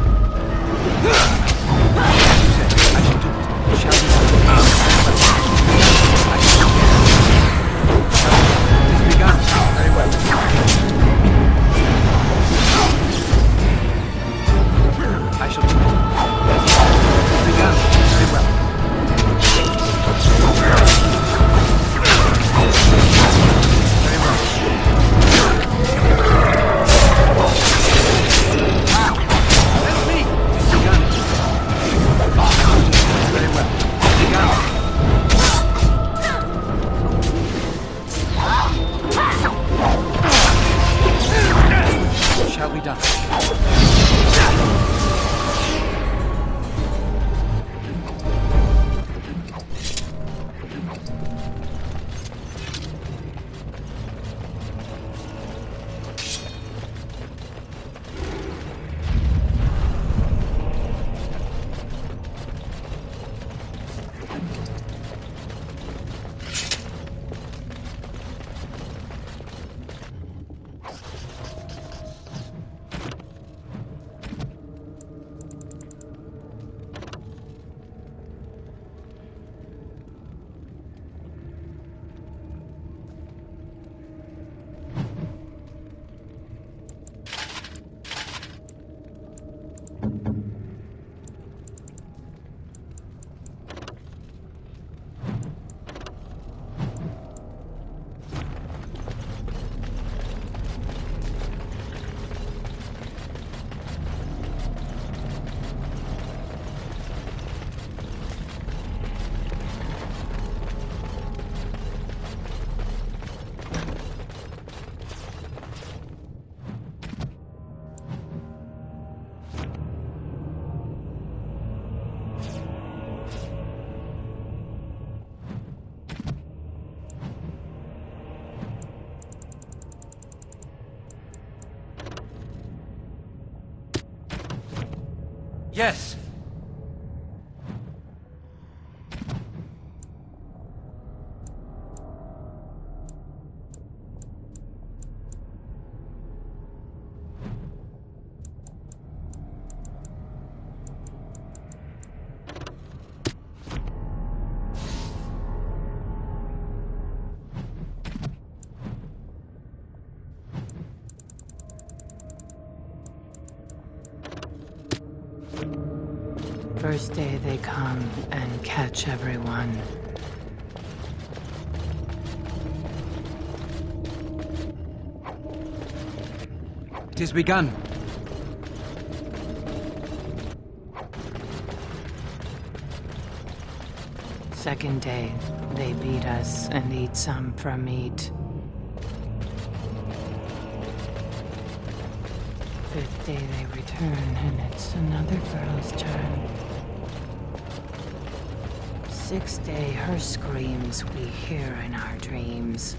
As you said, I shall do it. It shall be done. I shall do it. It is begun. Very well. I shall do it. It is begun. Very well. Very well. Help me! It's begun. Very well. Begun. Shall be done. Yes. First day they come and catch everyone. It is begun. Second day, they beat us and eat some for meat. Fifth day they return and it's another girl's turn. Sixth day, her screams we hear in our dreams.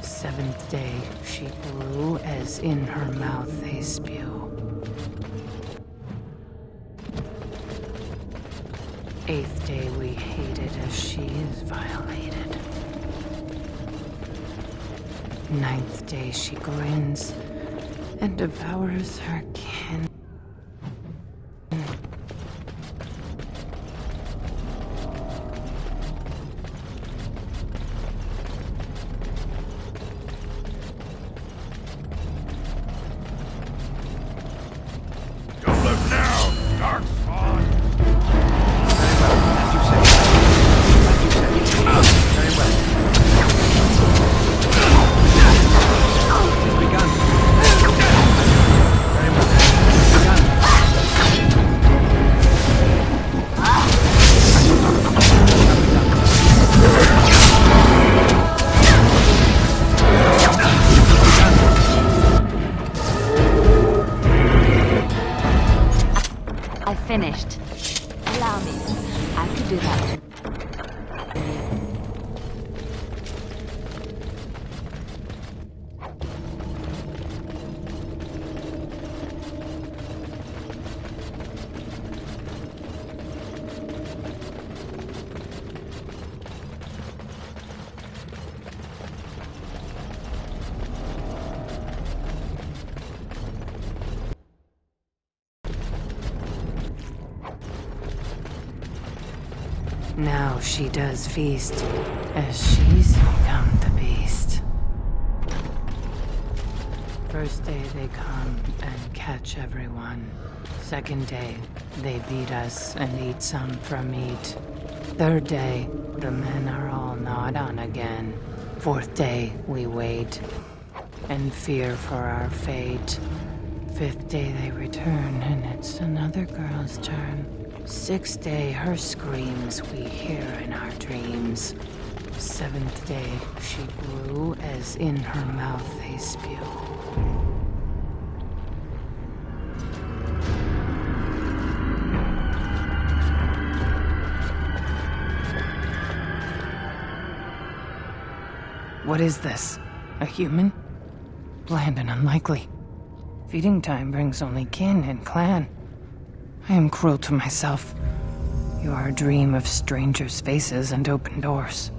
Seventh day, she grew as in her mouth they spew. Eighth day, we hated as she is violated. Ninth day, she grins and devours her kin. Don't look now, Darkspawn! Very well, as you say. As you say. Very well. It is begun. Very well. Begun. I finished. Allow me. I could do that. Now she does feast, as she's become the beast. First day they come and catch everyone. Second day, they beat us and eat some from meat. Third day, the men are all gnawed on again. Fourth day, we wait and fear for our fate. Fifth day, they return, and it's another girl's turn. Sixth day, her screams we hear in our dreams. Seventh day, she grew as in her mouth they spew. What is this? A human? Bland and unlikely. Feeding time brings only kin and clan. I am cruel to myself. You are a dream of strangers' faces and open doors.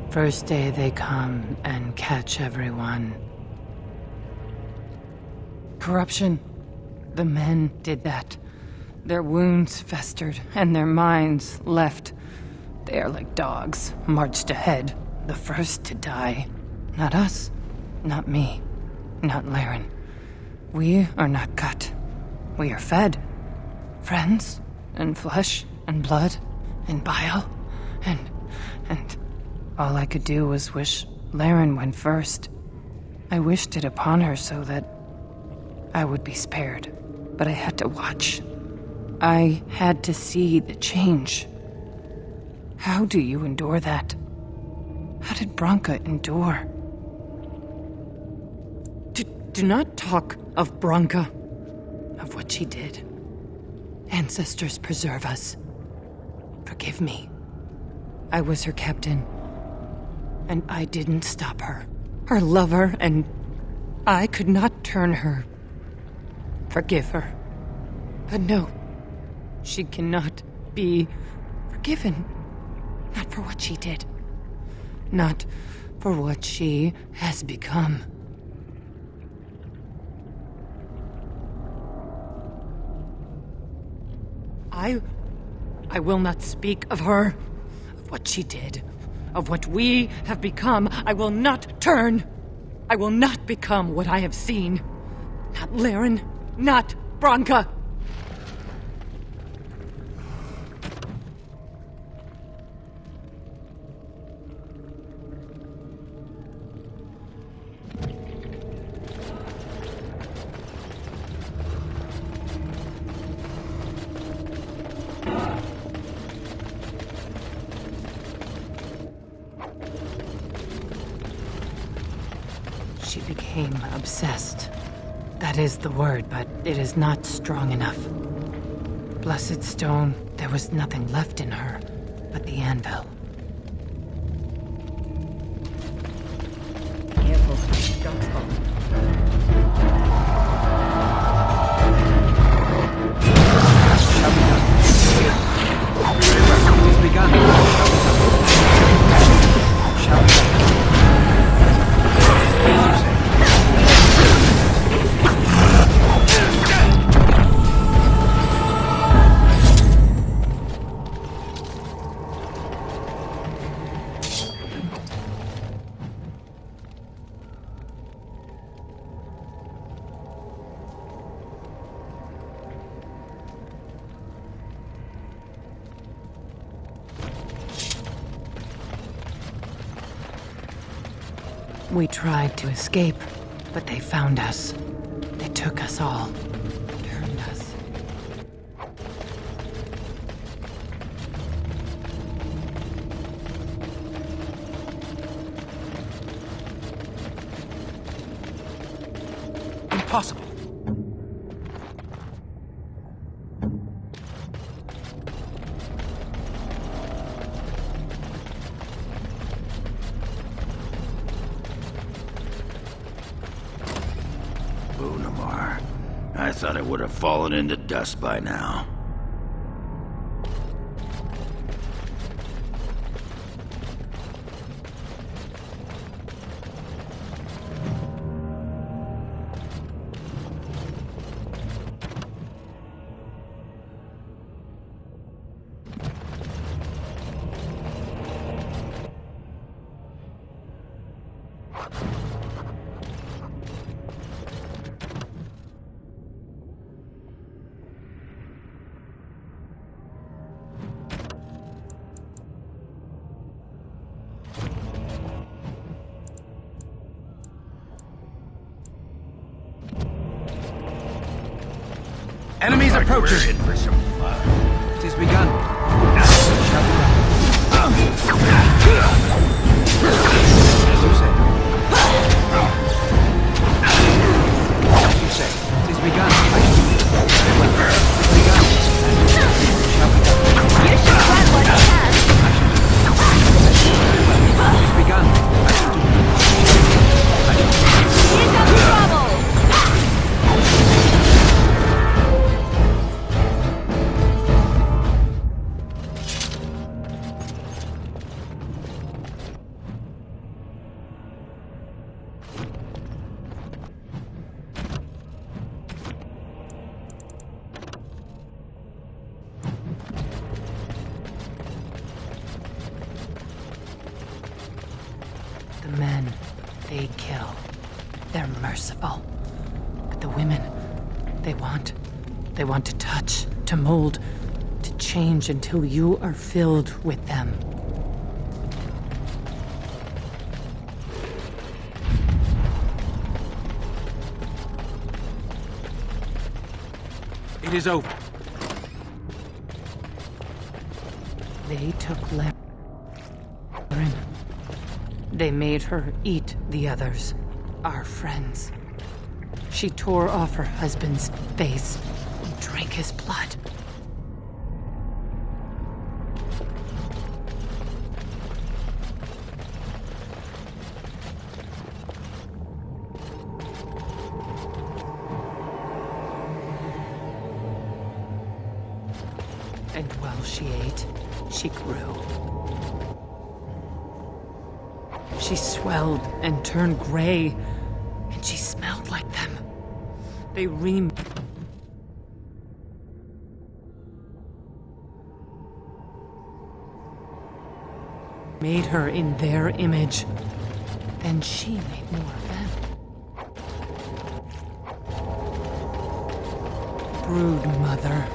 First day they come and catch everyone. Corruption. The men did that. Their wounds festered, and their minds left. They are like dogs, marched ahead, the first to die. Not us, not me, not Laren. We are not cut. We are fed. Friends, and flesh, and blood, and bile, and all I could do was wish Laren went first. I wished it upon her so that I would be spared, but I had to watch. I had to see the change. How do you endure that? How did Branka endure? Do not talk of Branka, of what she did. Ancestors preserve us. Forgive me. I was her captain, and I didn't stop her. Her lover, and I could not turn her. Forgive her. But no. She cannot be forgiven. Not for what she did. Not for what she has become. I will not speak of her, of what she did, of what we have become. I will not turn. I will not become what I have seen. Not Laren, not Branka. She became obsessed. That is the word, but it is not strong enough. Blessed stone, there was nothing left in her but the anvil. Careful, Darkspawn. Shall be done. It is begun. Shall be done. We tried to escape, but they found us. They took us all. Turned us. Impossible. I thought it would have fallen into dust by now. Enemies approaching! We're in for some fun. It is begun. It shall be done. As you say. As you say. It is begun. Very well. It is begun. As you say. It shall be done. You should grab what you have. It is begun. I shall do it. Here comes trouble. The men, they kill. They're merciful. But the women, they want to touch, to mold, to change until you are filled with them. It is over. They took Lauren. They made her eat the others, our friends. She tore off her husband's face and drank his blood. And while she ate, she grew. She swelled and turned gray, and she smelled like them. They made her in their image. Then she made more of them. Brood mother.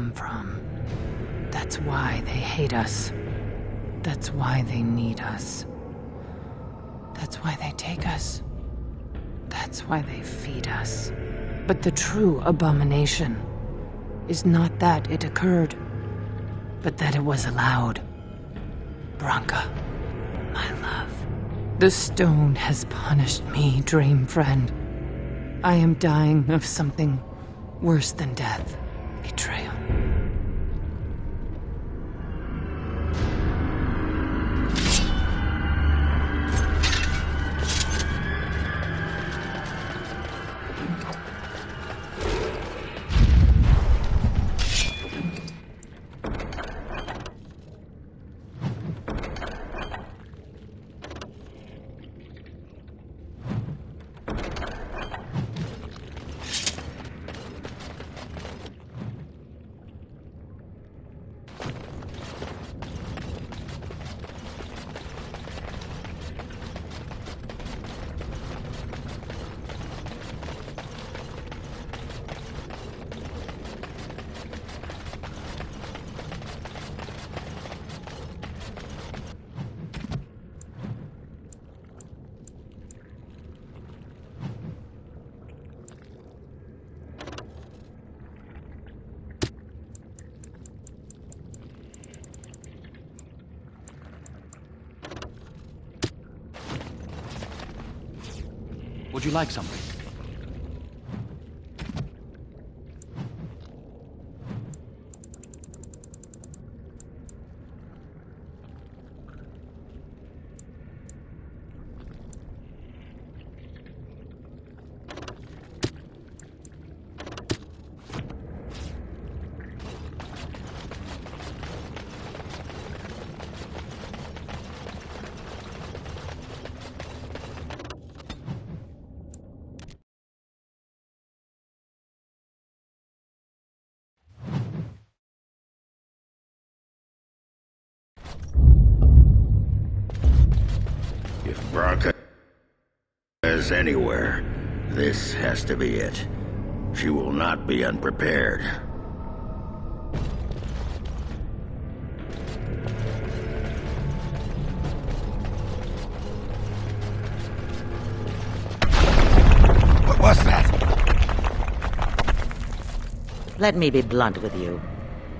come from. That's why they hate us. That's why they need us. That's why they take us. That's why they feed us. But the true abomination is not that it occurred, but that it was allowed. Branka, my love, the stone has punished me, dream friend. I am dying of something worse than death. Betrayal. Would you like something? If Branka is anywhere, this has to be it. She will not be unprepared. What was that? Let me be blunt with you.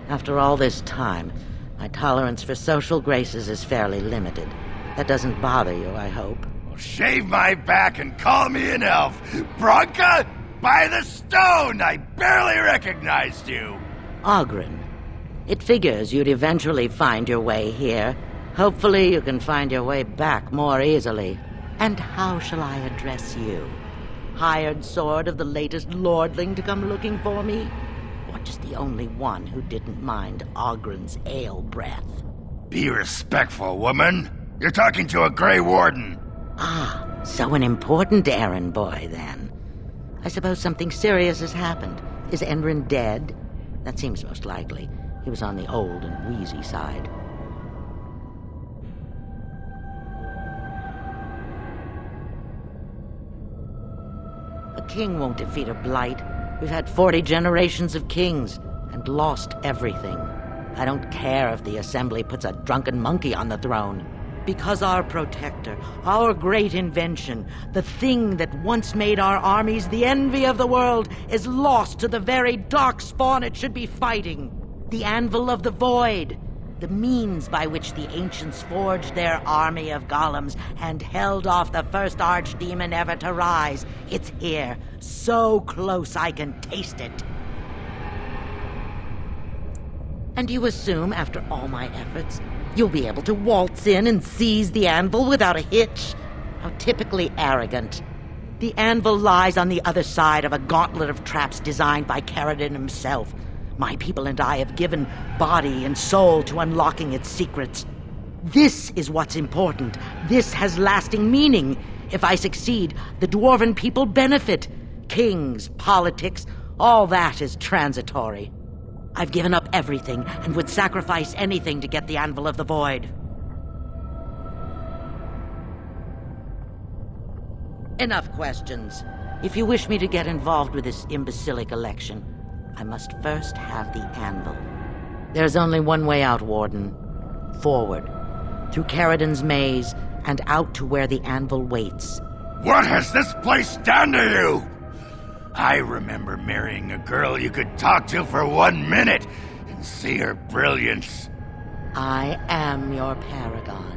After all this time, my tolerance for social graces is fairly limited. That doesn't bother you, I hope. Well, shave my back and call me an elf. Branka, by the stone, I barely recognized you. Ogren. It figures you'd eventually find your way here. Hopefully you can find your way back more easily. And how shall I address you? Hired sword of the latest lordling to come looking for me? Or just the only one who didn't mind Ogren's ale breath? Be respectful, woman. You're talking to a Grey Warden. Ah, so an important errand boy, then. I suppose something serious has happened. Is Endrin dead? That seems most likely. He was on the old and wheezy side. A king won't defeat a blight. We've had 40 generations of kings, and lost everything. I don't care if the Assembly puts a drunken monkey on the throne. Because our protector, our great invention, the thing that once made our armies the envy of the world, is lost to the very darkspawn it should be fighting. The Anvil of the Void, the means by which the ancients forged their army of golems and held off the first archdemon ever to rise. It's here, so close I can taste it. And you assume, after all my efforts, you'll be able to waltz in and seize the anvil without a hitch? How typically arrogant. The anvil lies on the other side of a gauntlet of traps designed by Paragon himself. My people and I have given body and soul to unlocking its secrets. This is what's important. This has lasting meaning. If I succeed, the dwarven people benefit. Kings, politics, all that is transitory. I've given up everything and would sacrifice anything to get the Anvil of the Void. Enough questions. If you wish me to get involved with this imbecilic election, I must first have the anvil. There's only one way out, Warden. Forward, through Caridon's maze, and out to where the anvil waits. What has this place done to you? I remember marrying a girl you could talk to for 1 minute and see her brilliance. I am your Paragon.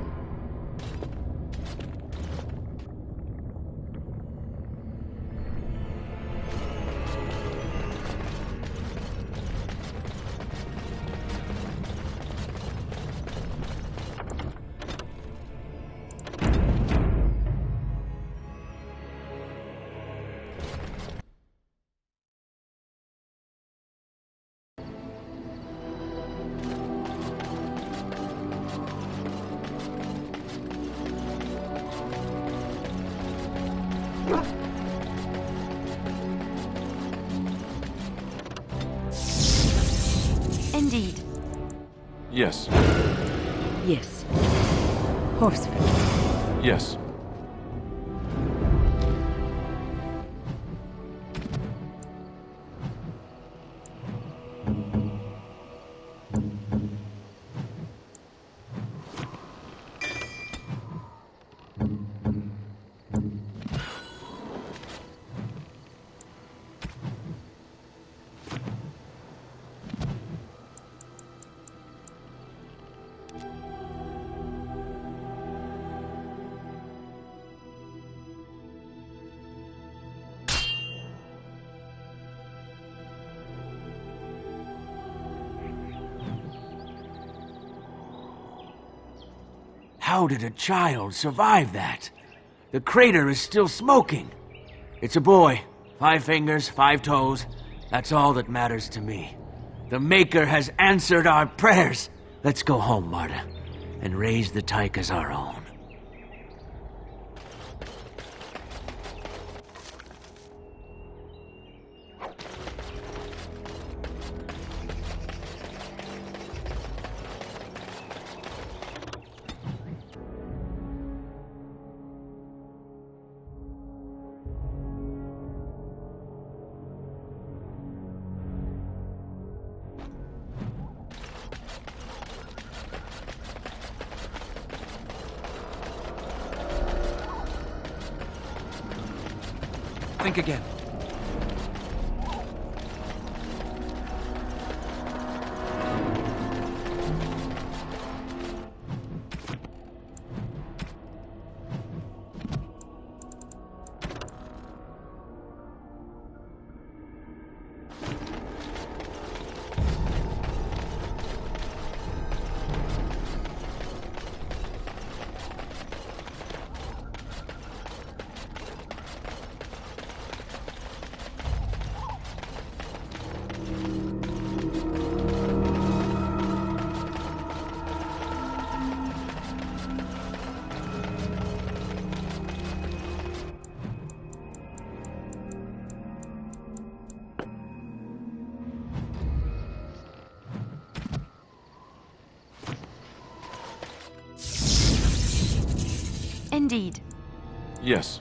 Indeed. Yes. Yes. Horseford. Yes. How did a child survive that? The crater is still smoking. It's a boy. 5 fingers, 5 toes. That's all that matters to me. The Maker has answered our prayers. Let's go home, Marta, and raise the Tyke as our own. Think again. Indeed. Yes.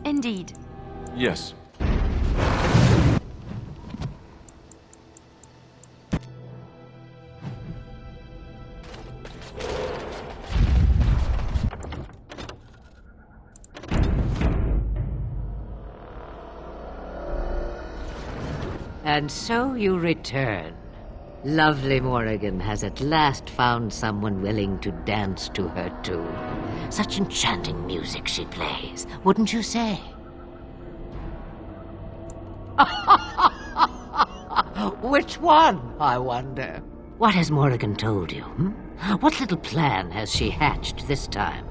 Indeed. Yes. And so you return. Lovely Morrigan has at last found someone willing to dance to her tune. Such enchanting music she plays, wouldn't you say? Which one, I wonder? What has Morrigan told you? What little plan has she hatched this time?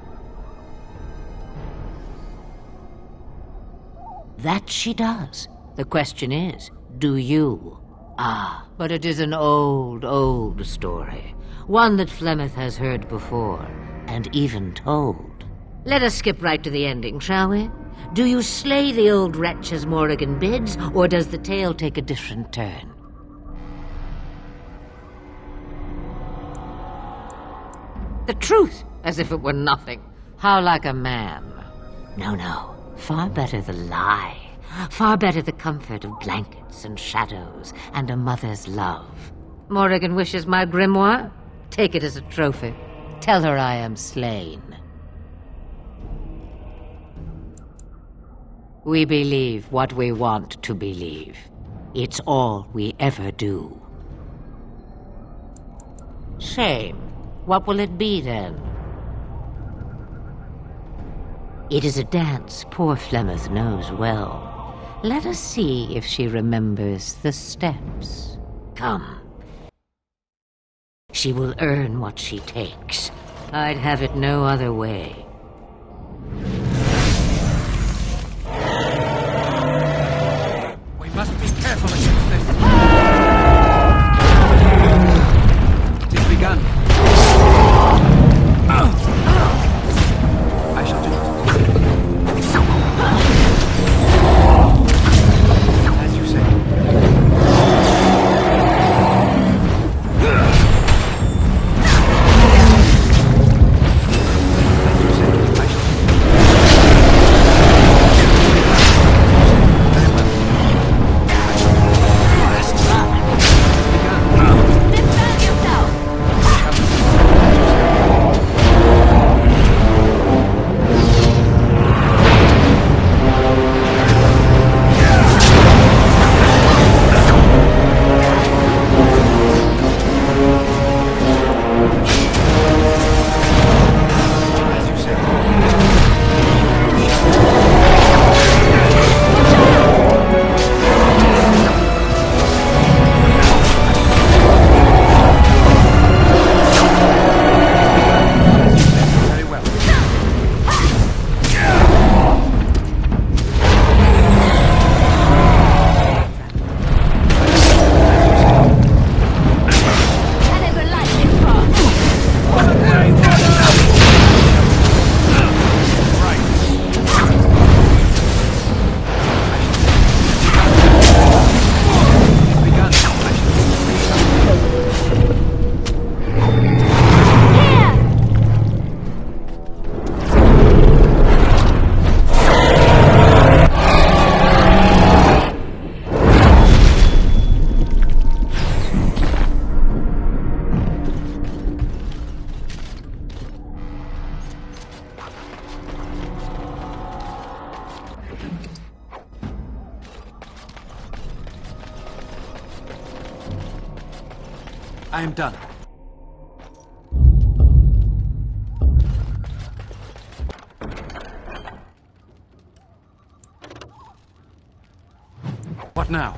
That she does. The question is, do you? Ah, but it is an old, old story. One that Flemeth has heard before, and even told. Let us skip right to the ending, shall we? Do you slay the old wretch as Morrigan bids, or does the tale take a different turn? The truth, as if it were nothing. How like a man. No, no. Far better the lie. Far better the comfort of blankets and shadows and a mother's love. Morrigan wishes my grimoire? Take it as a trophy. Tell her I am slain. We believe what we want to believe. It's all we ever do. Shame. What will it be then? It is a dance poor Flemeth knows well. Let us see if she remembers the steps. Come. She will earn what she takes. I'd have it no other way. We must be careful against this. It is begun. I shall do it. As you say. I am done. What now?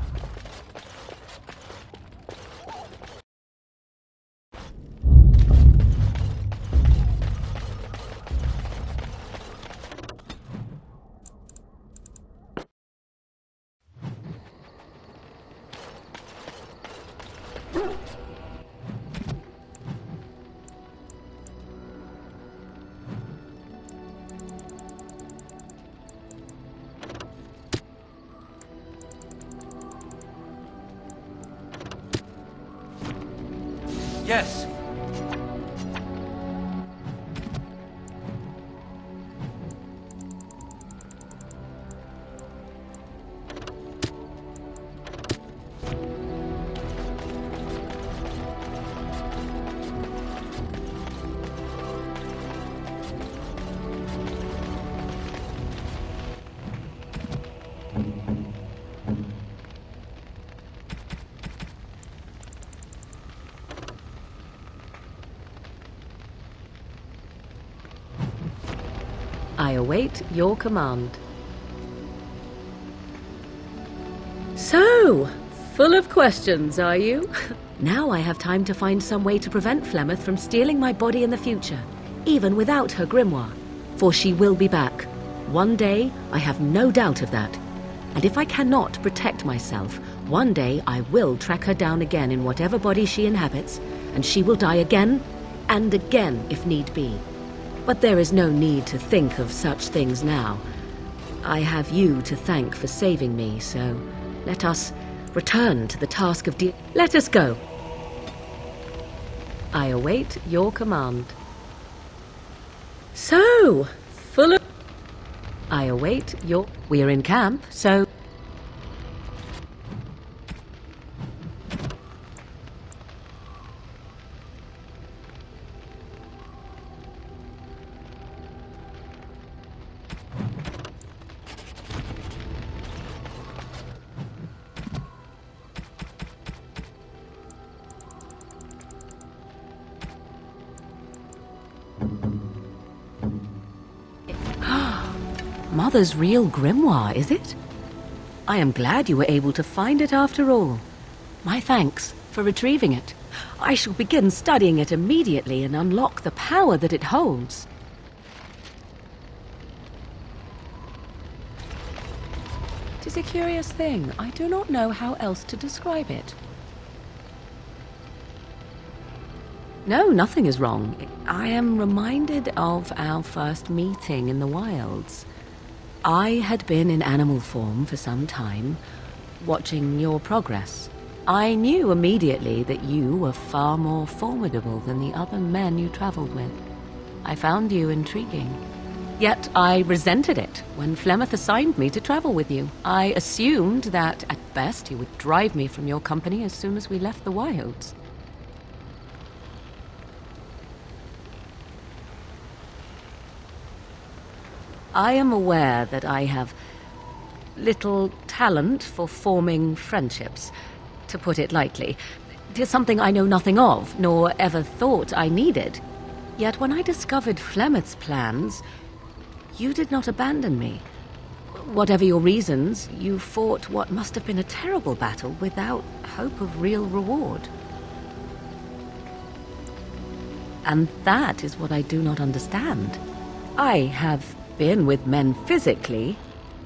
Yes. I await your command. So, full of questions, are you? Now I have time to find some way to prevent Flemeth from stealing my body in the future, even without her grimoire. For she will be back. One day, I have no doubt of that. And if I cannot protect myself, one day I will track her down again in whatever body she inhabits, and she will die again and again if need be. But there is no need to think of such things now. I have you to thank for saving me, so let us return to the task of Let us go. I await your command. So, full of... I await your... We're in camp, so... Mother's real grimoire, is it? I am glad you were able to find it after all. My thanks for retrieving it. I shall begin studying it immediately and unlock the power that it holds. It is a curious thing. I do not know how else to describe it. No, nothing is wrong. I am reminded of our first meeting in the wilds. I had been in animal form for some time, watching your progress. I knew immediately that you were far more formidable than the other men you traveled with. I found you intriguing. Yet I resented it when Flemeth assigned me to travel with you. I assumed that, at best, he would drive me from your company as soon as we left the wilds. I am aware that I have little talent for forming friendships, to put it lightly. It is something I know nothing of, nor ever thought I needed. Yet when I discovered Flemeth's plans, you did not abandon me. Whatever your reasons, you fought what must have been a terrible battle without hope of real reward. And that is what I do not understand. I have been with men physically,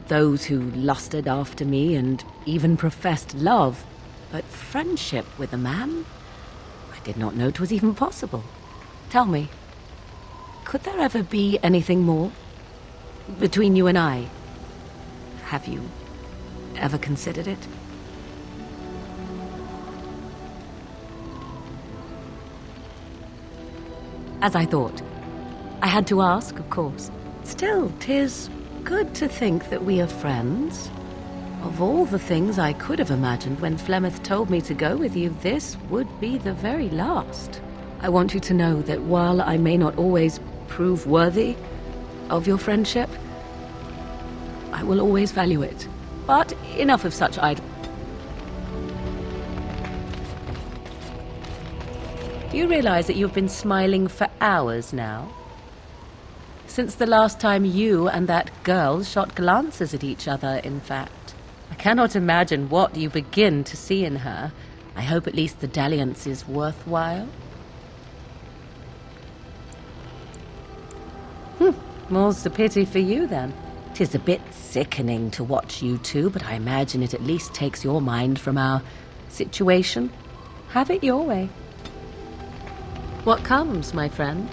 those who lusted after me and even professed love, but friendship with a man? I did not know it was even possible. Tell me, could there ever be anything more between you and I? Have you ever considered it? As I thought. I had to ask, of course. Still, 'tis good to think that we are friends. Of all the things I could have imagined when Flemeth told me to go with you, this would be the very last. I want you to know that while I may not always prove worthy of your friendship, I will always value it. But enough of such idle. Do you realize that you've been smiling for hours now? Since the last time you and that girl shot glances at each other, in fact. I cannot imagine what you begin to see in her. I hope at least the dalliance is worthwhile. More's the pity for you, then. 'Tis a bit sickening to watch you two, but I imagine it at least takes your mind from our situation. Have it your way. What comes, my friend?